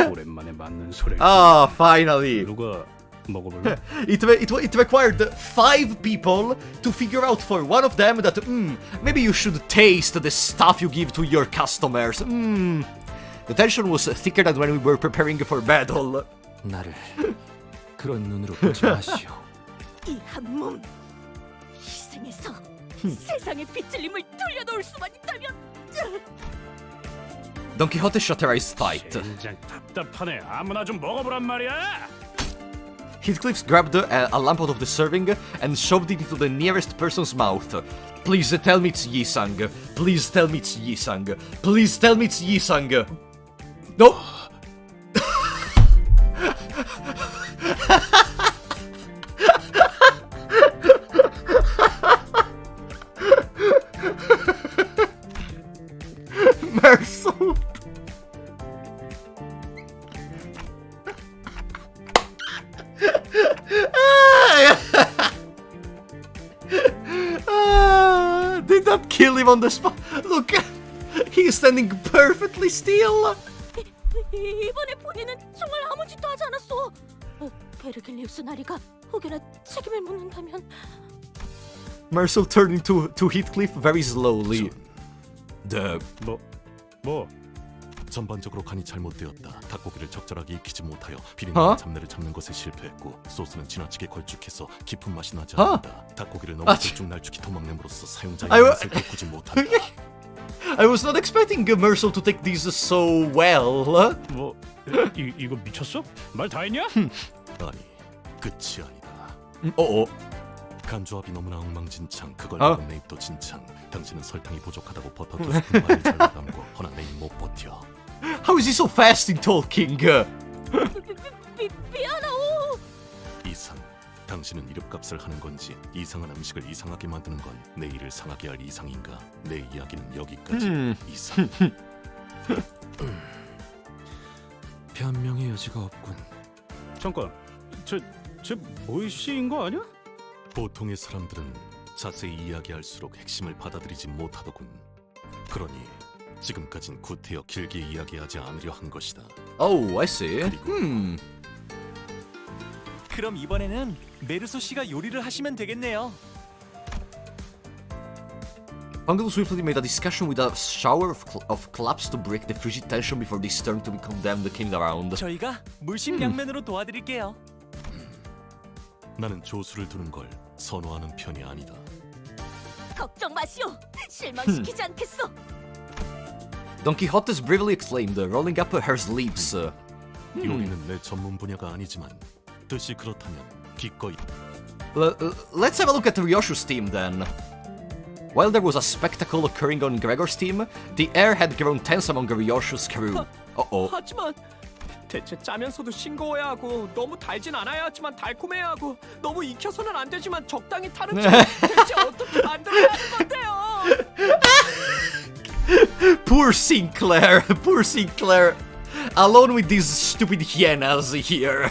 오랜만에 맞는 소리. Ah, finally. 누가 먹어볼래? It required 5 people to figure out for one of them that maybe you should taste the stuff you give to your customers. The tension was thicker than when we were preparing for battle. 나를 그런 눈으로 보지 마시오. 이 한 몸 희생해서 세상의 빗질림을 돌려놓을 수만 있다면. Don Quixote shut her eyes tight. 젠장 답답하네. 아무나 좀 먹어보란 말이야. Heathcliff grabbed a lamp out of the serving and shoved it into the nearest person's mouth. Please tell me it's Yisang. Please tell me it's Yisang. Please tell me it's Yisang. No! Merciful. Did that kill him on the spot? Look, he's standing perfectly still. 이번에 본인은 정말 아무 짓도 하지 않았어. 베르길리우스 나리가 혹여나 책임을 묻는다면. Merciful turned to Heathcliff very slowly. 뭐? 전반적으로 간이 잘못되었다. 닭고기를 적절하게 익히지 못하여 비린내 잡내를 잡는 것에 실패했고 소스는 지나치게 걸쭉해서 깊은 맛이 나지 않는다. 닭고기를 너무 들쭉날쭉히 도망냄으로써 사용자의 맛을 바꾸지 못한다. I was not expecting Merciful to take this so well. 뭐 이거 미쳤어? 말 다 했냐? 아니, 끝이 아니다. 간조합이 너무나 엉망진창. 그걸 먹은 내 입도 진창. 당신은 설탕이 부족하다고 버터 2스푼만을 잘라 담고 허나 내 입 못 버텨. How is he so fast in talking? 미안하오. 이상. 당신은 이름값을 하는 건지 이상한 음식을 이상하게 만드는 건 내 일을 상하게 할 이상인가? 내 이야기는 여기까지. 이상. 변명의 여지가 없군. 잠깐, 쟤 모이씨인 거 아니야? 보통의 사람들은 자세히 이야기할수록 핵심을 받아들이지 못하더군. 그러니 지금까진 구태여 길게 이야기하지 않으려 한 것이다. Oh, I see. 그럼 이번에는 메르소 씨가 요리를 하시면 되겠네요. Pangdal swiftly made a discussion with a shower of claps to break the frigid tension before this turn to be condemned came around. 저희가 물심양면으로 도와드릴게요. 나는 조수를 두는 걸 선호하는 편이 아니다. 걱정 마시오. 실망시키지 않겠어. Don Quixote bravely exclaimed, rolling up her sleeves. 요리는 내 전문 분야가 아니지만 뜻이 그렇다면 기꺼이. Let's have a look at Ryoshu's team then. While there was a spectacle occurring on Gregor's team, the air had grown tense among Ryoshu's crew. 하지만 대체 짜면서도 싱거워야 하고 너무 달진 않아야 하지만 달콤해야 하고 너무 익혀서는 안 되지만 적당히 타는 척 대체 어떻게 만들어야 하는 건데요? Poor Sinclair, poor Sinclair, alone with these stupid hyenas here.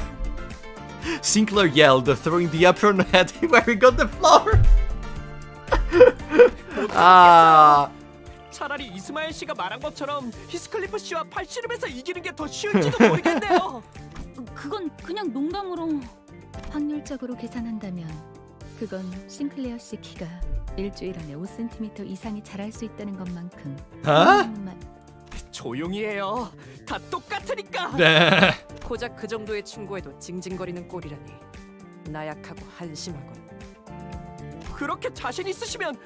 Sinclair yelled, throwing the apron at him where he got the flour. 아, 차라리 이스마엘 씨가 말한 것처럼 히스클리프 씨와 팔씨름에서 이기는 게 더 쉬울지도 모르겠네요. 그건 그냥 농담으로. 확률적으로 계산한다면 그건 싱클레어 씨 키가 일주일 안에 5cm 이상이 자랄 수 있다는 것만큼. 조용히 해요. 다 똑같으니까. 네. 고작 그 정도의 충고에도 징징거리는 꼴이라니 나약하고 한심하군. 그렇게 자신 있으시면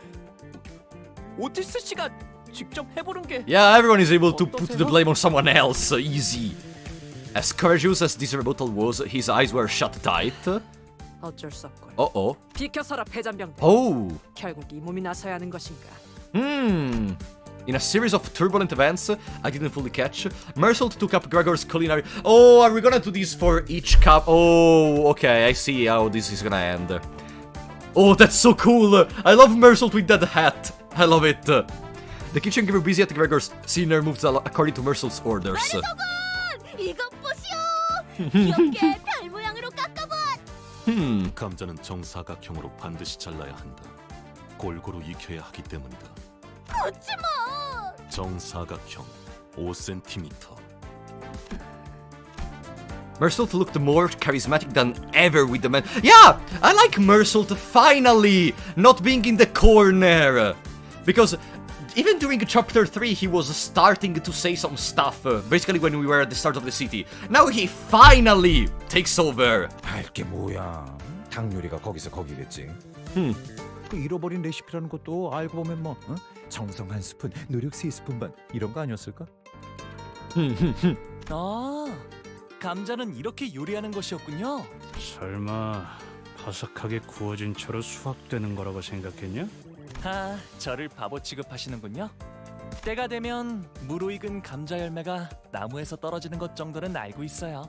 오티스 씨가 직접 해보는 게. Yeah, everyone is able to put the blame on someone else, easy. As courageous as this rebuttal was, his eyes were shut tight. 어쩔 수 없군. Uh-oh. 비켜서라 패잔병들. Oh. 결국 이 몸이 나서야 하는 것인가? In a series of turbulent events I didn't fully catch, Mersault took up Gregor's culinary... Oh, are we gonna do this for each cup? Oh, okay, I see how this is gonna end. Oh, that's so cool! I love Mersault with that hat. I love it. The kitchen grew busy at Gregor's. Sinner moves according to Mersault's orders. 이것 보시오. 귀엽게 별 모양으로 깎아봐. 감자는 정사각형으로 반드시 잘라야 한다. 골고루 익혀야 하기 때문이다. 그렇지 마. 정사각형 5cm. Mersault looked more charismatic than ever with the man. Yeah, I like Mersault finally not being in the corner. Because even during chapter 3 he was starting to say some stuff, basically when we were at the start of the city. Now he finally takes over. 알게 뭐야. 닭 요리가 거기서 거기겠지. 그 잃어버린 레시피라는 것도 알고 보면 뭐 정성 한 스푼, 노력 3스푼 반 이런 거 아니었을까? 아, 감자는 이렇게 요리하는 것이었군요. 설마 바삭하게 구워진 채로 수확되는 거라고 생각했냐? 아, 저를 바보 취급하시는군요. 때가 되면 무르익은 감자 열매가 나무에서 떨어지는 것 정도는 알고 있어요.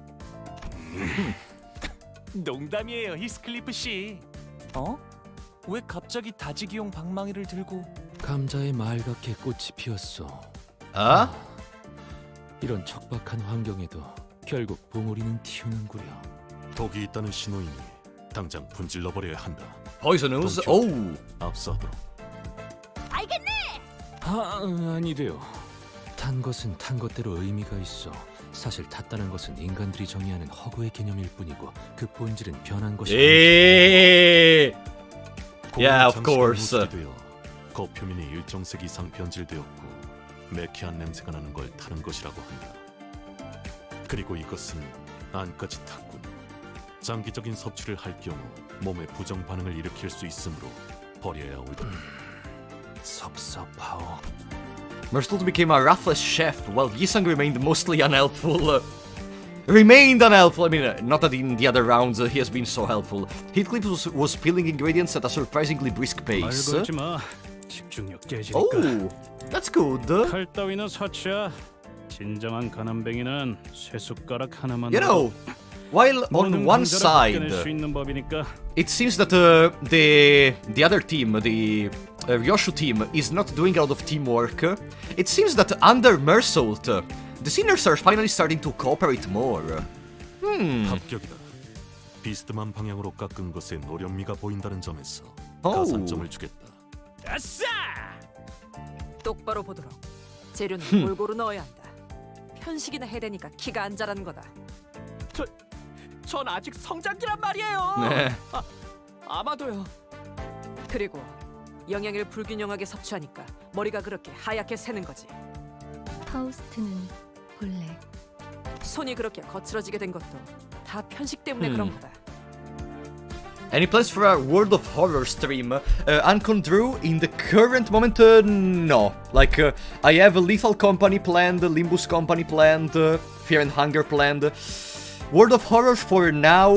농담이에요, 히스클리프 씨. 어? 왜 갑자기 다지기용 방망이를 들고? 감자의 말갛게 꽃이 피었어. 아? 이런 척박한 환경에도 결국 봉우리는 튀우는구려. 독이 있다는 신호이니 당장 분질러버려야 한다. Poisonous? Oh. 압수하도록. 알겠네. 아니래요. 탄 것은 탄 것대로 의미가 있어. 사실 탔다는 것은 인간들이 정의하는 허구의 개념일 뿐이고 그 본질은 변한 것이 아니야. Yeah, of course. 겉표면이 일정색 이상 변질되었고 매캐한 냄새가 나는 걸 타는 것이라고 한다. 그리고 이것은 안까지 탔군. 장기적인 섭취를 할 경우 몸에 부정 반응을 일으킬 수 있으므로 버려야 올 것. 섭섭하오. Mersault became a ruthless chef, while Yisang remained mostly unhelpful. Remained unhelpful. I mean, not that in the other rounds he has been so helpful. Heathcliff was peeling ingredients at a surprisingly brisk pace. 말 걸지 마. 집중력 깨지니까. Oh, that's good. 칼 따위는 사치야. 진정한 가난뱅이는 세 숟가락 하나만. You know, while on one side, it seems that the other team, the Ryoshu team, is not doing a lot of teamwork. It seems that under Mersault, the seniors are finally starting to cooperate more. 합격이다. 비스듬한 방향으로 깎은 것에 노련미가 보인다는 점에서 가산점을 주겠다. 아싸! 똑바로 보도록. 재료는 골고루 넣어야 한다. 편식이나 해대니까 키가 안 자라는 거다. 전 아직 성장기란 말이에요. 네. 아마도요. 그리고 영양을 불균형하게 섭취하니까 머리가 그렇게 하얗게 새는 거지. 파우스트는 본래 손이 그렇게 거칠어지게 된 것도 다 편식 때문에 그런 거다. Any plans for a World of Horror stream? Uncon Drew, in the current moment, no. Like, I have a Lethal Company planned, Limbus Company planned, Fear and Hunger planned. World of Horror for now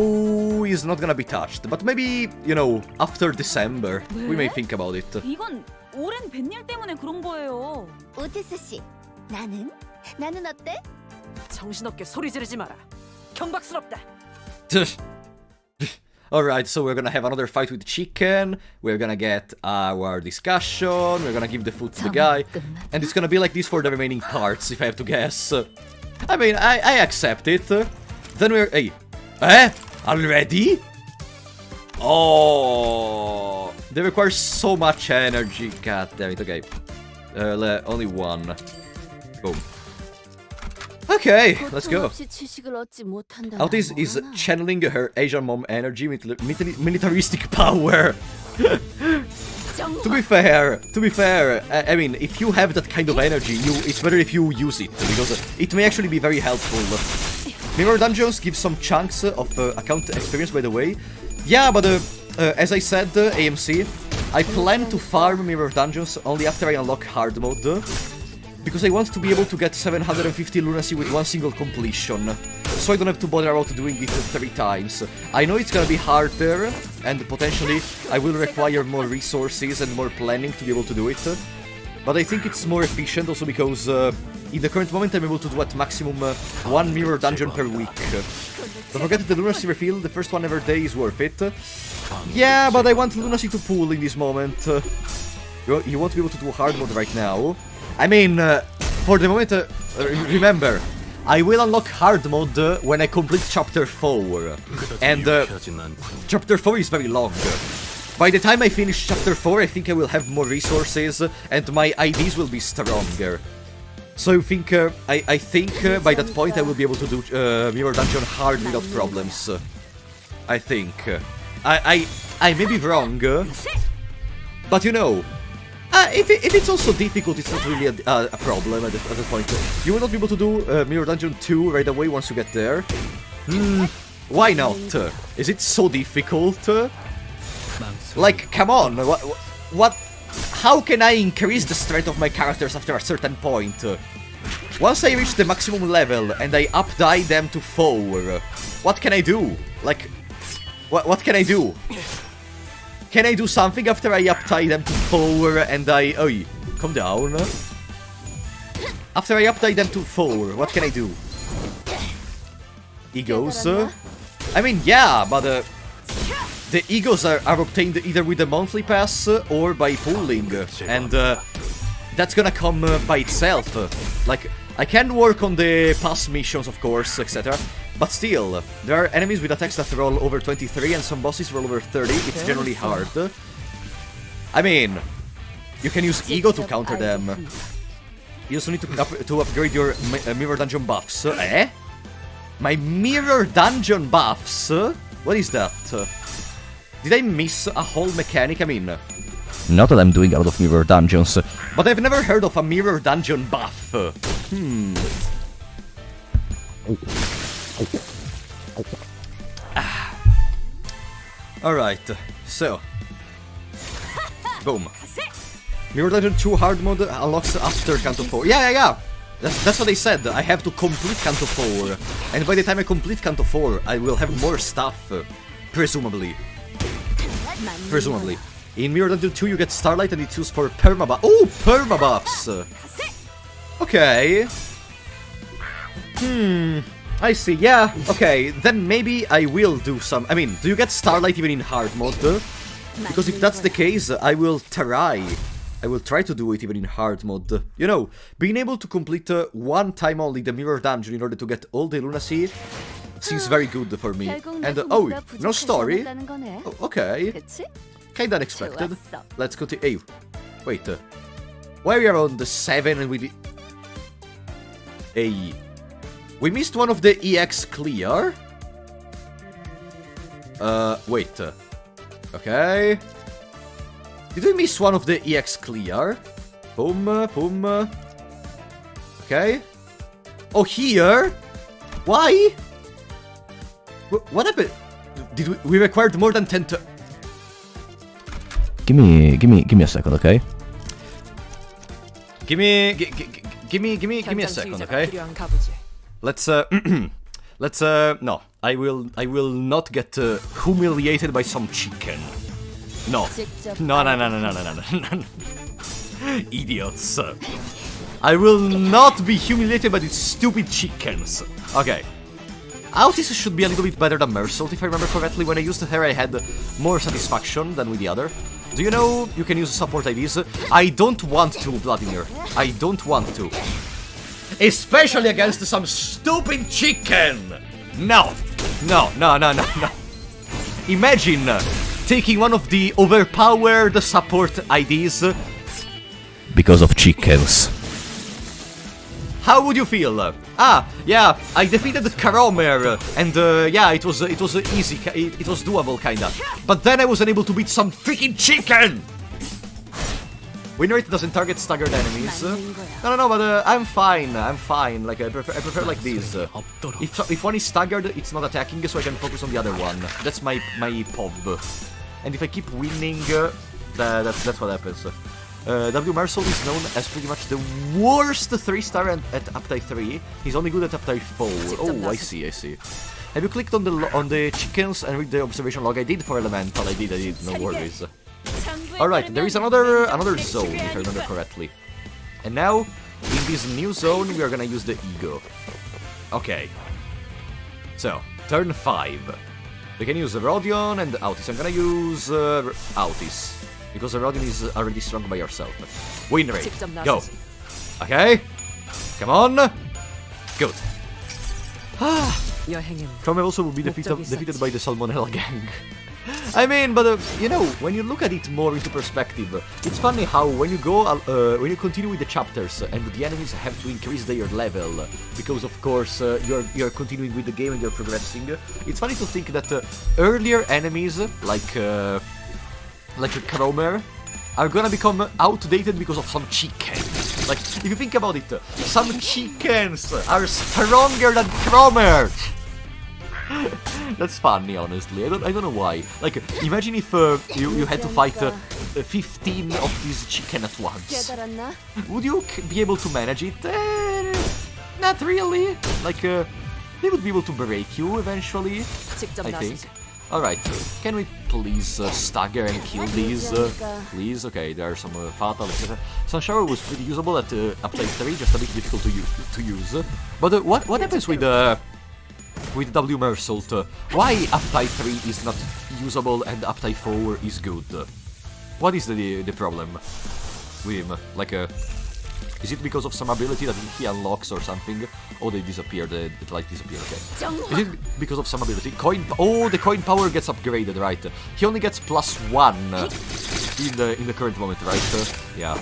is not gonna be touched, but maybe, you know, after December, we may think about it. 이건 오랜 뱃일 때문에 그런 거예요. 오티스 씨, 나는 어때? 정신없게 소리 지르지 마라. 경박스럽다. Alright, so we're gonna have another fight with Chicken, we're gonna get our discussion, we're gonna give the food to the guy, and it's gonna be like this for the remaining parts, if I have to guess. I mean, I accept it. Then we're... Hey. Already? Oh, they require so much energy. God damn it, okay. Only one. Boom. Okay, let's go. Out is channeling her Asian mom energy with militaristic power. To be fair, I mean, if you have that kind of energy, it's better if you use it, because it may actually be very helpful. Mirror Dungeons give some chunks of account experience, by the way. Yeah, but as I said, AMC, I plan to farm Mirror Dungeons only after I unlock hard mode, because I want to be able to get 750 lunacy with one single completion, so I don't have to bother about doing it 3 times. I know it's gonna be harder, and potentially I will require more resources and more planning to be able to do it, but I think it's more efficient also because in the current moment I'm able to do at maximum 1 mirror dungeon per week. Don't forget that the lunacy refill, the first one every day, is worth it. Yeah, but I want lunacy to pool in this moment. You won't be able to do hard mode right now. I mean, for the moment, remember, I will unlock hard mode when I complete Chapter 4. And Chapter 4 is very long. By the time I finish Chapter 4, I think I will have more resources and my IDs will be stronger. So I think, by that point I will be able to do Mirror Dungeon hard without problems. I think. I may be wrong, but you know, if it's also difficult, it's not really a problem at that point. You will not be able to do Mirror Dungeon 2 right away once you get there. Why not? Is it so difficult? Like, come on, what? How can I increase the strength of my characters after a certain point? Once I reach the maximum level and I up-die them to 4, what can I do? Like, what can I do? Can I do something after I up-tie them to 4 and I... Oi, calm down. After I up-tie them to 4, what can I do? Egos? I mean, yeah, but the egos are obtained either with the monthly pass or by pooling, and that's gonna come by itself. Like, I can work on the pass missions, of course, etc. But still, there are enemies with attacks that roll over 23 and some bosses roll over 30. It's generally hard. I mean, you can use ego to counter them. You also need to upgrade your mirror dungeon buffs. My mirror dungeon buffs? What is that? Did I miss a whole mechanic? I mean... Not that I'm doing a lot of mirror dungeons. But I've never heard of a mirror dungeon buff. Alright, so... Boom. Mirror Dungeon 2 hard mode unlocks after Canto 4. Yeah. That's what I said. I have to complete Canto 4. And by the time I complete Canto 4, I will have more stuff. Presumably. In Mirror Dungeon 2 you get Starlight and it's used for permabuff. Oh, permabuffs! Okay. I see, yeah, okay, then maybe I will do some... I mean, do you get Starlight even in hard mode? Because if that's the case, I will try to do it even in hard mode. You know, being able to complete one time only the Mirror Dungeon in order to get all the lunacy seems very good for me. And, oh, no story? Oh, okay. Kinda unexpected. Let's continue. Hey, wait. Why are we around the 7 and we... Hey... We missed one of the EX clear. Wait. Okay. Did we miss one of the EX clear? Boom. Okay. Oh, here? Why? What happened? Did we required more than 10 to... Give me a second, okay? Give me a second, okay? Let's no. I will not get humiliated by some chicken. No. No. Idiots. I will not be humiliated by these stupid chickens. Okay. Autis should be a little bit better than Mersault, if I remember correctly. When I used her, I had more satisfaction than with the other. Do you know you can use support IDs? I don't want to, Vladimir. I don't want to. Especially against some stupid chicken! No! No, no, no, no, no. Imagine taking one of the overpowered support IDs because of chickens. How would you feel? Yeah, I defeated Karomer, and yeah, it was easy, it was doable, kinda. But then I was unable to beat some freaking chicken! Win rate doesn't target staggered enemies. No, but I'm fine, like, I prefer like this. If one is staggered, it's not attacking, so I can focus on the other one. That's my POV. And if I keep winning, that's what happens. W. Mersault is known as pretty much the worst 3-star at Uptime 3. He's only good at Uptime 4. Oh, I see. Have you clicked on the chickens and read the observation log? I did for Elemental, I did, no worries. Alright, there is another zone, if I remember correctly. And now, in this new zone, we are gonna use the Ego. Okay. So, turn 5. We can use Rodion and Autis. I'm gonna use Autis. Because Rodion is already strong by herself. Win rate. Go. Okay. Come on. Good. Cromer also will be defeated by the Salmonella gang. I mean, but you know, when you look at it more into perspective, it's funny how when you continue with the chapters and the enemies have to increase their level because of course you're continuing with the game and you're progressing. It's funny to think that earlier enemies like Kromer are gonna become outdated because of some chicken. Like, if you think about it, some chickens are stronger than Kromer. That's funny, honestly. I don't know why. Like, imagine if you had to fight 15 of these chicken at once. Would you be able to manage it? Not really. Like, they would be able to break you eventually, I think. Alright, can we please stagger and kill these? Please? Okay, there are some fatal, etc. Sunshower was pretty usable at Uptime 3, just a bit difficult to use. But what happens with W. Mersault? Why Uptime 3 is not usable and Uptime 4 is good? What is the problem with him? Like, is it because of some ability that he unlocks or something? Oh, they disappeared. The light disappeared. Okay. Is it because of some ability? Oh, the coin power gets upgraded, right? He only gets +1 in the current moment, right? Yeah.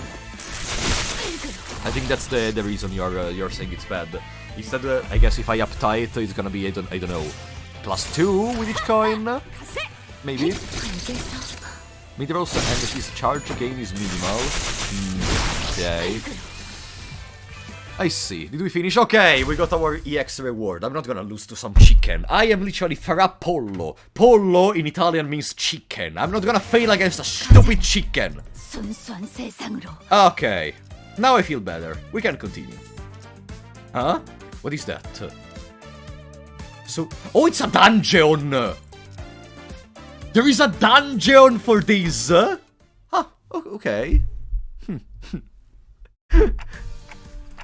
I think that's the reason you're saying it's bad. Instead, I guess if I uptie it, it's gonna be I don't know, +2 with each coin, maybe. Midrose and his charge gain is minimal. Okay. I see. Did we finish? Okay, we got our EX reward. I'm not gonna lose to some chicken. I am literally Farapollo. Pollo in Italian means chicken. I'm not gonna fail against a stupid chicken. Okay. Now I feel better. We can continue. Huh? What is that? So... Oh, it's a dungeon! There is a dungeon for this! Huh, okay.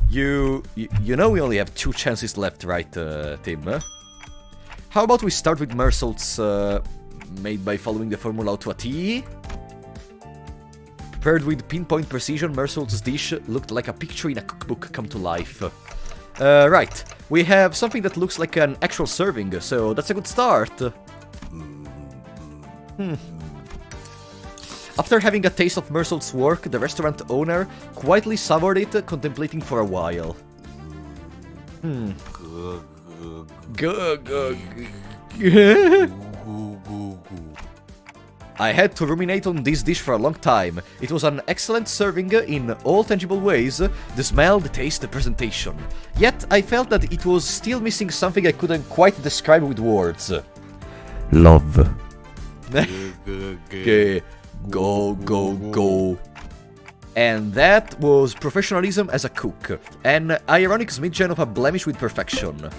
You know we only have 2 chances left, right, Tim? How about we start with Mersault's made by following the formula to a T? Prepared with pinpoint precision, Mersault's dish looked like a picture in a cookbook come to life. Right, we have something that looks like an actual serving, so that's a good start. After having a taste of Mersault's work, the restaurant owner quietly savored it, contemplating for a while. I had to ruminate on this dish for a long time. It was an excellent serving in all tangible ways, the smell, the taste, the presentation. Yet I felt that it was still missing something I couldn't quite describe with words. Love. Go. And that was professionalism as a cook, an ironic smidgen of a blemish with perfection.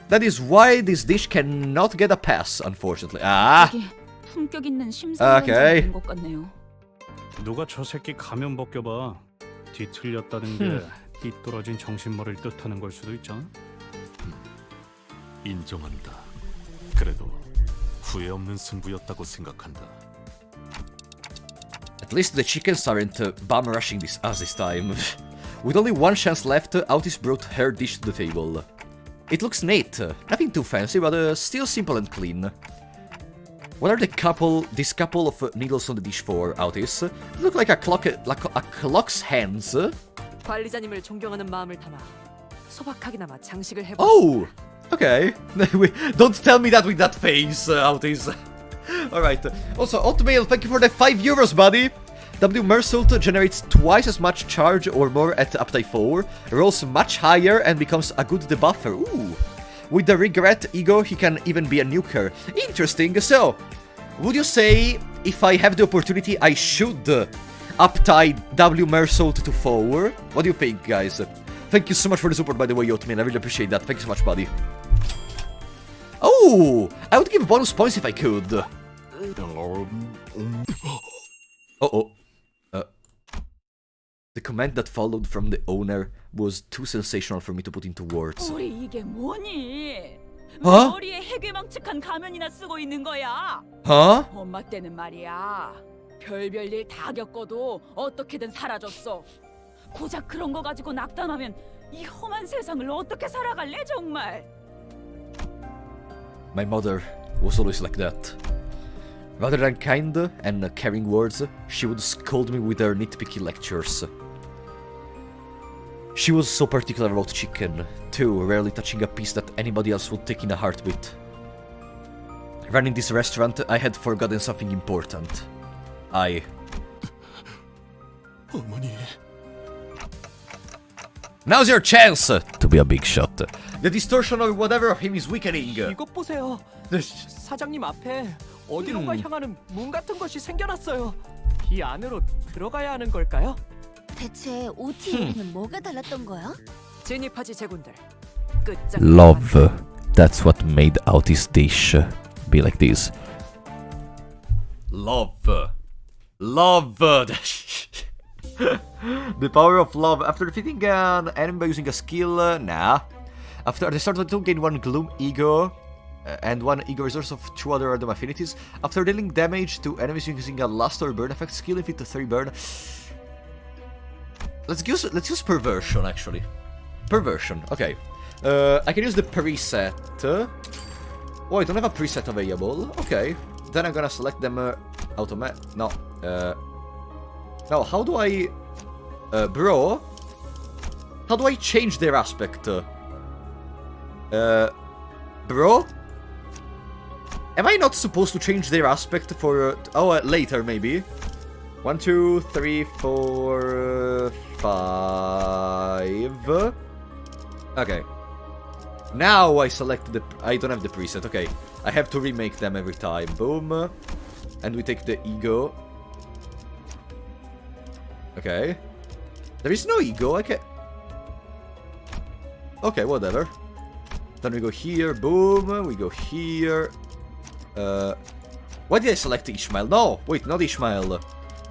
That is why this dish cannot get a pass, unfortunately. 품격 있는 심사위원장이 Okay. 된 것 같네요. 누가 저 새끼 가면 벗겨봐. 뒤틀렸다는 게 띠떨어진 정신머리를 뜻하는 걸 수도 있잖아. 인정한다. 그래도 후회 없는 승부였다고 생각한다. At least the chickens aren't bum rushing us this time. With only one chance left, Autis brought her dish to the table. It looks neat, nothing too fancy, but still simple and clean. What are this couple of needles on the dish for, Autis? They look like a clock's hands. 관리자님을 존경하는 마음을 담아 소박하게나마 장식을 해보. Oh, okay. Don't tell me that with that face, Autis. Alright. Also, Hotmail, thank you for the €5, buddy. W Mersault generates twice as much charge or more at uptime 4, rolls much higher and becomes a good debuffer. Ooh. With the regret ego, he can even be a nuker. Interesting. So, would you say if I have the opportunity, I should uptie W Mersault to 4? What do you think, guys? Thank you so much for the support, by the way, Hotmail. I really appreciate that. Thank you so much, buddy. Oh, I would give bonus points if I could. Uh-oh. The comment that followed from the owner was too sensational for me to put into words. 우리 이게 뭐니? Huh? 머리에 해괴망측한 가면이나 쓰고 있는 거야? Huh? 엄마 때는 말이야. 별별 일 다 겪어도 어떻게든 사라졌어. 고작 그런 거 가지고 낙담하면 이 험한 세상을 어떻게 살아갈래 정말? My mother was always like that. Rather than kind and caring words, she would scold me with her nitpicky lectures. She was so particular about chicken, too, rarely touching a piece that anybody else would take in a heartbeat. Running this restaurant, I had forgotten something important. 어머니. Now's your chance to be a big shot. The distortion or whatever of him is weakening. 이것 보세요. 사장님 앞에 어디론가 향하는 문 같은 것이 생겨났어요. 이 안으로 들어가야 하는 걸까요? 대체 OTA는 뭐가 달랐던 거야? 진입하지 제군들. 끝장. Love. That's what made Autis dish be like this. Love. The power of love. After defeating an enemy by using a skill, nah. After the start of the turn, gain 1 gloom ego and 1 ego resource of 2 other random affinities. After dealing damage to enemies using a lust or burn effect skill, inflict 3 burn. Let's use perversion actually. Perversion. Okay. I can use the preset. Oh, I don't have a preset available. Okay. Then I'm gonna select them No. Now, how do I... bro? How do I change their aspect? Bro? Am I not supposed to change their aspect for... later, maybe. 1, 2, 3, 4, 5... Okay. Now I select the... I don't have the preset, okay. I have to remake them every time. Boom. And we take the ego. Okay. There is no ego, I can't... Okay, whatever. Then we go here, boom, we go here. Why did I select Ishmael? No, wait, not Ishmael.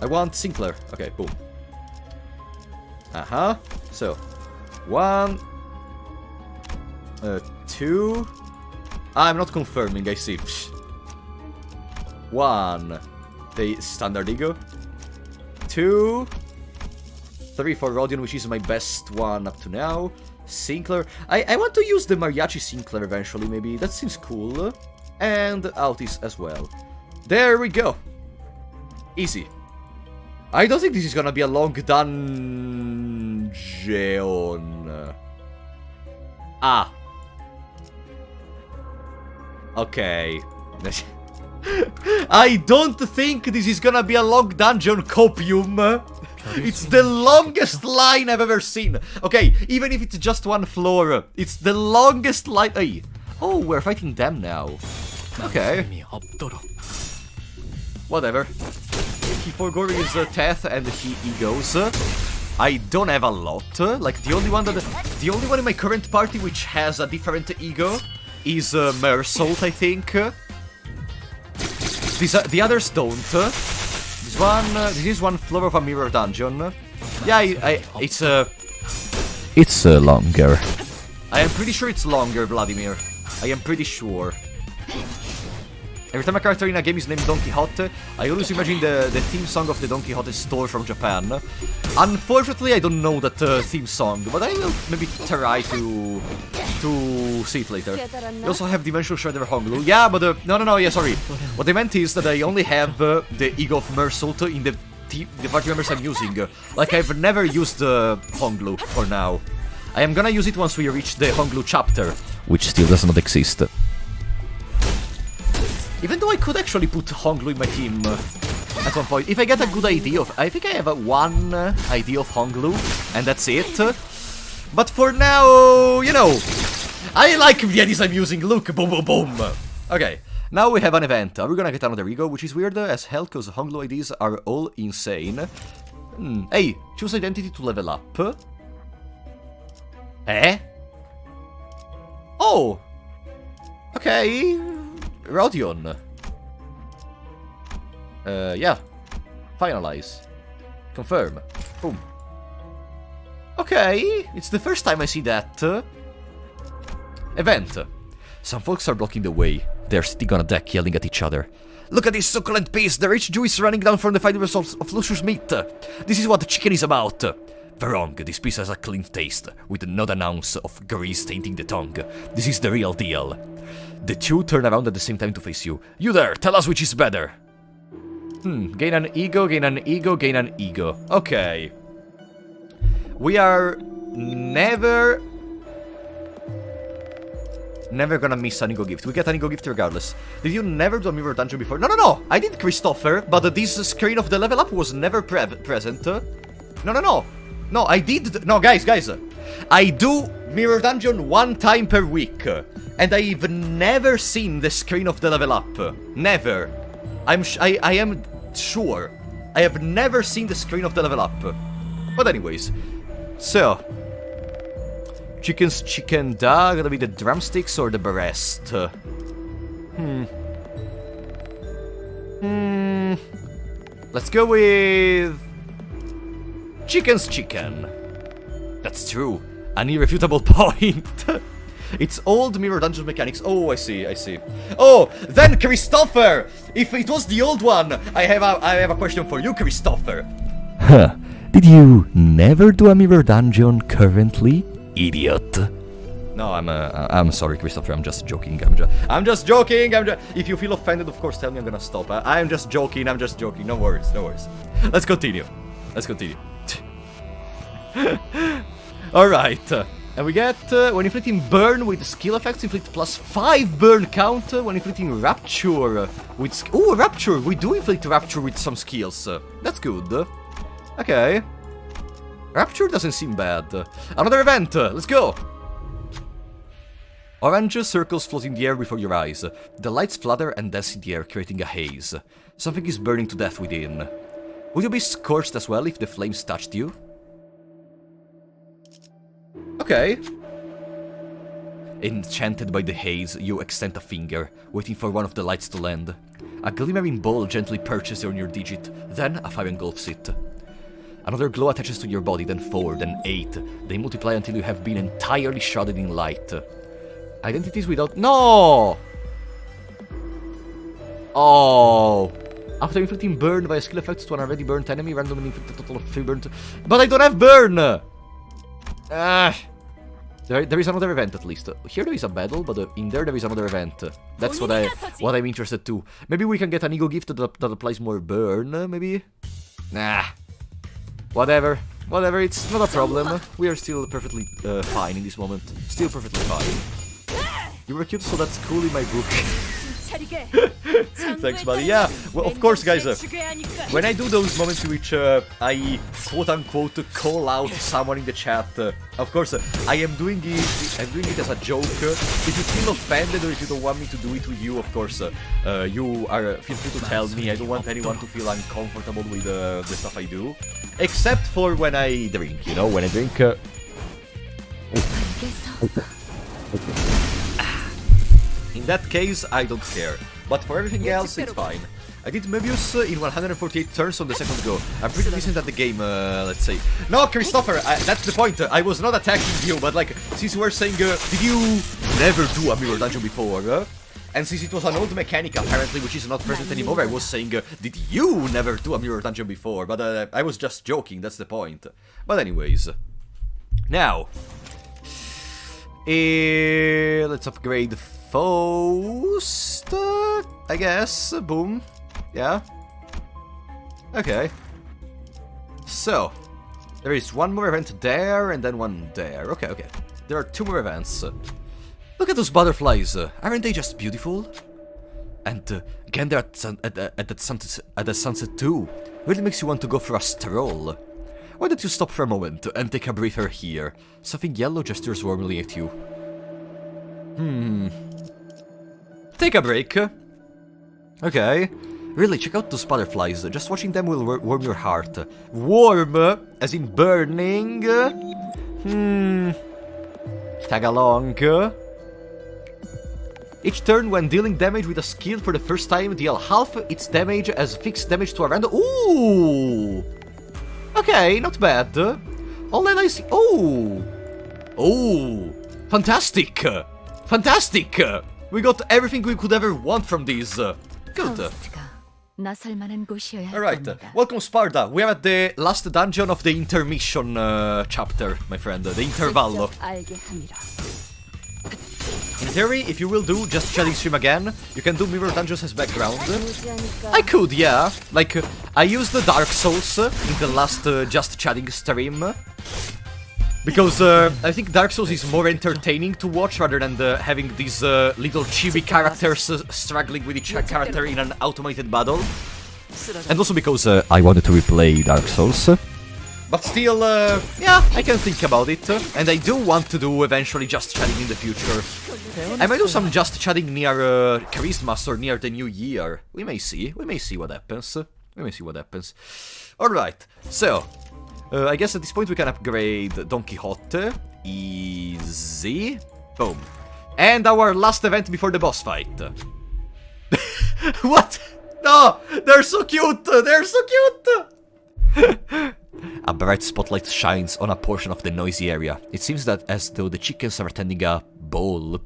I want Sinclair. Okay, boom. So, 1... 2... I'm not confirming, I see. 1... The standard ego. 2... 3 for Rodion, which is my best one up to now. Sinclair. I want to use the Mariachi Sinclair eventually, maybe. That seems cool. And Autis as well. There we go. Easy. I don't think this is gonna be a long dungeon. Okay. I don't think this is gonna be a long dungeon, Copium. It's the longest line I've ever seen. Okay, even if it's just one floor, it's the longest line. Hey. Oh, we're fighting them now. Okay. Whatever. He forgot his death and he goes. I don't have a lot. Like the only one in my current party which has a different ego is Mersault, I think. The others don't. This is one floor of a mirror dungeon. Yeah, it's longer. I am pretty sure it's longer, Vladimir. I am pretty sure. Every time a character in a game is named Don Quixote, I always imagine the theme song of the Don Quixote store from Japan. Unfortunately, I don't know that theme song, but I will maybe try to see it later. You also have Dimensional Shredder Honglu. Yeah, but no, yeah, sorry. What I meant is that I only have the Ego of Mersault in the party members I'm using. Like, I've never used Honglu for now. I am gonna use it once we reach the Honglu chapter. Which still does not exist. Even though I could actually put Honglu in my team at one point. If I get a good idea of... I think I have one idea of Honglu, and that's it. But for now, you know, I like the ideas I'm using. Look, boom, boom, boom. Okay, now we have an event. Are we gonna get another ego? Which is weird as hell, because Honglu IDs are all insane. Hey, choose identity to level up. Eh? Oh! Okay... Rodion. Yeah. Finalize. Confirm. Boom. Okay, it's the first time I see that. Event. Some folks are blocking the way. They're sitting on a deck yelling at each other. Look at this succulent piece! The rich Jew is running down from the fibers of luscious meat. This is what the chicken is about. The wrong, this piece has a clean taste, with not an ounce of grease tainting the tongue. This is the real deal. The two turn around at the same time to face you. You there, tell us which is better. Gain an ego, gain an ego, gain an ego. Okay. We are never gonna miss an ego gift. We get an ego gift regardless. Did you never do a mirror dungeon before? No. I did Christopher, but this screen of the level up was never present. No. No, I did... No, guys. I do mirror dungeon 1 time per week. And I've never seen the screen of the level up. Never. I am sure. I have never seen the screen of the level up. But anyways. So. Chicken's chicken da. Gonna be the drumsticks or the breast? Let's go with... Chicken's chicken. That's true. An irrefutable point. It's old mirror dungeon mechanics. Oh, I see. Oh, then Christopher! If it was the old one, I have a question for you, Christopher. Huh. Did you never do a mirror dungeon currently, idiot? No, I'm sorry, Christopher. I'm just joking. I'm just joking. If you feel offended, of course, tell me. I'm gonna stop. I'm just joking. No worries. Let's continue. Alright. And we get, when inflicting burn with skill effects, inflict +5 burn count. When inflicting rapture with... Ooh, rapture! We do inflict rapture with some skills. That's good. Okay. Rapture doesn't seem bad. Another event! Let's go! Orange circles float in the air before your eyes. The lights flutter and dance in the air, creating a haze. Something is burning to death within. Would you be scorched as well if the flames touched you? Okay. Enchanted by the haze, you extend a finger, waiting for one of the lights to land. A glimmering ball gently perches on your digit, then a fire engulfs it. Another glow attaches to your body, then 4, then 8. They multiply until you have been entirely shrouded in light. Identities without... No! Oh! After inflicting burn via skill effects to an already burnt enemy, randomly inflict a total of 3 burnt... But I don't have burn! There is another event at least. Here there is a battle, but in there is another event. That's what I'm interested to. Maybe we can get an ego gift that applies more burn, maybe? Nah. Whatever, it's not a problem. We are still perfectly fine in this moment. Still perfectly fine. You were cute, so that's cool in my book. Thanks, buddy. Yeah, well, of course, guys. When I do those moments in which I quote-unquote call out someone in the chat, of course, I am doing it. I'm doing it as a joke. If you feel offended or if you don't want me to do it with you, of course, you are feel free to tell me. I don't want anyone to feel uncomfortable with the stuff I do, except for when I drink. You know, when I drink. In that case, I don't care. But for everything else, it's fine. I did Möbius in 148 turns on the second go. I'm pretty decent at the game, let's say. No, Christopher, that's the point. I was not attacking you, but like, since you were saying, did you never do a mirror dungeon before? And since it was an old mechanic, apparently, which is not present anymore, I was saying, did you never do a mirror dungeon before? But I was just joking, that's the point. But anyways. Now. Let's upgrade Faust, I guess. Boom. Yeah. Okay. So. There is one more event there, and then one there. Okay, okay. There are two more events. Look at those butterflies, aren't they just beautiful? And again, they're at the sunset too. Really makes you want to go for a stroll. Why don't you stop for a moment and take a breather here? Something yellow gestures warmly at you. Take a break. Okay. Really, check out those butterflies. Just watching them will warm your heart. Warm, as in burning. Tag along. Each turn, when dealing damage with a skill for the first time, deal half its damage as fixed damage to a random. Ooh! Okay, not bad. All that I see. Oh! Oh! Fantastic! Fantastic! We got everything we could ever want from these. Good. Alright, welcome Sparta. We are at the last dungeon of the Intermission chapter, my friend. The Intervallo. In theory, if you will do Just Chatting stream again, you can do mirror dungeons as background. I could, yeah. Like, I used the Dark Souls in the last Just Chatting stream. Because I think Dark Souls is more entertaining to watch rather than having these little chibi characters struggling with each character in an automated battle. And also because I wanted to replay Dark Souls. But still, yeah, I can think about it. And I do want to do eventually Just Chatting in the future. I might do some Just Chatting near Christmas or near the New Year. We may see. We may see what happens. We may see what happens. Alright, so I guess at this point we can upgrade Don Quixote. Easy. Boom. And our last event before the boss fight. What? No! They're so cute! They're so cute! A bright spotlight shines on a portion of the noisy area. It seems that as though the chickens are attending a ball.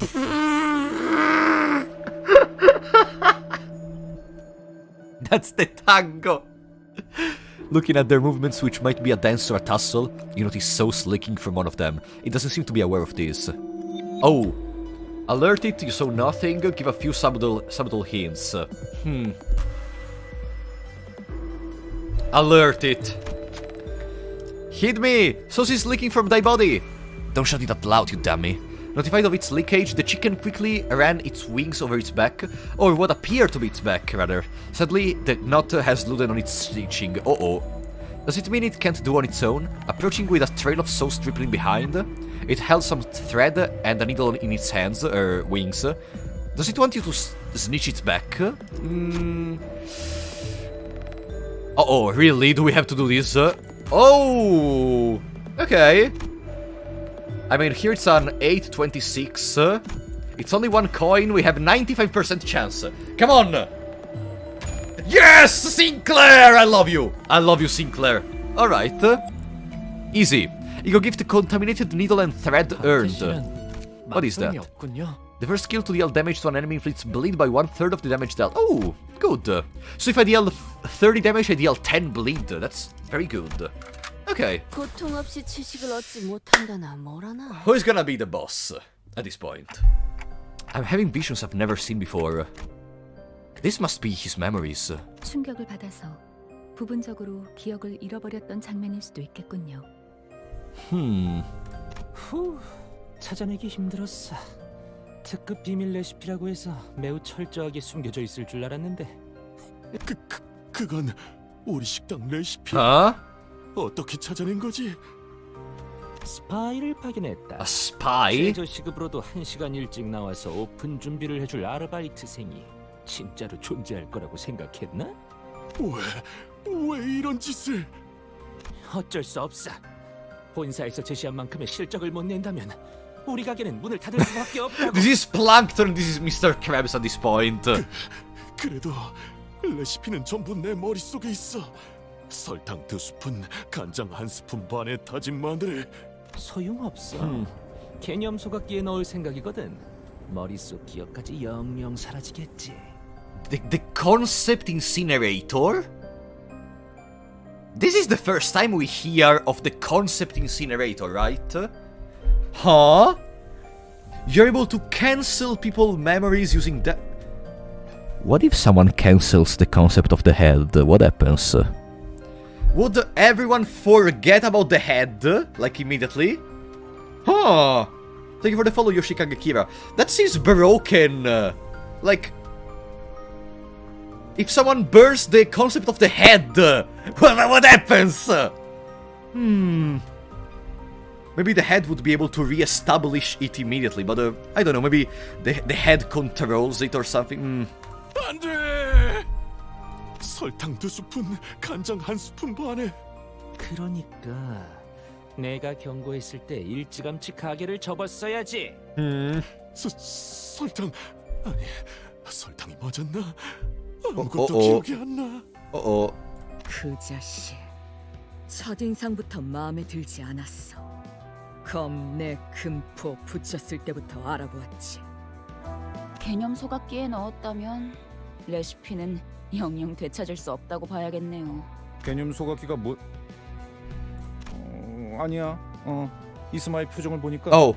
That's the tango! Looking at their movements, which might be a dance or a tussle, you notice sauce leaking from one of them. It doesn't seem to be aware of this. Oh. Alert it, you saw nothing, give a few subtle hints. Alert it. Hit me! Sauce is leaking from thy body! Don't shout it out loud, you dummy. Notified of its leakage, the chicken quickly ran its wings over its back, or what appeared to be its back, rather. Sadly, the knot has loosened on its stitching. Uh-oh. Does it mean it can't do on its own? Approaching with a trail of sauce dripping behind, it held some thread and a needle in its hands, wings. Does it want you to snitch its back? Uh-oh, really? Do we have to do this? Oh! Okay. I mean, here it's an 826. It's only one coin, we have 95% chance. Come on! Yes! Sinclair! I love you! I love you, Sinclair. Alright. Easy. Ego gift contaminated needle and thread earned. What is that? The first skill to deal damage to an enemy inflicts bleed by 1/3 of the damage dealt. Oh, good. So if I deal 30 damage, I deal 10 bleed. That's very good. Okay. Who is gonna be the boss at this point? I'm having visions I've never seen before. This must be his memories. 충격을 받아서 부분적으로 기억을 잃어버렸던 장면일 수도 있겠군요. 찾아내기 힘들었어. 특급 비밀 레시피라고 해서 매우 철저하게 숨겨져 있을 줄 알았는데. 그건 우리 식당 레시피. 어떻게 찾아낸 거지? 스파이를 파견했다. 스파이? 최저 시급으로도 1시간 일찍 나와서 오픈 준비를 해줄 아르바이트생이 진짜로 존재할 거라고 생각했나? 왜 이런 짓을? 어쩔 수 없어. 본사에서 제시한 만큼의 실적을 못 낸다면 우리 가게는 문을 닫을 수밖에 없다고. This is Plankton, this is Mr. Krabs at this point. 그래도 레시피는 전부 내 머릿속에 있어. 설탕 2스푼, 간장 1스푼 반에 다진 마늘. 소용없어. 개념 소각기에 넣을 생각이거든. 머릿속 기억까지 영영 사라지겠지. The concept incinerator? This is the first time we hear of the concept incinerator, right? Huh? You're able to cancel people's memories using that. What if someone cancels the concept of the head? What happens? Would everyone forget about the head, like immediately? Huh. Thank you for the follow, Yoshikage Kira. That seems broken. Like, if someone burns the concept of the head, what happens? Maybe the head would be able to re-establish it immediately, but I don't know, maybe the head controls it or something. 안 돼! 설탕 2스푼, 간장 1스푼 반에. 그러니까 내가 경고했을 때 일찌감치 가게를 접었어야지. 설탕 아니 설탕이 맞았나? 아무것도 기억이 안 나. 그 자식 첫인상부터 마음에 들지 않았어. 검내 금포 붙였을 때부터 알아보았지. 개념 소각기에 넣었다면 레시피는 영영 되찾을 수 없다고 봐야겠네요. 개념 소각기가 뭐? 아니야. 이스마의 표정을 보니까. No,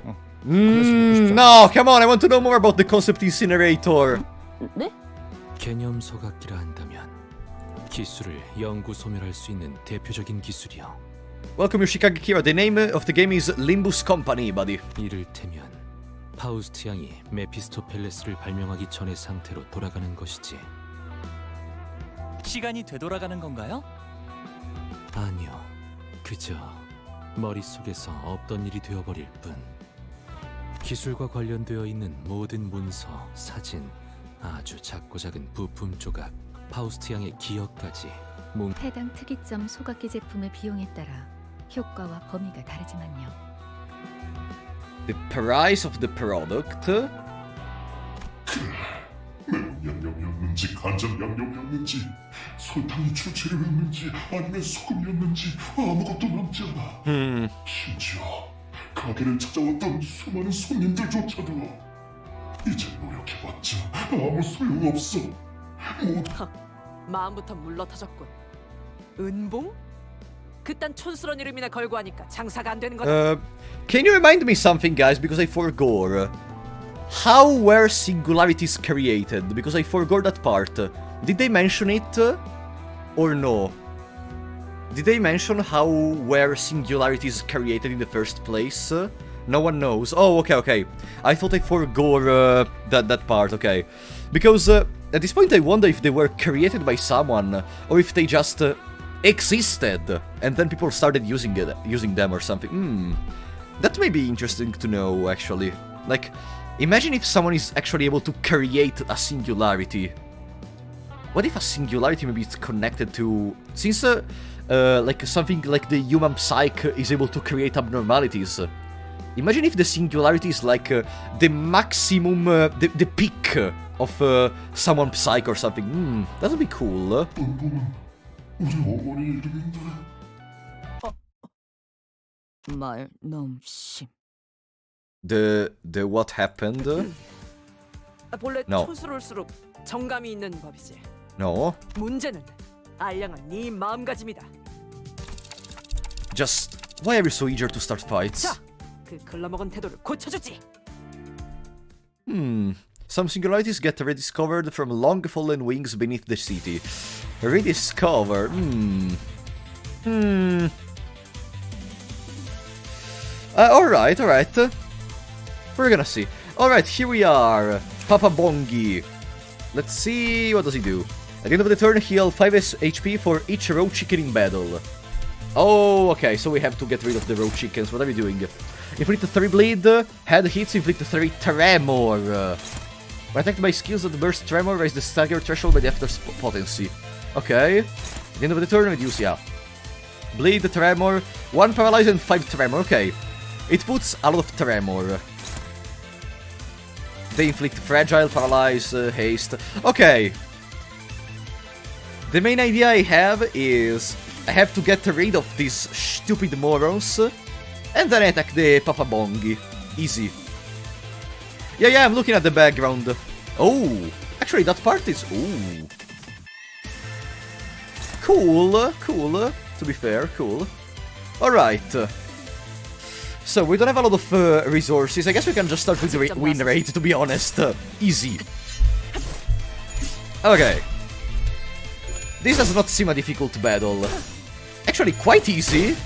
come on, I want to know more about the concept incinerator. 네? 개념 소각기라 한다면 기술을 영구 소멸할 수 있는 대표적인 기술이요. Welcome Yoshikage Kira. The name of the game is Limbus Company, buddy. 이를테면 파우스트 양이 메피스토펠레스를 발명하기 전의 상태로 돌아가는 것이지. 시간이 되돌아가는 건가요? 아니요. 그저 머릿속에서 없던 일이 되어버릴 뿐. 기술과 관련되어 있는 모든 문서, 사진, 아주 작고 작은 부품 조각, 파우스트 양의 기억까지 해당 특이점 소각기 제품의 비용에 따라 효과와 범위가 다르지만요. The price of the product? 매운 양념이었는지 간장 양념이었는지 설탕이 출처였는지 아니면 소금이었는지 아무것도 남지 않아. 심지어 가게를 찾아왔던 수많은 손님들조차도 이제 노력해봤자 아무 소용없어. 마음부터 물러터졌군. 은봉? 그딴 촌스러운 이름이나 걸고 하니까 장사가 안 되는 거다. Can you remind me something, guys? Because I forgot. How were singularities created? Because I forgot that part. Did they mention it? Or no? Did they mention how were singularities created in the first place? No one knows. Oh, okay. I thought I forgot that part, okay. Because at this point I wonder if they were created by someone, or if they just existed, and then people started using them or something. That may be interesting to know, actually. Like, imagine if someone is actually able to create a singularity. What if a singularity maybe is connected to... Since, like, something like the human psyche is able to create abnormalities. Imagine if the singularity is like the maximum, the peak of someone's psyche or something. That would be cool. 우리 어머니 이름인데. 말 너무 심. The what happened? 본래 No. 촌스러울수록 정감이 있는 법이지. No. 문제는 알량한 네 마음가짐이다. Just why are you so eager to start fights? 자, 그 글러먹은 태도를 고쳐주지. Some singularities get rediscovered from long fallen wings beneath the city. Rediscovered? Alright. We're gonna see. Alright, here we are. Papa Bongi. Let's see, what does he do? At the end of the turn, heal 5 HP for each raw chicken in battle. Oh, okay, so we have to get rid of the raw chickens. What are we doing? Inflict 3 bleed, head hits, inflict 3 tremor. When attacked by skills that burst tremor, raise the stagger threshold by the after potency. Okay. At the end of the turn, reduce, yeah. Bleed, tremor, 1 paralyze and 5 tremor, okay. It puts a lot of tremor. They inflict fragile, paralyze, haste. Okay. The main idea I have is I have to get rid of these stupid morons, and then attack the Papa Bongi. Easy. Yeah, I'm looking at the background. Oh, actually that part is... Ooh. Cool. To be fair, cool. Alright. So, we don't have a lot of resources. I guess we can just start with the win rate, to be honest. Easy. Okay. This does not seem a difficult battle. Actually, quite easy.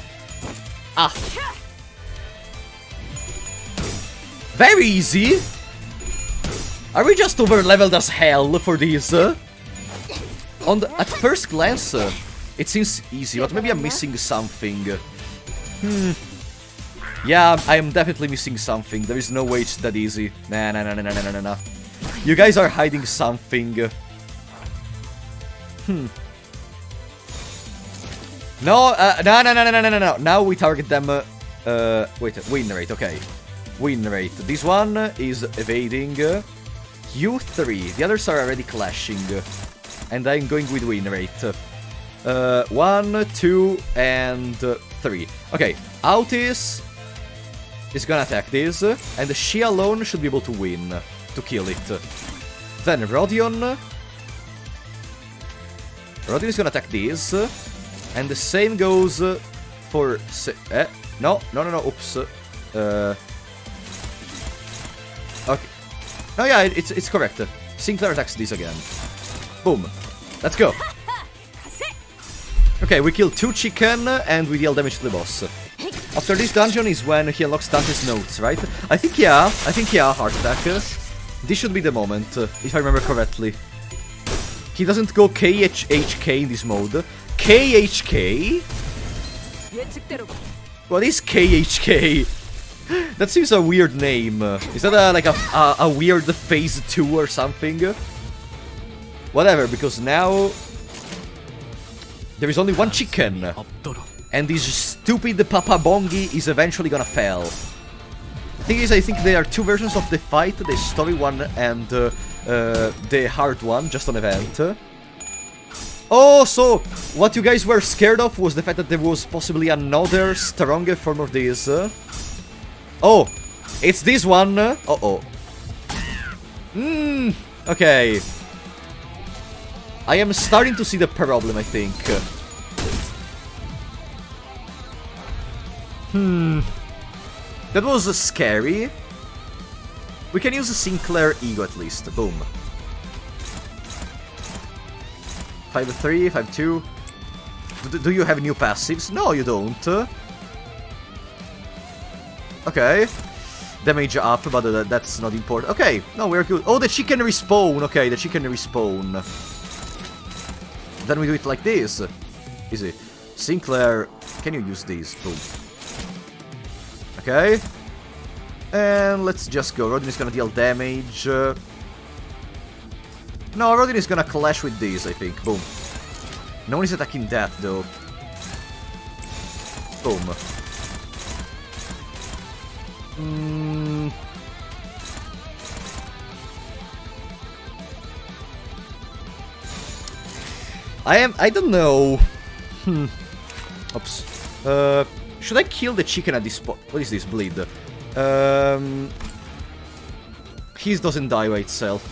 Ah. Very easy. Are we just over-leveled as hell for this? At first glance, it seems easy, but maybe I'm missing something. Yeah, I am definitely missing something. There is no way it's that easy. Nah. You guys are hiding something. No, no. Now we target them. Wait, win rate, okay. Win rate. This one is evading. You 3. The others are already clashing. And I'm going with win rate. 1, 2, and 3. Okay, Autis is gonna attack this, and she alone should be able to win, to kill it. Then Rodion is gonna attack this, and the same goes for... No, oops. Okay. Oh yeah, it's correct. Sinclair attacks this again. Boom. Let's go. Okay, we kill 2 chicken, and we deal damage to the boss. After this dungeon is when he unlocks Dante's notes, right? I think yeah, heart attack. This should be the moment, if I remember correctly. He doesn't go KHK in this mode. KHK? What is KHK? That seems a weird name. Is that like a weird phase 2 or something? Whatever, because now there is only one chicken. And this stupid Papa Bongi is eventually gonna fail. The thing is, I think there are 2 versions of the fight, the story one and the hard one, just on event. Oh, so what you guys were scared of was the fact that there was possibly another stronger form of this. Oh, it's this one. Uh-oh. Okay. I am starting to see the problem, I think. That was scary. We can use a Sinclair Ego at least. Boom. 5-3, 5-2. Do you have new passives? No, you don't. Okay. Damage up, but that's not important. Okay, no, we're good. Oh, the chicken respawn. Okay, the chicken respawn. Then we do it like this. Easy. Sinclair, can you use these? Boom. Okay. And let's just go. Rodin is gonna deal damage. No, Rodin is gonna clash with these, I think. Boom. No one is attacking that, though. Boom. I don't know. Oops. Should I kill the chicken at this spot? What is this bleed? His doesn't die by itself.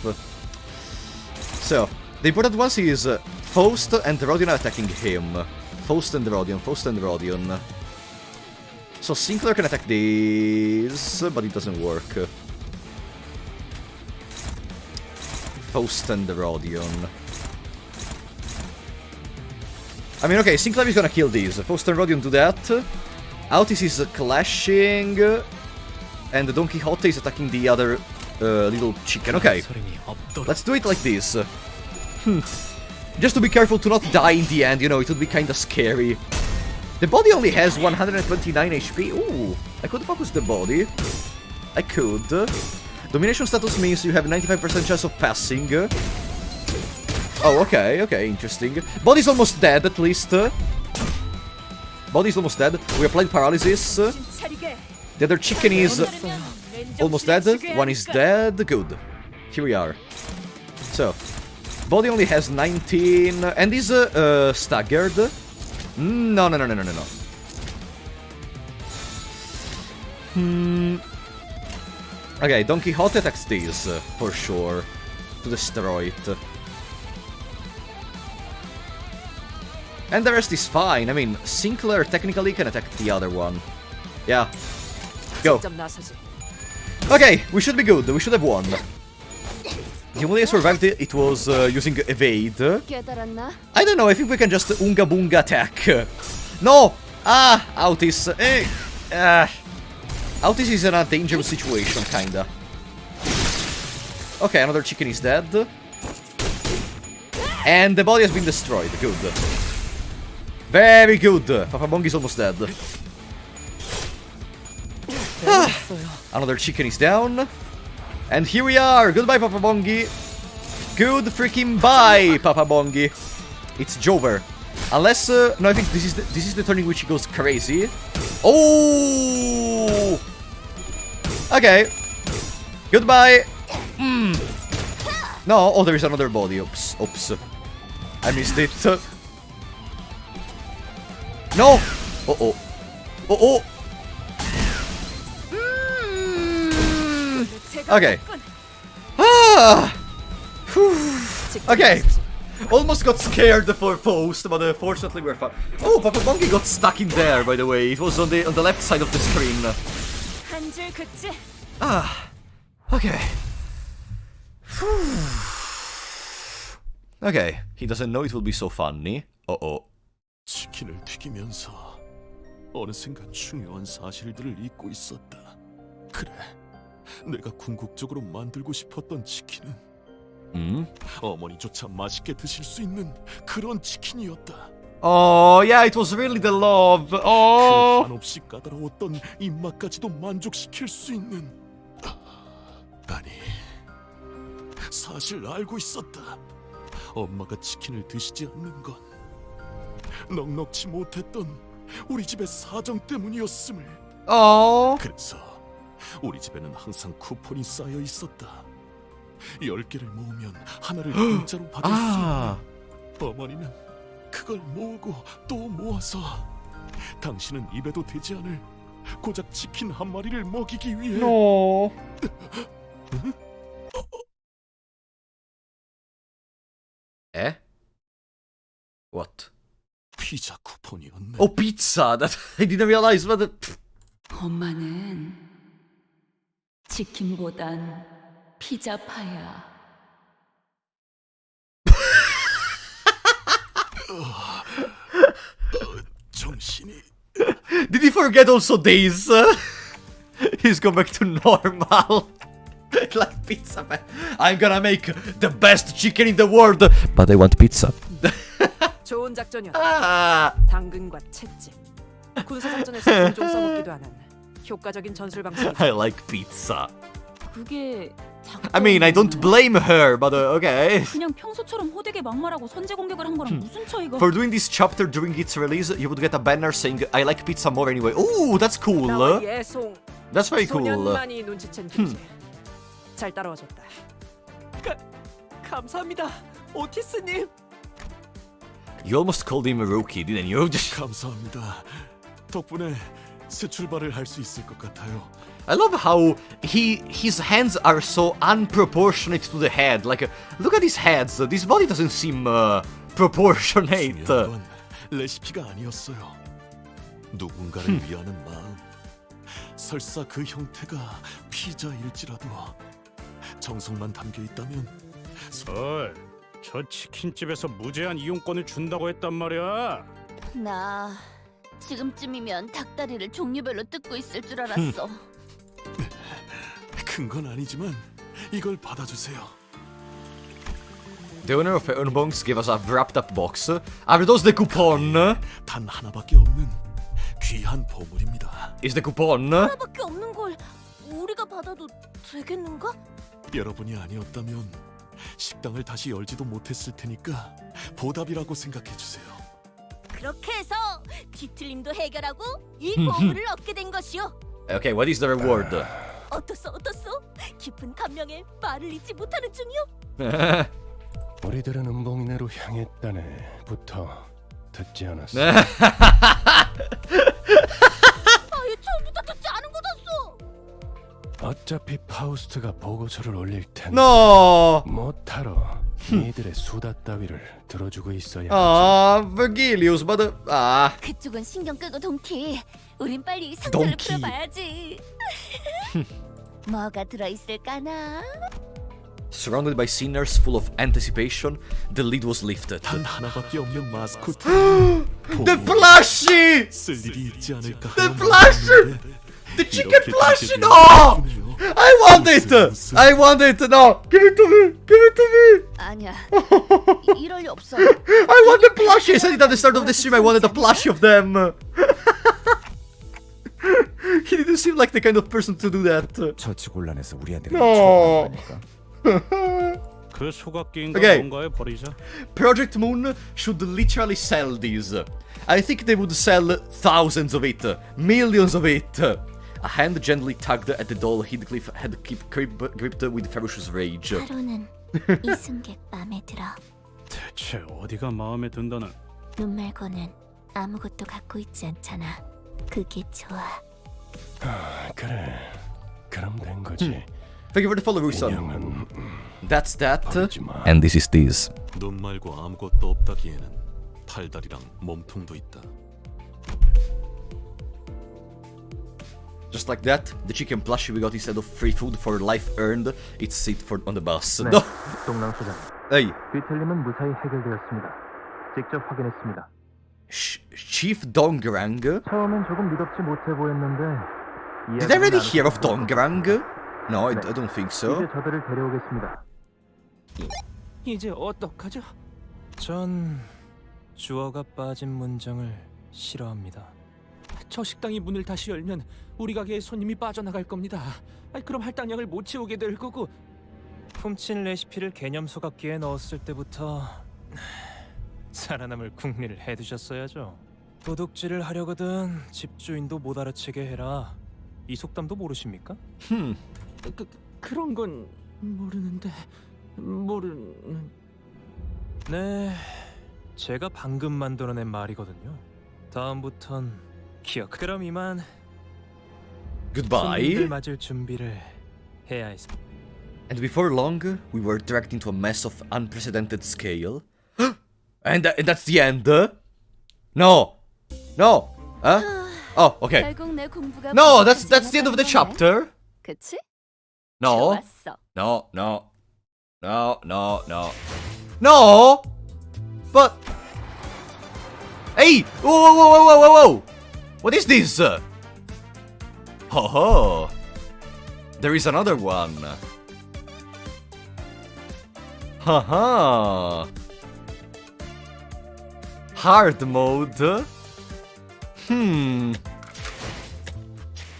So, the important one is Faust and Rodion are attacking him. Faust and Rodion. So Sinclair can attack this, but it doesn't work. Faust and Rodion. I mean, okay, Sinclair is gonna kill these. Faust and Rodion do that. Autis is clashing, and Don Quixote is attacking the other little chicken. Okay, let's do it like this. Just to be careful to not die in the end, you know, it would be kinda scary. The body only has 129 HP. Ooh, I could focus the body. I could. Domination status means you have 95% chance of passing. Oh, okay, interesting. Body's almost dead, at least. Body's almost dead. We applied paralysis. The other chicken is almost dead. One is dead. Good. Here we are. So, Body only has 19 and is staggered. No. Okay, Don Quixote attacks this for sure to destroy it. And the rest is fine. I mean, Sinclair technically can attack the other one. Yeah. Go. Okay, we should be good. We should have won. The only way I survived it was using evade. I don't know, I think we can just Unga Boonga attack. No! Ah! Autis. Autis is in a dangerous situation, kinda. Okay, another chicken is dead. And the body has been destroyed. Good. Very good. Papa Bong is almost dead. Another chicken is down. And here we are. Goodbye, Papa Bongi. Good freaking bye, Papa Bongi. It's Jover. Unless, no, I think this is the turn in which he goes crazy. Oh! Okay. Goodbye. No, oh, there is another body. Oops. I missed it. No! Oh. Okay. Okay. Almost got scared for post, but fortunately we're fine. Oh, Papa Bongi got stuck in there, by the way. It was on the left side of the screen. Okay. Okay. He doesn't know it will be so funny. 치킨을 튀기면서 어느샌가 중요한 사실들을 잊고 있었다. 그래, 내가 궁극적으로 만들고 싶었던 치킨은 어머니조차 맛있게 드실 수 있는 그런 치킨이었다. Oh, yeah, it was really the love. Oh. 그 한없이 까다로웠던 입맛까지도 만족시킬 수 있는. 아니, 사실 알고 있었다. 엄마가 치킨을 드시지 않는 건 넉넉지 못했던 우리 집의 사정 때문이었음을. 그래서 우리 집에는 항상 쿠폰이 쌓여 있었다. 10개를 모으면 하나를 공짜로 받을 수 있는. 어머니는 그걸 모으고 또 모아서 당신은 입에도 대지 않을 고작 치킨 한 마리를 먹이기 위해. What? 피자 쿠폰이었네. Oh, pizza! That I didn't realize. But 엄마는 치킨보단 피자파야. 정신이. Did he forget also days? He's gone back to normal. Like pizza, man. I'm gonna make the best chicken in the world. But I want pizza. 좋은 작전이었다. 당근과 채찍. 군사 작전에서 종종 써먹기도 하는 효과적인 전술 방식이다. I like pizza. 그게 I mean, I don't blame her, but okay. 그냥 평소처럼 호되게 막말하고 선제 공격을 한 거랑 무슨 차이가? For doing this chapter during its release, you would get a banner saying "I like pizza more anyway." Ooh, that's cool. That's very cool. 소년만이 눈치챈 주제. 잘 따라와줬다. 감사합니다, 오티스님. You almost called him a rookie, didn't you? 감사합니다. 덕분에 새 출발을 할 수 있을 것 같아요. I love how his hands are so unproportionate to the head. Like, look at his heads. This body doesn't seem proportionate. 중요한 건 레시피가 아니었어요. 누군가를 위하는 마음. 설사 그 형태가 피자일지라도 정성만 담겨 있다면. 저 치킨집에서 무제한 이용권을 준다고 했단 말이야. 나 지금쯤이면 닭다리를 종류별로 뜯고 있을 줄 알았어. 큰 건 아니지만 이걸 받아주세요. The owner of Unbongs gave us a wrapped up box. Are those the coupon? 단 하나밖에 없는 귀한 보물입니다. Is the coupon? 하나밖에 없는 걸 우리가 받아도 되겠는가? 여러분이 아니었다면 식당을 다시 열지도 못했을 테니까 보답이라고 생각해 주세요. 그렇게 해서 뒤틀림도 해결하고 이 보물을 얻게 된 것이요. Okay, what is the reward? 어떻소? 깊은 감명에 말을 잊지 못하는 중이요. 우리들은 음봉이네로 향했다네부터 듣지 않았어. 아예 처음부터 듣지 않은 거였어. 어차피 파우스트가 보고서를 올릴 텐데 No. 못하러 니들의 수다 따위를 들어주고 있어야 Vergilius, but 그쪽은 신경 끄고 동키. 우린 빨리 상자를 동키. 풀어봐야지. 뭐가 들어있을까나? Surrounded by sinners full of anticipation, the lid was lifted. 단 하나밖에 없는 마스코트. The plushie! 쓸 일이 있지 않을까. The plushie! The chicken plushie! No! I want it! I want it! No! Give it to me! Give it to me! 아니야. 이럴 리 없어. I want the plushie! I said it at the start of the stream, I wanted a plushie of them! He didn't seem like the kind of person to do that. 처치곤란해서 우리한테 No! 그 소각기인가 Okay. 뭔가에 버리자. Project Moon should literally sell these. I think they would sell thousands of it, millions of it. A hand gently tugged at the doll Heathcliff had gripped with ferocious rage. 하루는 이승객 마음에 들어. 대체 어디가 마음에 든다는? 눈 말고는 아무것도 갖고 있지 않잖아. 그게 좋아. 그래. 그럼 된 거지. Thank you for the follow, Ruson. That's that. And this is this. 눈 말고 아무것도 없다기에는 팔다리랑 몸통도 있다. Just like that, the chicken plushie we got instead of free food for life earned, its seat for on the bus. 네, No. 동랑 소장. Hey. 뒤틀림은 무사히 해결되었습니다. 직접 확인했습니다. Chief Dongrang? 처음엔 조금 믿었지 못해 보였는데. Did I already hear of Dongrang? No, I don't think so. 이제 저들을 데려오겠습니다. 이제 어떡하죠? 전 주어가 빠진 문장을 싫어합니다. 저 식당이 문을 다시 열면 우리 가게에 손님이 빠져나갈 겁니다. 그럼 할당량을 못 채우게 될 거고. 훔친 레시피를 개념 소각기에 넣었을 때부터 살아남을 궁리를 해두셨어야죠. 도둑질을 하려거든 집주인도 못 알아채게 해라. 이 속담도 모르십니까? 그런 건 모르는데 네, 제가 방금 만들어낸 말이거든요. 다음부턴 기억. 그럼 이만. Goodbye. 손님들 맞을 준비를 해야 했습니다. And before long, we were dragged into a mess of unprecedented scale. And that's the end? No! No! Huh? Oh, okay. 결국 내 공부가 No, that's the end of the chapter. 그치? No. 좋았어. No, no. No, no, no. No! But... Hey! Whoa, whoa, whoa, whoa, whoa, whoa! What is this? Ho ho! There is another one. Haha! Hard mode?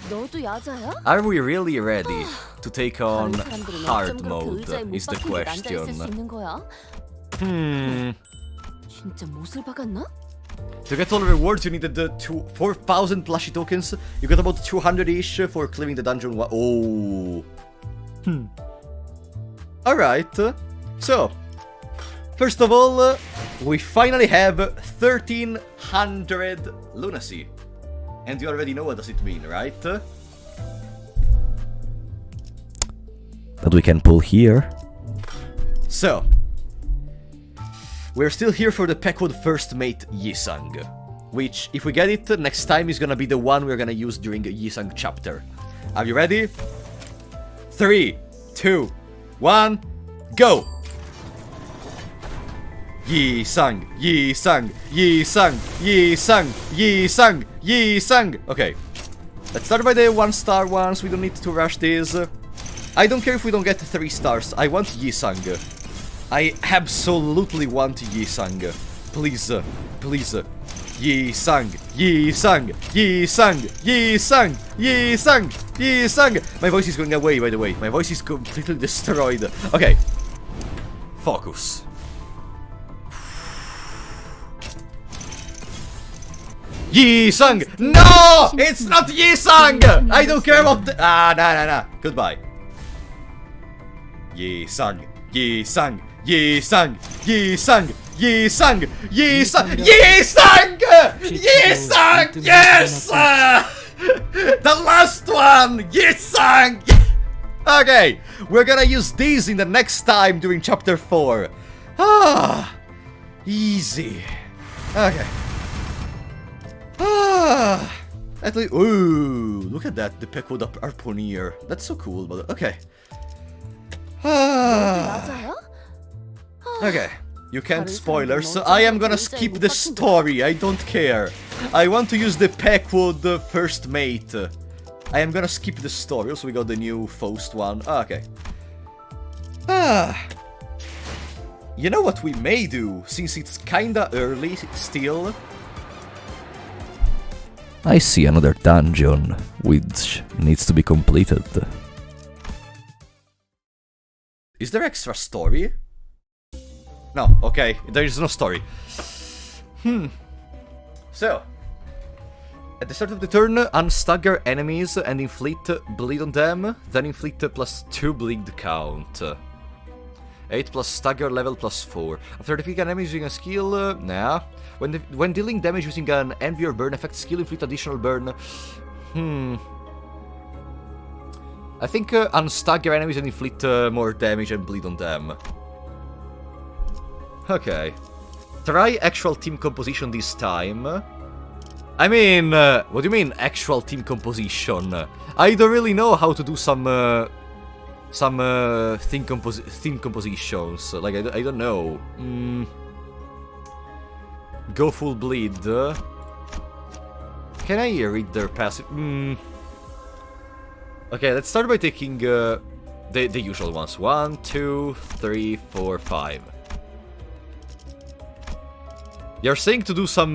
너도 야자야? Are we really ready to take on 다른 사람들은 hard 어쩜 그렇게 mode? 의자에 못 Is the 박힌 듯 앉아 있을 수 question. 있는 거야? 진짜 못을 박았나? To get all the rewards, you needed 4,000 plushie tokens. You got about 200-ish for clearing the dungeon. Oh. Alright. So, first of all, we finally have 1,300 lunacy. And you already know what does it mean, right? That we can pull here. So, we're still here for the Pequod first mate Yisang, which, if we get it, next time is gonna be the one we're gonna use during the Yisang chapter. Are you ready? 3, 2, 1, go! Yisang, Yisang, Yisang, Yisang, Yisang, Yisang! Okay, let's start by the 1-star ones, we don't need to rush this. I don't care if we don't get 3 stars, I want Yisang. I absolutely want Yisang. Please, please. Yisang, Yisang, Yisang, Yisang, Yisang, Yisang. My voice is going away, by the way. My voice is completely destroyed. Okay. Focus. Yisang! No! It's not Yisang! I don't care about the... Nah. Goodbye. Yisang, Yisang, Yi sang! Yi sang! Yi sang! Yi sang! Yi sang! Yi sang! Yes! The last one! Yi sang! Okay, we're gonna use these in the next time during chapter 4. Ah, easy. Okay. Ah, at least. Ooh, look at that, the Pequod Harpooner. That's so cool, but okay. Ah. Okay, you can't spoilers, so I am gonna skip the story, I don't care. I want to use the Pequod first mate. I am gonna skip the story, also we got the new Faust one. Okay. Ah. You know what we may do, since it's kinda early still? I see another dungeon, which needs to be completed. Is there extra story? No, okay, there is no story. So, at the start of the turn, unstagger enemies and inflict bleed on them, then inflict +2 bleed count. 8 plus stagger level +4. After defeating an enemy using a skill, nah. When dealing damage using an envy or burn effect skill, inflict additional burn. I think unstagger enemies and inflict more damage and bleed on them. Okay. Try actual team composition this time. I mean, what do you mean actual team composition? I don't really know how to do some team compositions. Like I don't know. Go full bleed. Can I read their passive? Okay, let's start by taking the usual ones. 1, 2, 3, 4, 5. You're saying to do some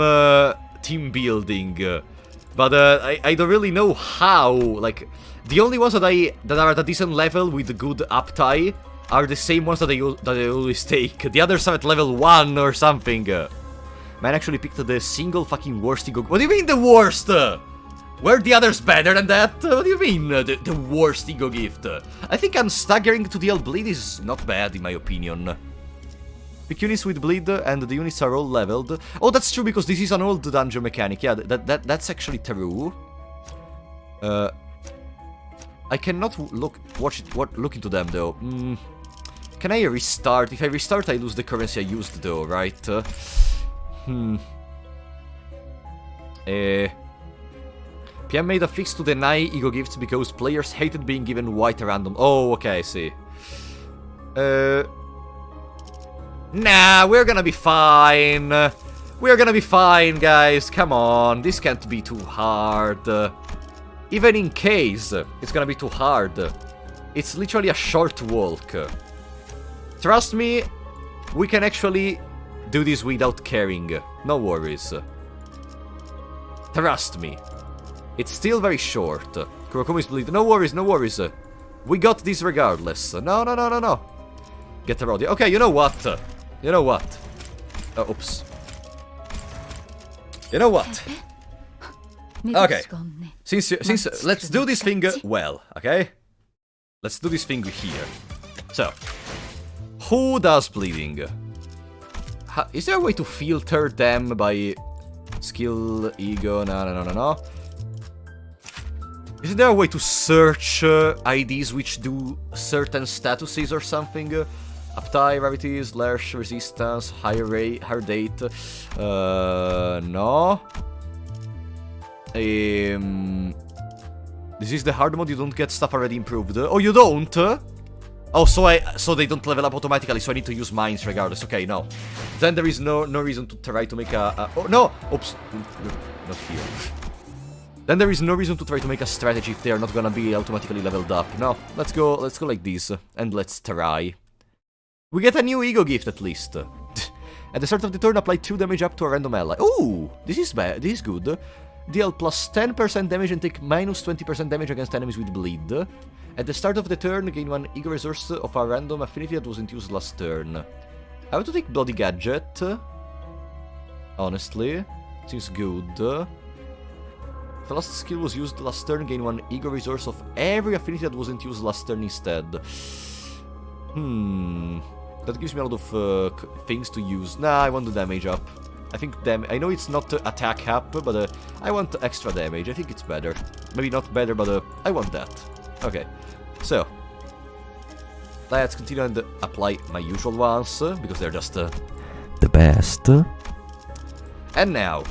team building, but I don't really know how. Like, the only ones that are at a decent level with good uptie are the same ones that I always take. The others are at level 1 or something. Man actually picked the single fucking worst ego. What do you mean the worst? Were the others better than that? What do you mean the worst ego gift? I think unstaggering to deal bleed is not bad in my opinion. Pick units with bleed and the units are all leveled. Oh, that's true because this is an old dungeon mechanic. Yeah, that's actually true. I cannot look into them though. Can I restart? If I restart, I lose the currency I used though, right? PM made a fix to deny ego gifts because players hated being given white random. Oh, okay, I see. Nah, we're gonna be fine. We're gonna be fine, guys. Come on, this can't be too hard. Even in case it's gonna be too hard, it's literally a short walk. Trust me, we can actually do this without caring. No worries. Trust me. It's still very short. Kurokomi's bleed. No worries, no worries. We got this regardless. No. Get the road. Okay, you know what? You know what? Oops. You know what? Okay. Since let's do this thing well, okay? Let's do this thing here. So, who does bleeding? Is there a way to filter them by skill, ego? No. Is there a way to search IDs which do certain statuses or something? Uptie, rarity, slash, resistance, higher date. No. This is the hard mode. You don't get stuff already improved. Oh, you don't? Oh, so they don't level up automatically. So I need to use mines regardless. Okay, no. Then there is no reason to try to make a oh no! Oops, not here. Then there is no reason to try to make a strategy if they are not gonna be automatically leveled up. No, let's go like this and let's try. We get a new ego gift at least. At the start of the turn, apply 2 damage up to a random ally. Ooh, this is bad. This is good. Deal plus 10% damage and take minus 20% damage against enemies with bleed. At the start of the turn, gain 1 ego resource of a random affinity that wasn't used last turn. I want to take Bloody Gadget. Honestly, seems good. If a last skill was used last turn, gain 1 ego resource of every affinity that wasn't used last turn instead. That gives me a lot of things to use. Nah, I want the damage up. I think I know it's not attack up, but I want extra damage. I think it's better. Maybe not better, but I want that. Okay, so let's continue and apply my usual ones, because they're just the best. And now,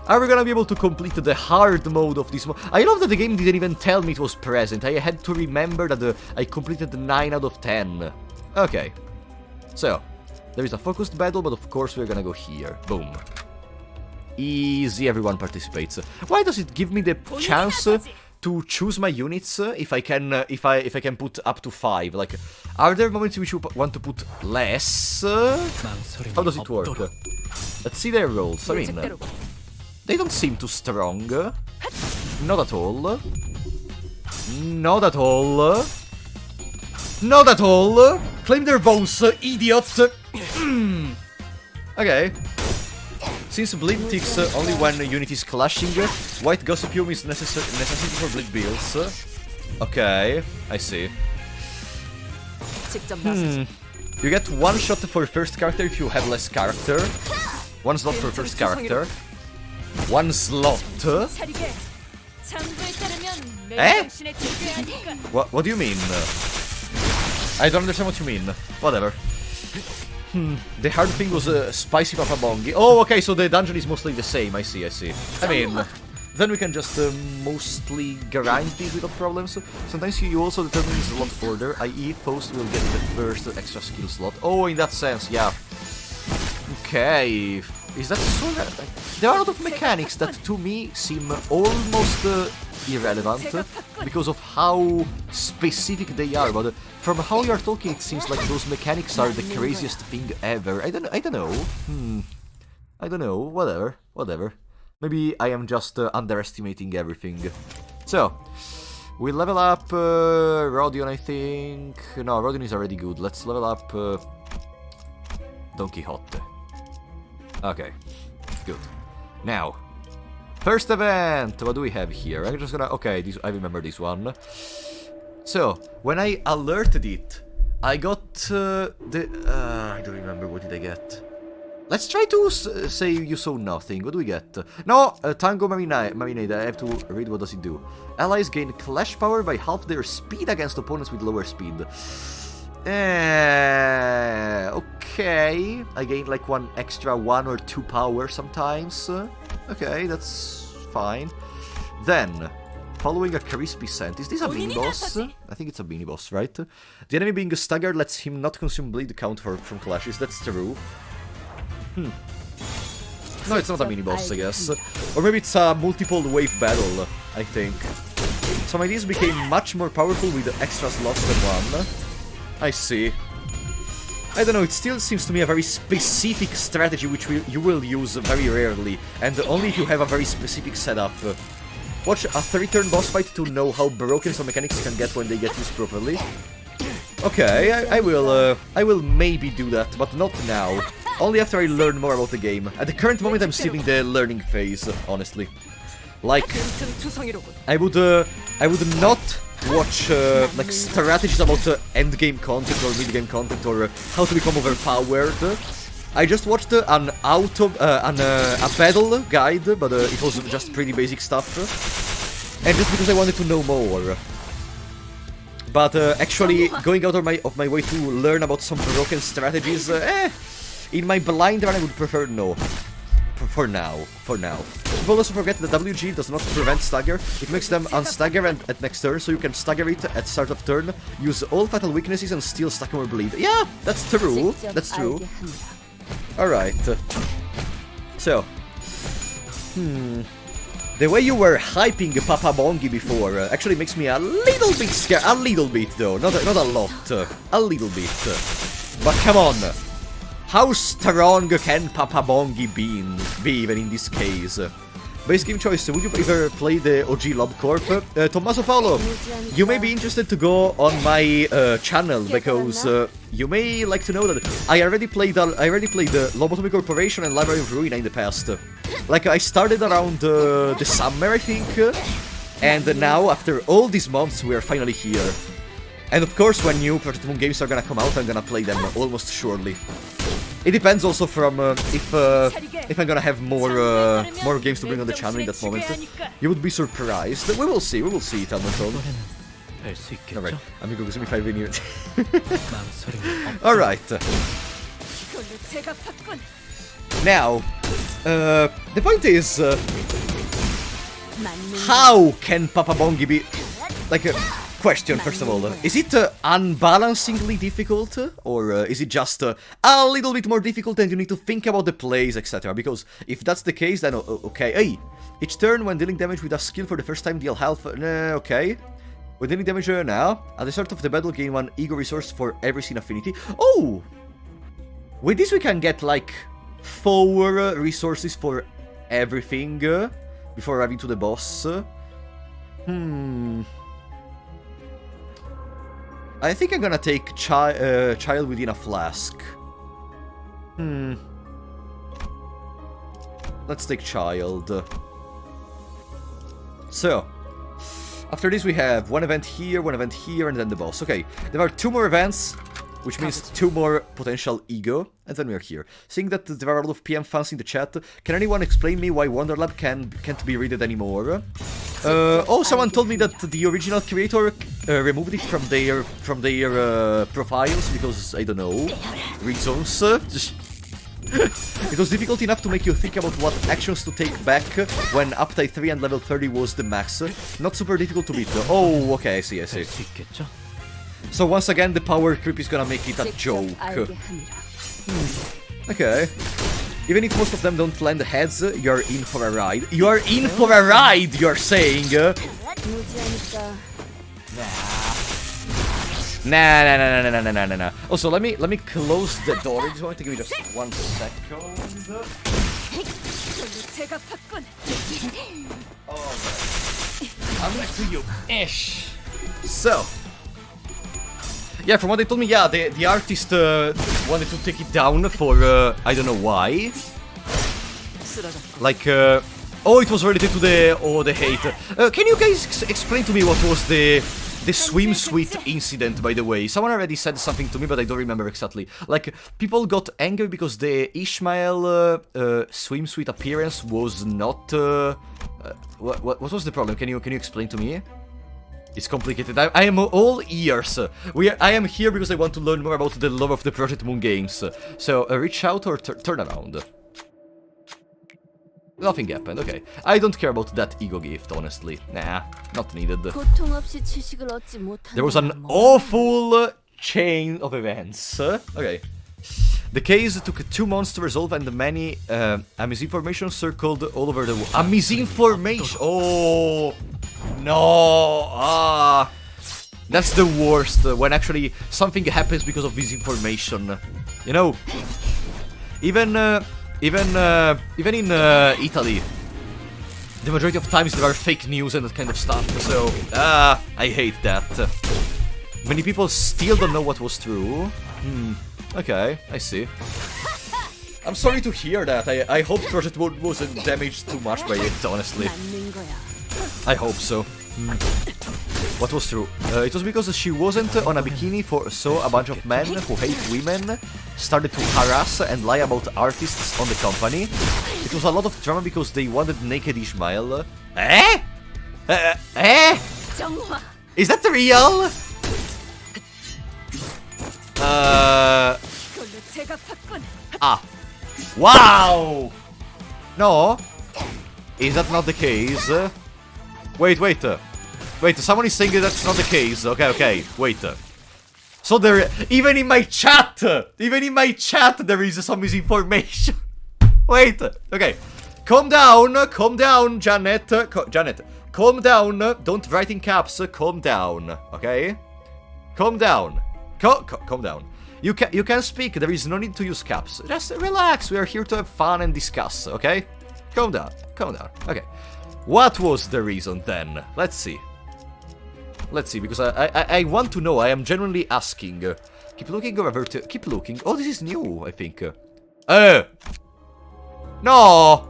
are we gonna be able to complete the hard mode of this I love that the game didn't even tell me it was present. I had to remember that I completed 9 out of 10. Okay, so there is a focused battle, but of course we're gonna go here. Boom. Easy, everyone participates. Why does it give me the chance to choose my units if I can put up to 5? Like, are there moments in which you want to put less? How does it work? Let's see their rolls. I mean, they don't seem too strong. Not at all. Not at all. Not at all. Claim their bones, idiot. Okay. Since bleed ticks only when a unit is clashing, white gossypium is necessary for bleed builds. Okay, I see. You get 1 shot for first character if you have less character. 1 slot for first character. 1 slot? Eh? What do you mean? I don't understand what you mean. Whatever. The hard thing was spicy Papa Bongi. Oh, okay, so the dungeon is mostly the same. I see, I see. I mean, then we can just mostly grind these without problems. Sometimes you also determine this a lot further, i.e. Post will get the first extra skill slot. Oh, in that sense, yeah. Okay. Is that so? There are a lot of mechanics that to me seem almost irrelevant because of how specific they are, but from how you're talking it seems like those mechanics are the craziest thing ever. I don't know. I don't know. Whatever. Maybe I am just underestimating everything. So, we level up Rodion, I think. No, Rodion is already good. Let's level up Don Quixote. Okay, good. Now, first event! What do we have here? I'm just gonna... Okay, I remember this one. So, when I alerted it, I got I don't remember, what did I get? Let's try to say you saw nothing. What do we get? No, Tango Marinade. I have to read what does it do. Allies gain clash power by half their speed against opponents with lower speed. Okay. I gain like 1 extra 1 or 2 power sometimes. Okay, that's fine. Then, following a crispy scent. Is this a mini boss? I think it's a mini boss, right? The enemy being staggered lets him not consume bleed count from clashes. That's true. No, it's not a mini boss, I guess. Or maybe it's a multiple wave battle, I think. Some ideas became much more powerful with extra slots than 1. I see. I don't know, it still seems to me a very specific strategy which you will use very rarely, and only if you have a very specific setup. Watch a 3-turn boss fight to know how broken some mechanics can get when they get used properly. Okay, I will maybe do that, but not now. Only after I learn more about the game. At the current moment I'm still in the learning phase, honestly. Like, I would not watch like strategies about endgame content or mid-game content or how to become overpowered. I just watched a battle guide, but it was just pretty basic stuff, and just because I wanted to know more. But actually going out of my way to learn about some broken strategies, in my blind run I would prefer no. For now. People also forget that WG does not prevent stagger, it makes them unstagger at next turn, so you can stagger it at start of turn, use all fatal weaknesses and still stack more bleed. Yeah, that's true. Alright. So. The way you were hyping Papa Bongi before actually makes me a little bit scared. A little bit though, not a lot. A little bit. But come on. How strong can Papa Bongi be even in this case? Base game choice, would you ever play the OG LobCorp? Tommaso Paolo, you may be interested to go on my channel, because you may like to know that I already played Lobotomy Corporation and Library of Ruina in the past. Like, I started around the summer, I think, and now, after all these months, we are finally here. And of course, when new Project Moon games are gonna come out, I'm gonna play them almost surely. It depends also from if I'm gonna have more games to bring on the channel in that moment. You would be surprised. We will see, Talmaton. Alright, amico, così mi fai venire. Alright. Now, the point is, how can Papa Bongi be, like, question, first of all, is it unbalancingly difficult, or is it just a little bit more difficult and you need to think about the plays, etc.? Because if that's the case, then okay. Hey, each turn when dealing damage with a skill for the first time deal health, okay. When dealing damage now, at the start of the battle gain 1 ego resource for every scene affinity. Oh! With this we can get like 4 resources for everything before arriving to the boss. I think I'm gonna take Child Within a Flask. Let's take Child. So, after this we have 1 event here, 1 event here, and then the boss. Okay, there are 2 more events, which means 2 more potential ego, and then we are here. Seeing that there are a lot of PM fans in the chat, can anyone explain me why Wonderlab can't be readed anymore? Oh, someone told me that the original creator removed it from their profiles because, I don't know, reasons. It was difficult enough to make you think about what actions to take back when Uptide 3 and level 30 was the max. Not super difficult to beat though. Oh, okay, I see. So once again, the power creep is gonna make it a joke. Okay. Even if most of them don't land heads, you're in for a ride. You are in for a ride, you're saying? Nah. Also, let me close the door. Just want to give me just 1 second. I'm back to you. Ish. So. Yeah, from what they told me, yeah, the artist wanted to take it down for, I don't know why. Like, oh, it was related to the hate. Can you guys explain to me what was the swimsuit incident, by the way? Someone already said something to me, but I don't remember exactly. Like, people got angry because the Ishmael swimsuit appearance was not... what was the problem? Can you explain to me? It's complicated. I am all ears. I am here because I want to learn more about the lore of the Project Moon games. So, reach out or turn around. Nothing happened, okay. I don't care about that ego gift, honestly. Nah, not needed. There was an awful chain of events. Okay. The case took 2 months to resolve and many a misinformation circled all over the world. A misinformation! Oh! No! That's the worst, when actually something happens because of misinformation. You know, even in Italy, the majority of times there are fake news and that kind of stuff, so, I hate that. Many people still don't know what was true. Okay, I see. I'm sorry to hear that. I hope Project Moon wasn't damaged too much by it, honestly. I hope so. What was true? It was because she wasn't on a bikini, so a bunch of men who hate women started to harass and lie about artists on the company. It was a lot of drama because they wanted naked Ishmael. Is that real? Wow! No? Is that not the case? Wait, someone is saying that's not the case. Okay, wait. So there, even in my chat, there is some misinformation. Wait, okay. Calm down, Janet. Janet, calm down. Don't write in caps, calm down, okay? Calm down. Calm down. You can speak, there is no need to use caps. Just relax, we are here to have fun and discuss, okay? Calm down, okay. What was the reason then? Let's see, because I want to know, I am genuinely asking. Keep looking or revert to... Keep looking. Oh, this is new, I think. No!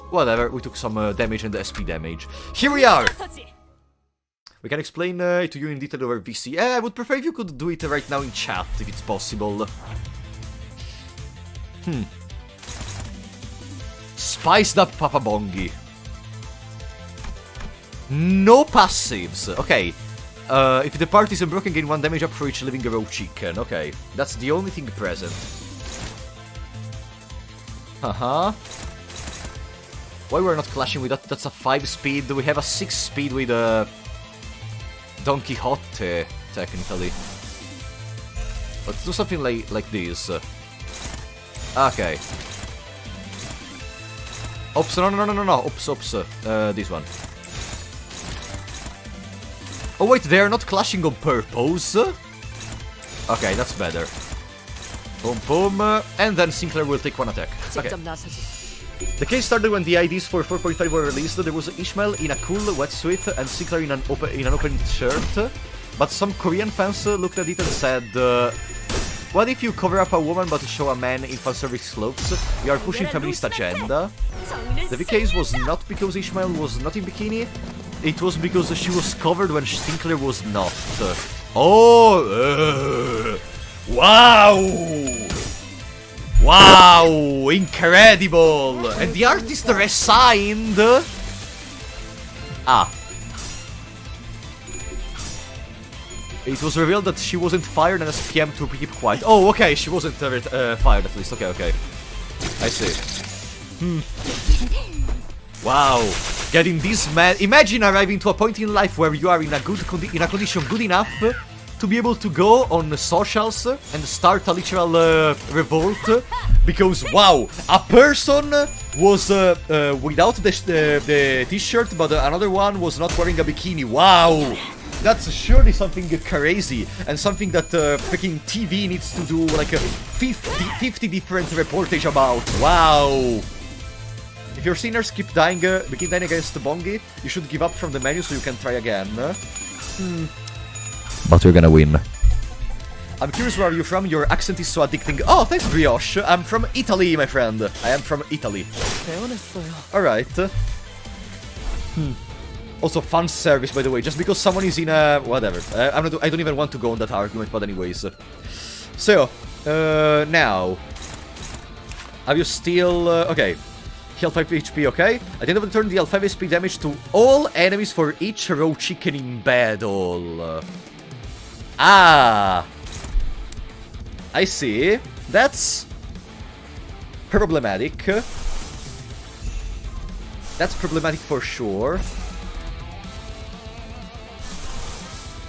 Whatever, we took some damage and SP damage. Here we are! We can explain it to you in detail over VC. I would prefer if you could do it right now in chat, if it's possible. Spiced up Papa Bongi. No passives. Okay. If the party is unbroken, gain 1 damage up for each living raw chicken. Okay. That's the only thing present. Haha. Why we're not clashing with that? That's a 5 speed. We have a 6 speed with Don Quixote, technically. Let's do something like this. Okay. Oops, no. Oops. This one. Oh wait, they are not clashing on purpose. Okay, that's better. Boom, boom. And then Sinclair will take 1 attack. Okay. The case started when the IDs for 4.5 were released. There was Ishmael in a cool wetsuit and Sinclair in an open shirt. But some Korean fans looked at it and said, what if you cover up a woman but show a man in fanservice clothes? You are pushing feminist agenda. The case was not because Ishmael was not in bikini. It was because she was covered when Sinclair was not. Wow! Wow! Incredible! And the artist resigned! It was revealed that she wasn't fired and asked PM to keep quiet. Oh, okay, she wasn't fired at least. Okay. I see. Wow. Getting this mad. Imagine arriving to a point in life where you are in a condition good enough to be able to go on socials and start a literal revolt because, wow, a person was without the t-shirt, but another one was not wearing a bikini. Wow, that's surely something crazy and something that freaking TV needs to do like a 50 different reportage about. Wow. If your sinners keep dying against Bongi, you should give up from the menu so you can try again. But we're gonna win. I'm curious, where are you from? Your accent is so addicting. Oh, thanks, Brioche. I'm from Italy, my friend. I am from Italy. Alright. Also, fan service, by the way. Just because someone is in a... whatever. I don't even want to go on that argument, but anyways. So, now... Are you still... okay. Heal 5 HP, okay? At the end of the turn, deal 5 HP damage to all enemies for each raw chicken in battle. I see. That's problematic. That's problematic for sure.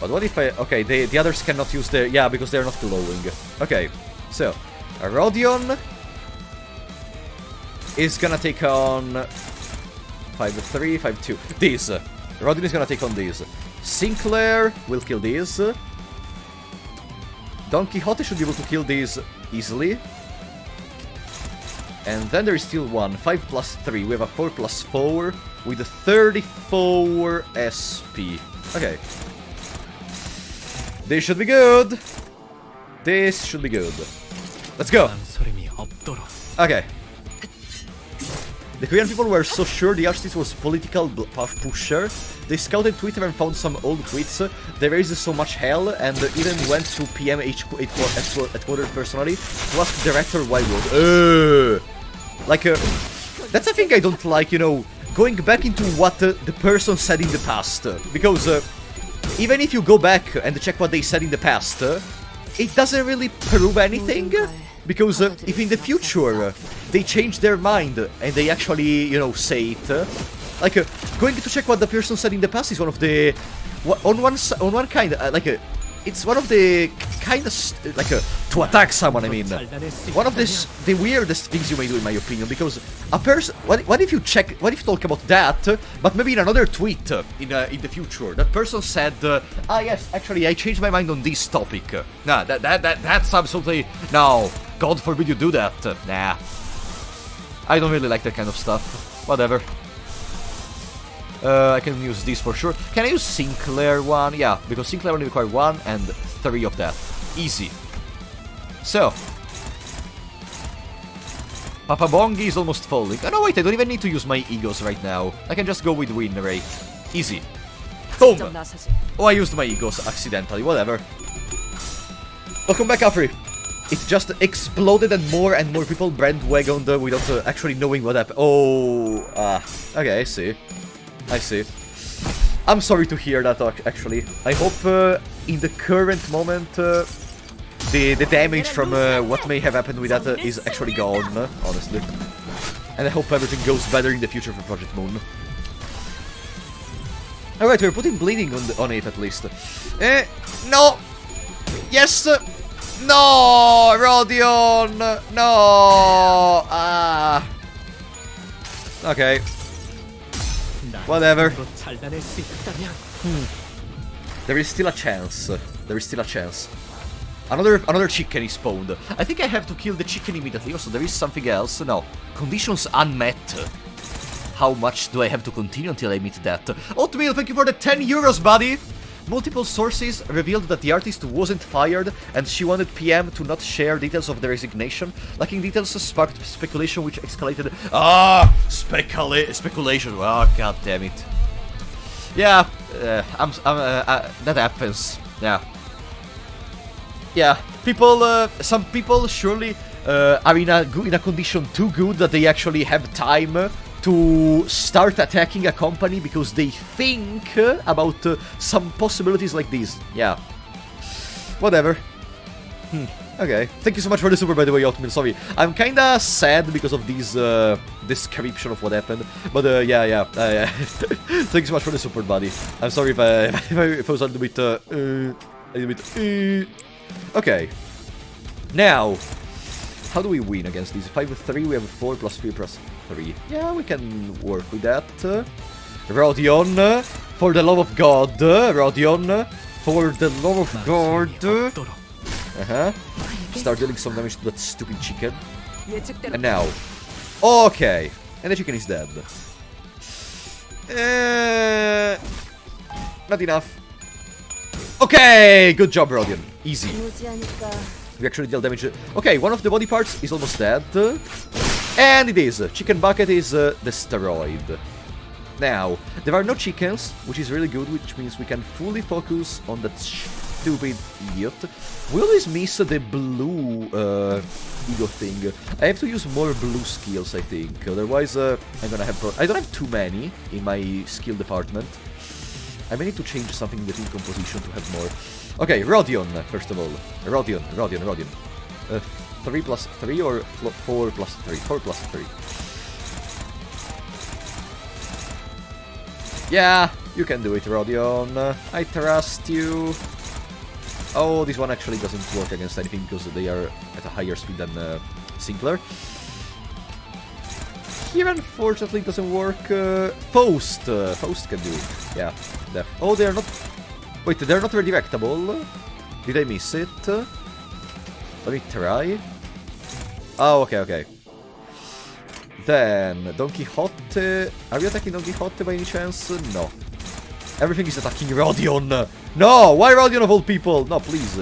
But what if I... okay, the others cannot use their... yeah, because they're not glowing. Okay, so... Rodion is gonna take on 5-3, 5-2. This. Rodion is gonna take on this. Sinclair will kill this. Don Quixote should be able to kill these easily. And then there is still one. 5 plus 3. We have a 4 plus 4 with a 34 SP. Okay. This should be good. This should be good. Let's go. Okay. The Korean people were so sure the artist was a political pusher. They scouted Twitter and found some old tweets. They raised so much hell and even went to PM headquarters personally to ask director why would. Like, that's a thing I don't like, you know, going back into what the person said in the past. Because even if you go back and check what they said in the past, it doesn't really prove anything. Because if in the future they change their mind and they actually, you know, say it, like going to check what the person said in the past is one of the, on one kind, it's one of the kind of like to attack someone. I mean, one of the weirdest things you may do, in my opinion, because a person. What if you check? What if you talk about that, but maybe in another tweet in the future, that person said, yes, actually, I changed my mind on this topic. Nah, that's absolutely no. God forbid you do that. Nah, I don't really like that kind of stuff. Whatever. I can use this for sure. Can I use Sinclair one? Yeah, because Sinclair only requires 1 and 3 of that. Easy. So. Papa Bongi is almost falling. Oh no, wait, I don't even need to use my egos right now. I can just go with win rate. Easy. Boom! 직접 나서지. Oh, I used my egos accidentally, whatever. Welcome back, Afri. It just exploded and more people bandwagoned without actually knowing what happened. Oh, okay, I see. I see. I'm sorry to hear that, actually. I hope in the current moment the damage from what may have happened with that is actually gone, honestly. And I hope everything goes better in the future for Project Moon. Alright, we're putting bleeding on it at least. No! Yes! No! Rodion! No! Ah! Okay. Whatever. There is still a chance. There is still a chance. Another chicken is spawned. I think I have to kill the chicken immediately. Also, there is something else. No. Conditions unmet. How much do I have to continue until I meet that? Oatmeal, thank you for the 10 euros, buddy! Multiple sources revealed that the artist wasn't fired, and she wanted PM to not share details of the resignation. Lacking details sparked speculation, which escalated. Speculation. Oh, god damn it. Yeah, that happens. Yeah. People, some people surely are in a condition too good that they actually have time to start attacking a company because they think about some possibilities like this. Yeah. Whatever. Okay. Thank you so much for the super, by the way, Oatmeal. Sorry. I'm kinda sad because of this description of what happened. But yeah. Thank you so much for the super, buddy. I'm sorry if I was a little bit... Okay. Now, how do we win against these? 5-3, we have 4 plus 3 plus 3. Yeah, we can work with that. Rodion, for the love of God. Rodion, for the love of God. Start dealing some damage to that stupid chicken. And now. Okay. And the chicken is dead. Not enough. Okay, good job, Rodion. Easy. We actually deal damage. Okay, one of the body parts is almost dead. And it is. Chicken bucket is destroyed. Now, there are no chickens, which is really good, which means we can fully focus on that stupid idiot. We always miss the blue ego thing. I have to use more blue skills, I think. Otherwise, I'm gonna have... I don't have too many in my skill department. I may need to change something in the team composition to have more. Okay, Rodion, first of all. Rodion. 3 plus 3 or 4 plus 3? 4 plus 3. Yeah, you can do it, Rodion. I trust you. Oh, this one actually doesn't work against anything because they are at a higher speed than Sinclair. Here, unfortunately, it doesn't work. Faust can do it. Yeah, oh, they're not... Wait, they're not redirectable? Did I miss it? Let me try. Oh, okay. Then, Don Quixote... Are we attacking Don Quixote by any chance? No. Everything is attacking Rodion. No, why Rodion of all people? No, please.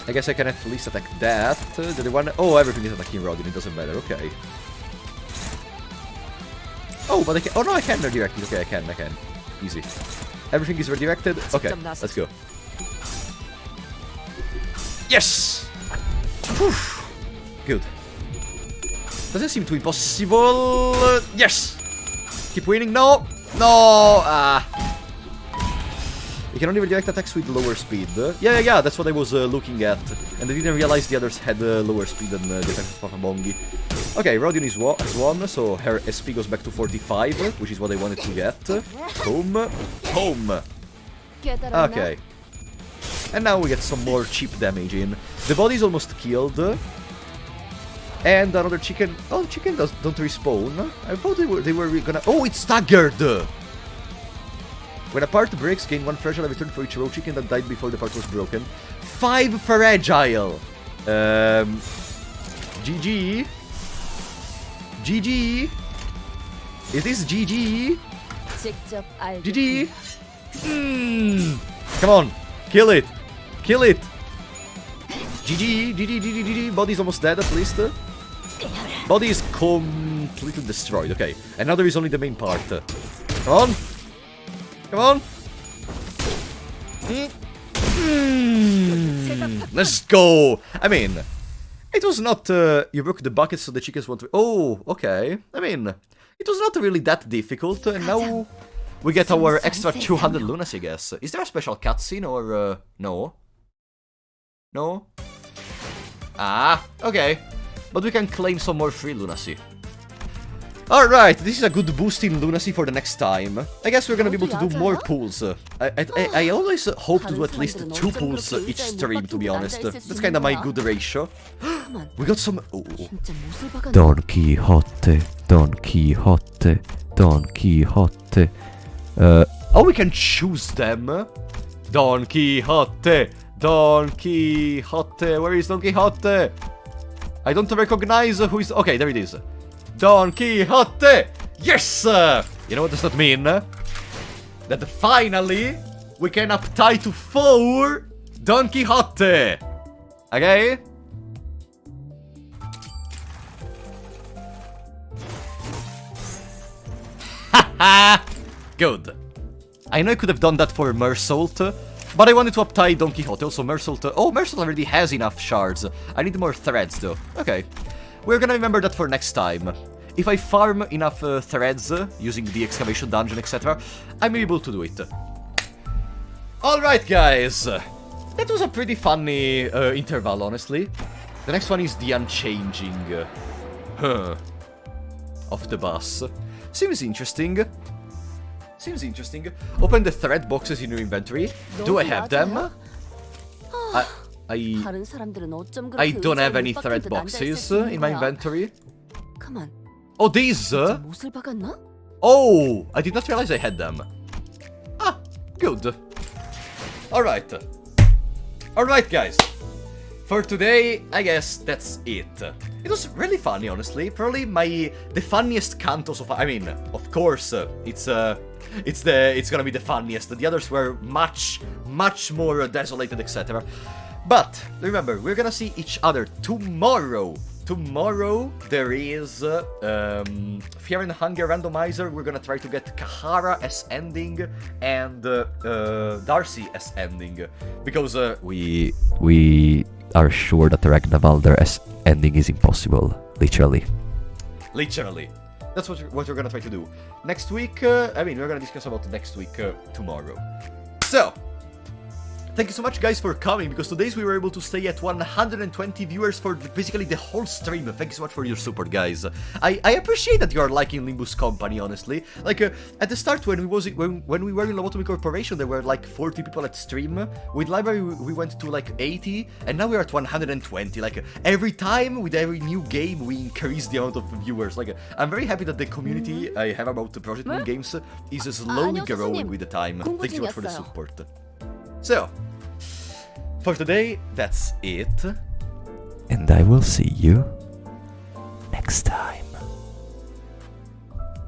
I guess I can at least attack that. The one... Oh, everything is attacking Rodion, it doesn't matter, okay. Oh, but I can... Oh, no, I can redirect it. Okay, I can. Easy. Everything is redirected. Okay, let's go. Yes! Whew. Good. Doesn't seem too impossible. Yes! Keep winning. No! You can only redirect attacks with lower speed. Yeah, that's what I was looking at. And I didn't realize the others had lower speed than the attack of Papabongi. Okay, Rodion is one, so her SP goes back to 45, which is what I wanted to get. Boom. Okay. And now we get some more cheap damage in. The body's almost killed. And another chicken... Oh, chicken don't respawn. I thought they were gonna... Oh, it's staggered! When a part breaks, gain 1 fragile return for each raw chicken that died before the part was broken. 5 fragile! GG? GG? Is this GG? GG? Come on! Kill it! GG! Body's almost dead at least. Body is completely destroyed. Okay, and now there is only the main part. Come on. Come on. Let's go. I mean, it was not... you broke the bucket so the chickens won't... Oh, okay. I mean, it was not really that difficult. And now we get our extra 200 lunacy, I guess. Is there a special cutscene or... no? No? Ah, okay. But we can claim some more free lunacy. Alright, this is a good boost in lunacy for the next time. I guess we're gonna be able to do more pools. I always hope to do at least 2 pools each stream, to be honest. That's kinda my good ratio. We got some... Oh. Don Quixote, Don Quixote, Don Quixote. Oh, we can choose them. Don Quixote, Don Quixote. Where is Don Quixote? I don't recognize who is... Okay, there it is. Don Quixote! Yes! You know what does that mean? That finally we can apply to 4 Don Quixote! Okay? Haha! Good. I know I could have done that for Mersault, but I wanted to apply Don Quixote. Also, Mersault... Oh, Mersault already has enough shards. I need more threads, though. Okay. We're gonna remember that for next time. If I farm enough threads using the excavation dungeon, etc., I'm able to do it. Alright, guys. That was a pretty funny interval, honestly. The next one is the unchanging of the bus. Seems interesting. Seems interesting. Open the thread boxes in your inventory. Do I have them? I don't have any thread boxes in my inventory. Oh, these? Oh, I did not realize I had them. Ah, good. Alright. Alright, guys. For today, I guess that's it. It was really funny, honestly. Probably the funniest canto so far. I mean, of course, it's gonna be the funniest. The others were much more desolated, etc. But remember, we're gonna see each other tomorrow. Tomorrow there is Fear and Hunger randomizer. We're gonna try to get Kahara as ending and Darcy as ending, because we are sure that Ragnvalder as ending is impossible. Literally. That's what we're gonna try to do next week. I mean, we're gonna discuss about next week tomorrow. So. Thank you so much, guys, for coming, because today we were able to stay at 120 viewers for basically the whole stream. Thank you so much for your support, guys. I appreciate that you are liking Limbus Company, honestly. Like, at the start, when we were in Lobotomy Corporation, there were like 40 people at stream. With Library, we went to like 80, and now we're at 120. Like, every time, with every new game, we increase the amount of viewers. Like, I'm very happy that the community I have about the Project Moon games is slowly growing with the time. Thank you so much for the support. So, for today, that's it. And I will see you next time.